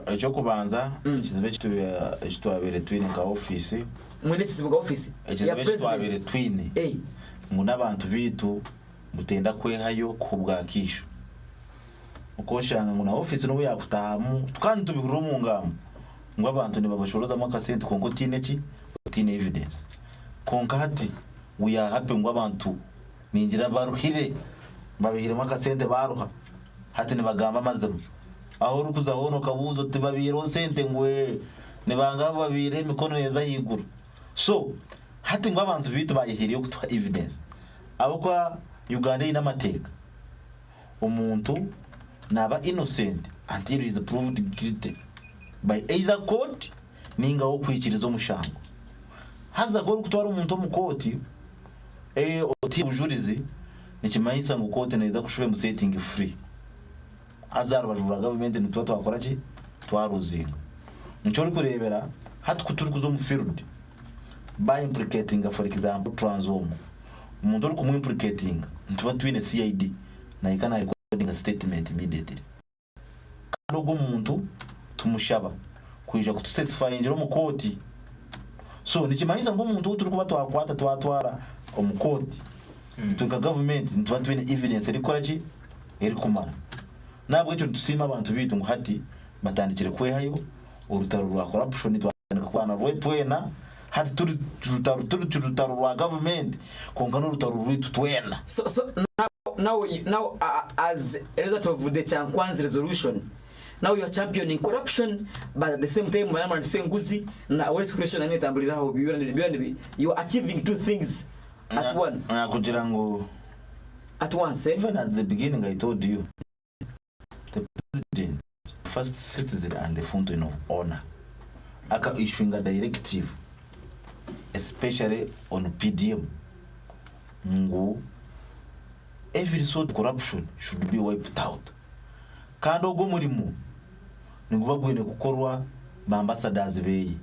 Echo kubanza kizibe kitwabere twine ka office. Mwene kizibe ka office ya president twine. Nguna abantu bitu mutenda kwehayo kubwakisho. Ukoshanga nguna office no yakutahamu tukandi tubihuru mu ngamo ngo abantu ne babashoroza mu kasente konko tine evidence konka hati we are happy ngo abantu ningira baruhire babihire mu kasente baruha hati ne bagamba mazamo aho rukuza hono kabuzo tibabiro sente ngwe ne banga babire mikono neza higuru so hati ngo abantu bitu bayihiriye kutwa evidence abo kwa Uganda ina mateka umuntu naba innocent until he is proved guilty by either court ninga wo kwikiriza omushango haza goro kutwara umuntu mu koti oti bujurizi nikimanyisa ngo court neza kushube mu setting free azara bajura government ni twatwa akora ki twaruzinga nicyo kurebera hatu kuturi kuzo mu field by implicating for example transform umuntu uri kumwimplicating ntuba twine CID na ikana recording a statement immediately kandi ubwo umuntu tumushaba kwija kutusesify ngiro mu koti so nikimanyisa ngo umuntu turi kuba twakwata twatwara omukoti tuka government ntuba twine evidence rikora ki eri kumara nabwo icyo tusima abantu bitu ngo hati batandikire kwehayo urutaro rwa corruption twandika kwana rwetwena hati turi rutaro rwa government konga n'urutaro rwitu twena so now as a result of the Kyankwanzi resolution now you are championing corruption but at the same time mama ndise nguzi na wale situation ani tambuliraho bibone you are achieving two things at one kugira ngo at once even at the beginning I told you the president first citizen and the fountain of honor aka issuing a directive especially on PDM ngo every sort of corruption should be wiped out kandi ogo murimo ninguba gwine kukorwa ba ambassadors beyi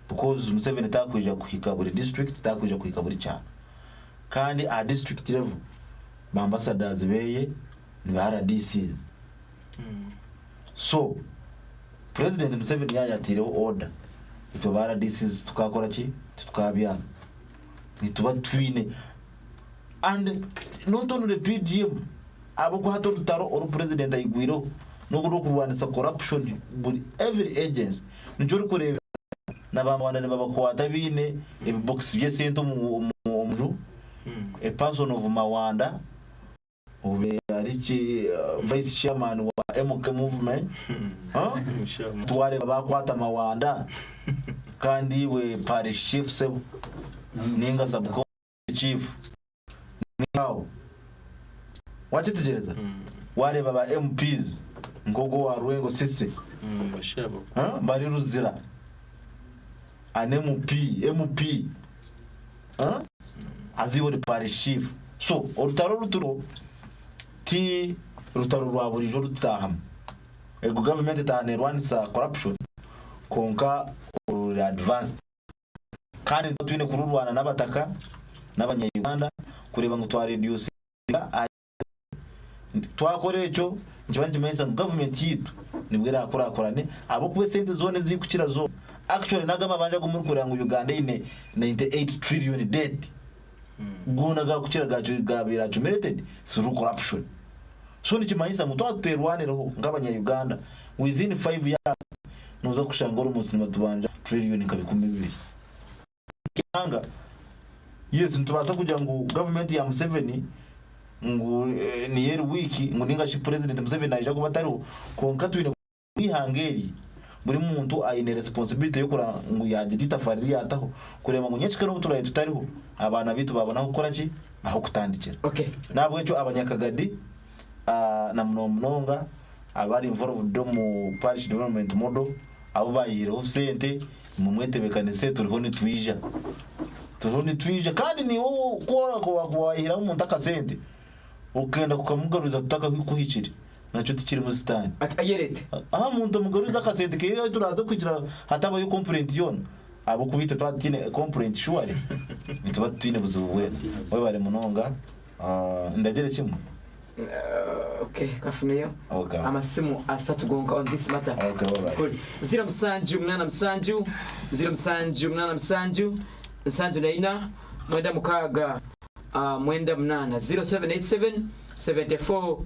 because Museveni takwija kuhika buri district takwija kuhika buri cyane kandi a district level ba ambassadors beye ni RDCs so president Museveni yayatireho order ito ba RDCs tukakora ki tukabya nituba twine and not only the PDM abo ko hato tutaro or president ayigwiro no kurwanisa corruption but every agency nijo kureba nabamwana ne babakwata bine e box bye sento mu a person of Mawanda ube arichi vice chairman wa MK movement tuwale babakwata Mawanda kandi we parish chief sebo ninga sub chief ningawo wachitegereza wale baba MPs ngogo wa Rwengo sisi bashabo bari ruzira an MP aziwo de parish chief so orutaro ruturo ti rutaro rwa burijo rutaham ego government tanerwanisa corruption konka uri advanced kandi twine kururwana n'abataka n'abanyayuganda kureba ngo twa reduce twakore echo njibanje meza government yitu nibwera akorakorane abo kube sente zone zikukira zo actually nagama banje kumurukura ngo Uganda ine 98 trillion debt guna ga kukira gabira accumulated through corruption so nikimanyisa muto aterwanereho ngabanya Uganda within 5 years nuza kushangora umusima tubanja trillion kabikumbibiri kanga yes ntubaza kugira ngo government ya Museveni ngo ni yeri wiki ngo ninga shi president Museveni aje kubatariho konka twine kwihangeri buri muntu ayine responsibility yo kura ngo yagirita fariri yataho kurema ngo nyekikero buturaye tutariho abana bitu babona gukora ki aho kutandikira. Okay, nabwo cyo abanyakagadi na mnonga abari involved mu parish development model abo bayiro sente mu mwetebekane se turiho ni twija kandi ni wowe ukora ko wahira umuntu akasente ukenda kukamugaruza tutaka kuhicira nacho tikiri mu zitani ayerete muntu mugaruza akasente ke turaza kugira hataba yo complaint yona abo kubita twatine complaint shuare nituba twine buzuwe we bare munonga ndagere kimwe. Okay, kafuneyo. Okay. Amasimu asatu gonka on this matter. Okay, bye. Cool. 0 Msanju naina mwenda mukaga mwenda mnana 0787 74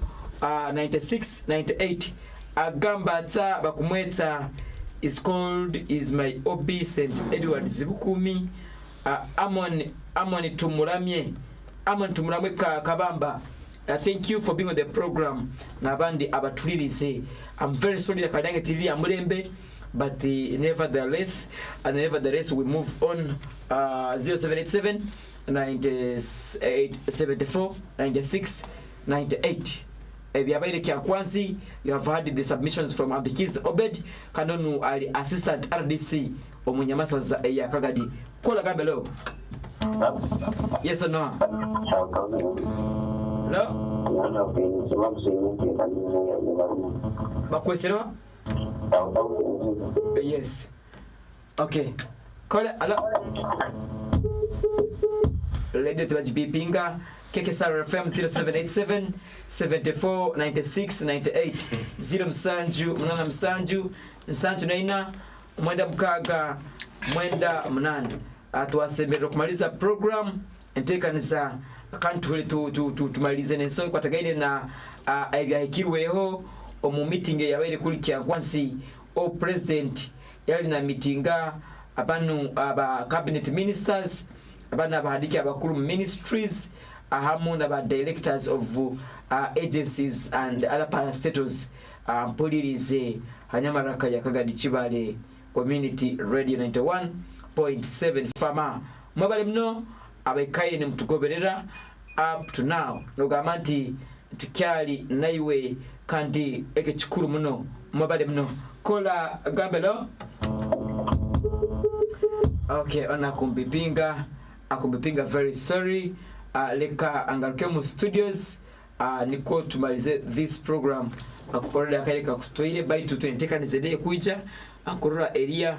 96 98 agamba ta bakumweta is called is my OB St. Edward Zibukumi Amon tumuramye kabamba. Thank you for being on the program. Nabandi abatulirize. I'm very sorry that kadange tili amurembe, but nevertheless we move on. 0787 98 74 96 98. Ebiabaire Kyankwanzi, you have had the submissions from Abdikiz Obed Kanonu ali assistant RDC omunyamasaza ya Kagadi. Kola gambelo. Yes or no? Hello? Bakwesero? Yes. Okay. Call it. Hello? Lady to Pinga. KKCR FM 0787 74 96 98 0 Msanju naina mwenda mkaga mwenda mnana atuwasemero kumaliza program entekaniza kantu tumalize nenso kwatagaine na abyahikirweho omu meeting yabaire kuri Kyankwanzi o president yali na meetinga abanu aba cabinet ministers abana abahadiki abakuru ministries ahamu na ba directors of agencies and other parastatals mpulirize hanyamaraka ya Kagadi Kibaale Community Radio 91.7 fama mwabale mno abaikaire ne mtugoberera up to now nogamanti tukyali naiwe kandi eke chikuru mno mwabale mno kola gambelo. Okay, ona akumbipinga very sorry. Leka angaruke mu studios niko tumalize this program akorera akareka kutoire by 20 nizede kuija akorora area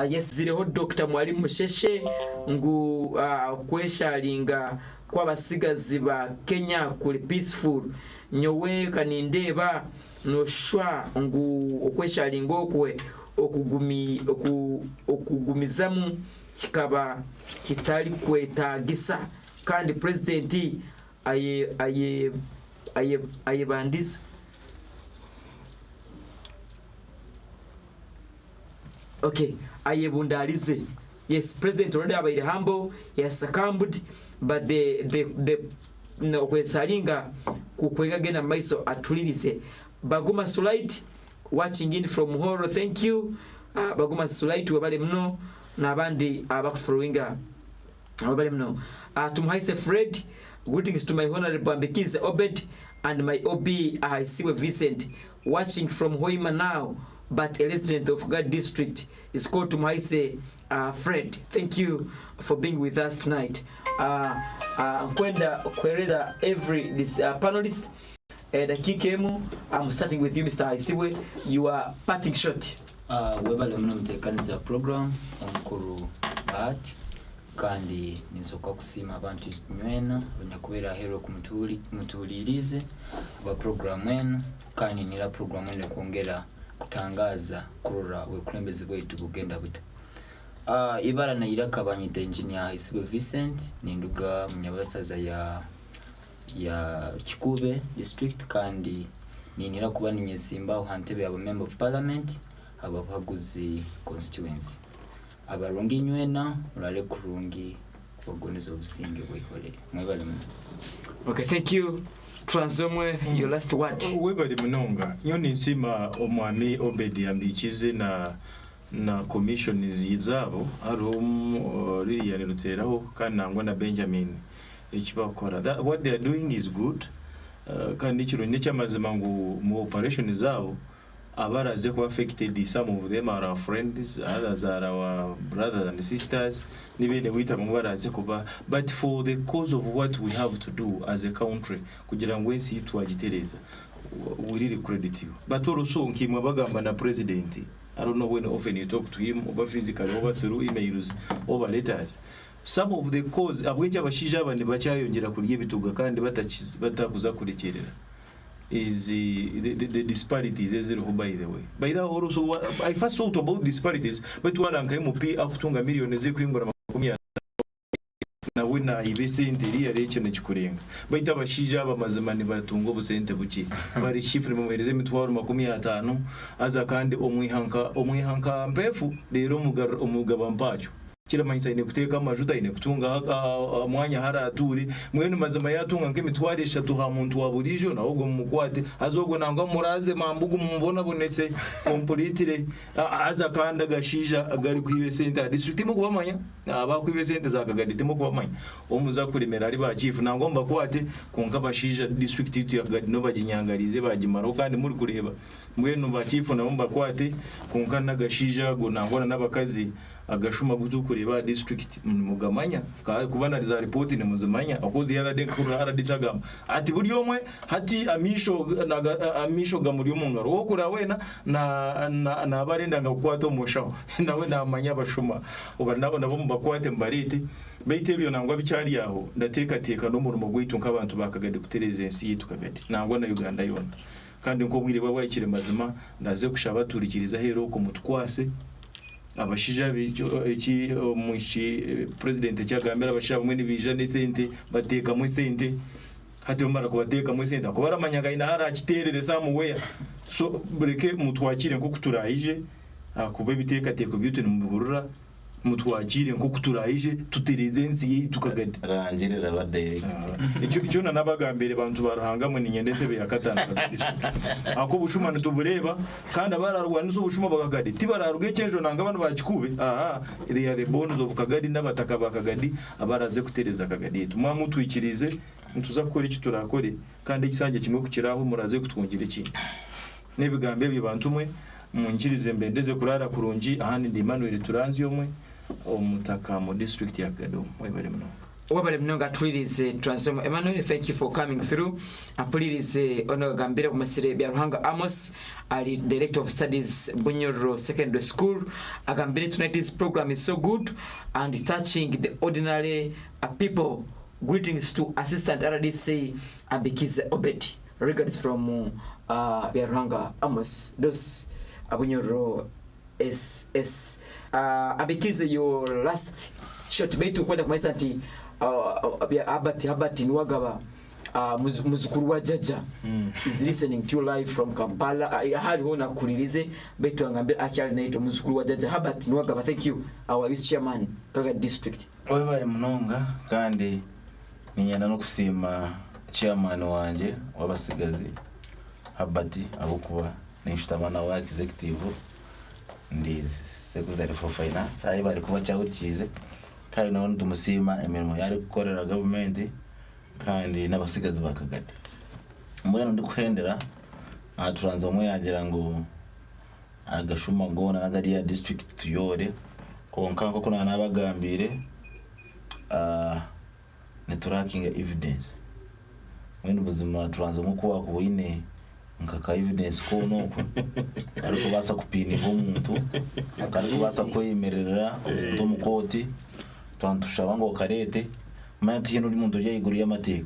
yes zireho Dr. Mwalimu Musheshe ngu kweshalinga kw'abasigazi ba Kenya kuli peaceful nyowe kanindeba no shwa ngu okweshalinga okwe okugumizamu kikaba kitali kwetagisa kandi president aye bandiza. Okay, aye bundalize. Yes, president already abaire humble, he has succumbed, but the no kwesalinga kukwega gena maiso atulirize. Baguma Sulite watching in from Horo, thank you. Baguma Sulite wabale mno nabandi abakufurwinga wabale mno. Tumhaise Fred, greetings to my honorable Ambekize Obed and my OB Isiwe Vincent watching from Hoima now, but a resident of Kagadi district is called Tumhaise Fred. Thank you for being with us tonight. Kwenda kueleza every panelist dakikemu. I'm starting with you, Mr. Isiwe. You are parting shot. Webale mno mtekaniza program omukuru bahati kandi nisoka kusima abantu nywena banyakubera hero kumutulirize ba program eno kandi nira program eno kuongera kutangaza kurora we kurembeze bwetu bugenda buta. Ibara na iraka banyita engineer Isiwe Vincent ninduga munyabasaza ya Kikube district kandi ninira kuba ninyesimba uhantebe aba member of parliament ababaguzi constituency abarungi nywena urale kurungi wagoneza obusinge bwihole mwebale. Okay, thank you. Transomwe, your last word. Webali munonga nyoni nsima omwami Obedi ambikize na commission zizabo ari ririya niruteraho kandi nangwa na Benjamin ikibakora. What they are doing is good. Kandi ikirunye cyamazima ngo mu operation zabo abaraze ko affected, some of them are our friends, others are our brothers and sisters, nibene wita mu baraze kuba, but for the cause of what we have to do as a country kugira ngo ensi twagitereza, we really credit you. But also nkimwa bagamba na president, I don't know when often you talk to him over physically, over through emails, over letters. Some of the cause abwenje abashija abandi bacyayongera kurye bituga kandi batakuza kurekerera is the disparities as by the way. By that also I first thought about disparities, but waranka MP akutunga millions zekwingura 10 na wina ibese interior y'ekene kikurenga baita abashija abamazimani batungo busente buki bari shifre mu mereze mitwaro 50 aza kandi omwihanka mpefu rero umugaba mpacho kila manyisa ine kuteka amajuta ine kutunga mwanya haraturi mwene mazima yatunga nkemitware 3 ha muntu waburijo na ubwo mukwate azogwo nangwa muraze mambugu mubona bonese completely aza kanda gashija agari kwibe center district mu kubamanya aba kwibe center za Kagadi timo kubamanya omuza kuremera ari ba chief nangomba kwate konka bashija district itu ya Kagadi no baginyangarize bagimaro kandi muri kureba mwene ba chief nabomba kwate konka nagashija go nangona nabakazi agashuma gutukureba district mugamanya kubana za report ne muzimanya akozi yarade kurara disagama ati buri omwe hati amisho gamuri umungaro wo kura wena na barenda ngakwato mushaho nawe namanya bashuma uba nabo mubakwate mbarite beite byo nangwa bicyari yaho ndateka no mu gwitu nk'abantu bakagade kutereza ensi yitu Kagadi nangwa na Uganda yona kandi nko bwire babwakire mazima ndaze kushaba turikiriza hero ko mutwase abashija iki mushi president cyagambira abashira bamwe nibija n'isente bateka mu sente hati umara kubateka mu sente akobara manyaga ina hara kiterere samuweya so bureke mutwakire nko kuturayije akube biteka teko byutu nimugurura mutwakire nko kuturayije tutereze ensi tukagade rangerera ba direct icyo nabagambere bantu baruhangamwe ninyendete be yakatana ako bushuma tubureba kandi abararwana zo bushuma bakagadi tibararuge cyenjo nanga abantu bakikube iri ya bonus of Kagadi n'abataka bakagadi abaraze kutereza Kagadi tumwa mutwikirize ntuza gukora iki turakore kandi ikisange kimwe kukiraho muraze kutwongera iki nebigambe bibantu mwe munjirize mbendeze kurara kurungi ahandi ndi Emmanuel turanzi yomwe omutaka mu district ya Kagadi webale mnonga twirize Transform. Emmanuel, thank you for coming through. Apulirize ono gambira kumasire bya Ruhanga Amos ali director of studies Bunyoro Secondary School. Agambire tonight this program is so good and touching the ordinary people. Greetings to Assistant RDC Abikize Obedi. Regards from Ruhanga Amos. Those Bunyoro SS Abikize, your last shot baitu kwenda kumaliza ati abati niwagaba muzukuru wa jaja is listening to you live from Kampala. Hali hona kulirize baitu angambira achali naito muzukuru wa jaja abati niwagaba. Thank you our vice chairman Kagadi district. Owe bari munonga kandi ninyana no kusima chairman wanje wabasigazi abati abukuba nishitamana wa executive ndi secretary for finance ayi bari kuba cyawukize kandi none tumusima emirimo yari gukorera government kandi n'abasigazi bakagade mbona ndi kuhendera Transomwe yagira ngo agashuma ngona nagari ya district tuyore konka ko kuna nabagambire ne tracking evidence mwene buzima Transomwe ko wakubine nkaka evidence ko noko ariko basa kupini nk'umuntu ariko basa ko yemerera tomukoti twantusha bango karete mati hino umuntu yayiguriye amateka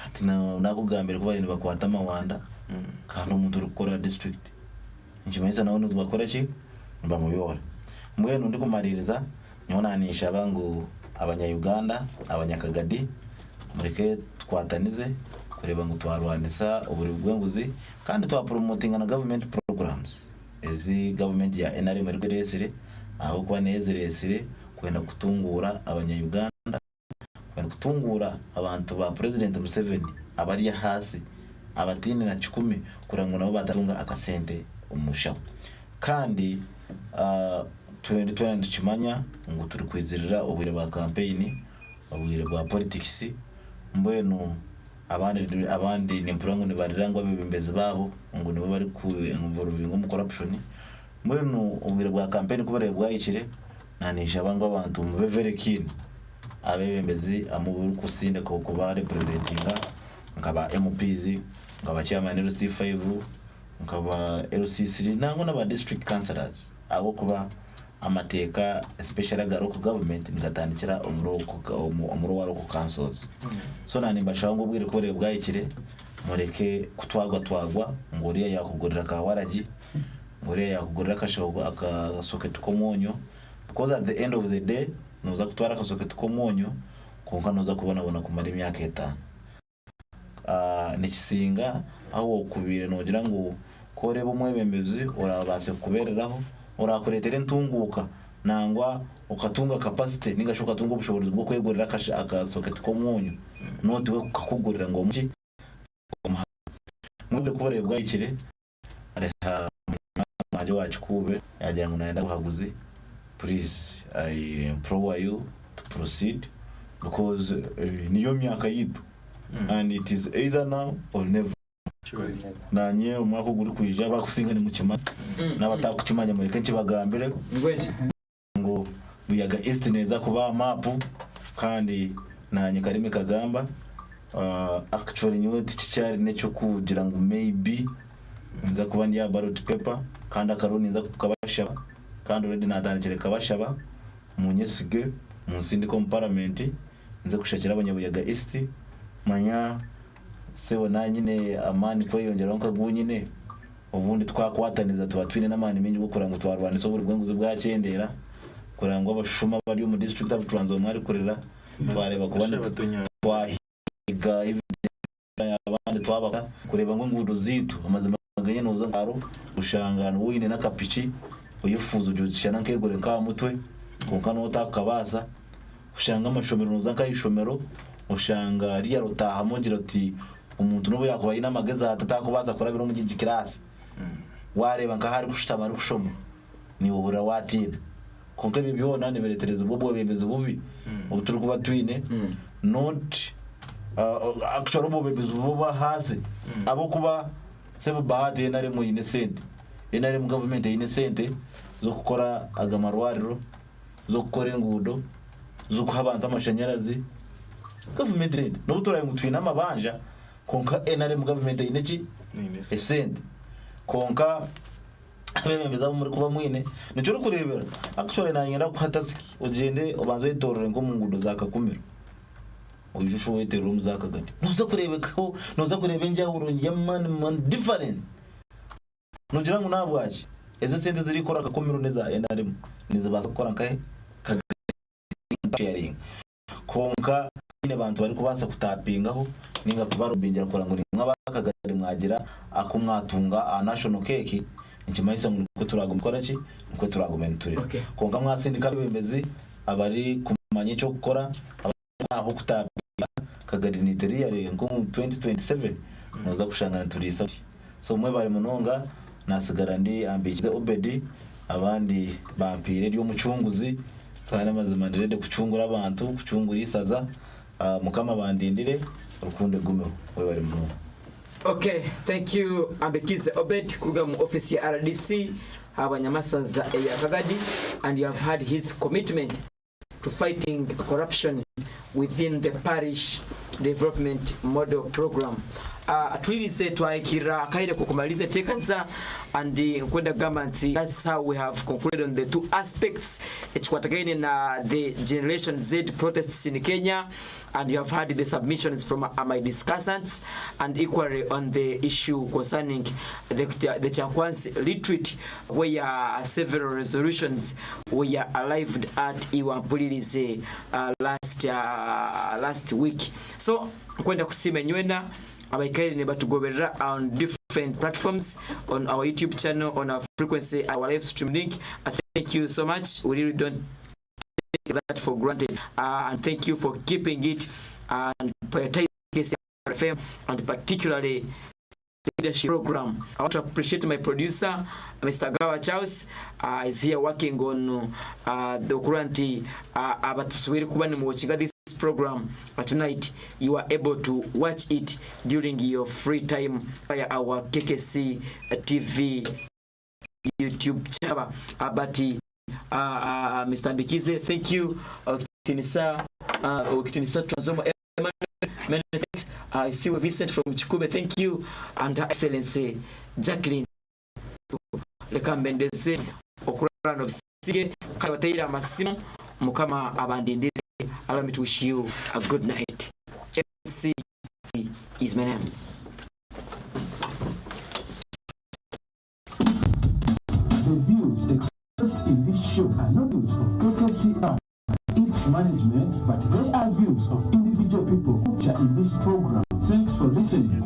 ati nakugambira ko bari bakwata amawanda kandi umuntu rukora district njimeza nawo ntubakora ki mbamuyora mwene ndi kumaririza nyonanisha bango abanya-Uganda abanya-Kagadi mureke twatanize kureba ngo twarwanisa uburi bwenguzi kandi twapromotinga na government programs ezi government ya NRM regeresire aho kwa nezeresire kwenda kutungura abanya-Uganda kwenda kutungura abantu ba President Museveni abari hasi abatini na 10 kurango nabo batatunga akasente umushaho kandi 2020 ndikimanya ngo turi kwizirira ubwire ba campaign ubwire bwa politics mbwenu abandi ni mpurango ni barirangwa bebembezi babo ngo nibo bari ku involving mu corruption mbwenu ubwire bwa campaign kubare bwayikire nanisha abantu mu very keen abebembezi amuburu kusinde ko kuba representinga ngaba MPs ngaba chairman LC5 ngaba LC3 nango n'aba district councillors abo kuba amateka especially agaruko government ngatandikira umuro wa local councils so nani mbashango ubwire ko bwayikire mureke kutwagwa ngoriya yakugurira ka waraji ngoriya yakugurira kashogo akasocket komonyo because at the end of the day noza kutwara akasocket komonyo konka noza kubona kumara imyaka 5 nikisinga aho kubire nogira ngo koreba umwebembezi urabase kubereraho urakuretera ntunguka nangwa ukatunga capacity ningashoka tunga ubushobozi bwo kwegurira akasocket komunyu noti we kakugurira ngo muki mubwe kubare bwayikire areha maje wacu kube yagira ngo naenda kuhaguzi please I implore you to proceed because niyo myaka yitu and it is either now or never nanye umwako guri kwija bakusingane mu kimanya n'abatakukimanya muri kenshi bagambire ngo buyaga east neza kuba map kandi nanye karime kagamba actually nyo ticyari necyo kugira ngo maybe nza kuba ndi ya ballot paper kandi akaroni nza kukabashaba kandi already natandikire kabashaba mu nyesige mu sindi ko parliament nza kushakira abanyabuyaga east manya sewe na nyine amani ko yongera nka gunyine ubundi twakwataniza tubatwine n'amani mingi gukora ngo twarwana iso buri bwenguzi bwa cyendera kurangwa abashuma bari mu district of Transomari kurera twareba kubana twahiga abandi twabaka kureba ngo ngudu zitu amazima ganye noza ngaro ushangana wine n'akapici uyifuza ujyana nkegore ka mutwe konka no takabasa ushanga amashomero noza nkayishomero ushanga ariya rutaha mugira ati umuntu nubo yakubaye n'amageza atatakubaza kurabira mu gigi class wareba nka hari kushitama rushoma ni ubura watira konka bibibona ne beretereza ubwo bemeze bubi ubuturu kuba twine not actually ubwo bemeze buba hasi abo kuba sebo bahati nari mu innocent nari mu government innocent zo gukora agamarwariro zo gukora ngudo zo kuhabanta amashanyarazi government rate no butora mutwina amabanja konka NRM government ineki esende konka bemeza muri kuba mwine nicyo kurebera actually nanyenda kuhatasiki ugende ubanze yitorore ngo mu ngudo zakakumira ujusho wete room zakagadi noza kurebekaho noza kurebe njyawuro man different nugira ngo nabwaje eze sende ziri kora akakumiro neza NRM niza bazakora nkahe sharing konka abantu bari kubasa kutapingaho ninga kubarubingira kora ngo mwabakagari mwagira akumwatunga a national cake nkimayisa ngo turagumukora ki nuko turagumenturira konka mwasindika bemezi abari kumanye cyo gukora aho kutapinga Kagadi niteriya ngo mu 2027 noza kushangana turisa so mwe bari munonga nasigara ndi ambikize obedi abandi bampire ryo mucunguzi kandi amazima ndirede kucungura abantu kucungura isaza mukama bandindire urukunde gumeho we bari mu. Okay, thank you Ambekize Obed kuruga mu office ya RDC abanyamasaza ya Kagadi, and you have had his commitment to fighting corruption within the parish development model program. Atwilise twaikira kaire kukumalize tekanza and kwenda government. That's how we have concluded on the two aspects. It's what again na the Generation Z protests in Kenya, and you have had the submissions from my discussants, and equally on the issue concerning the Kyankwanzi retreat, where several resolutions were arrived at Iwampulirize last week. So kwenda kusima nywena abaikaire ne batugoberera on different platforms, on our YouTube channel, on our frequency, our live stream link. Thank you so much. We really don't take that for granted, and thank you for keeping it and prioritizing KKCR and particularly the leadership program. I want to appreciate my producer, Mr. Gawa Charles, is here working on the current abatusubiri kuba ni watching this program. Tonight you are able to watch it during your free time via our KKC TV YouTube channel. But Mr. Mbikize, thank you. Kitinisa Transoma, many thanks. I see Vincent from Chikube, thank you. And Her Excellency Jacqueline Lekambendeze Okurano Sige Kalwataira Massimo Mukama Abandindire. Allow me to wish you a good night. MC is my name. The views expressed in this show are not those of KKCR, its management, but they are views of individual people who are in this program. Thanks for listening.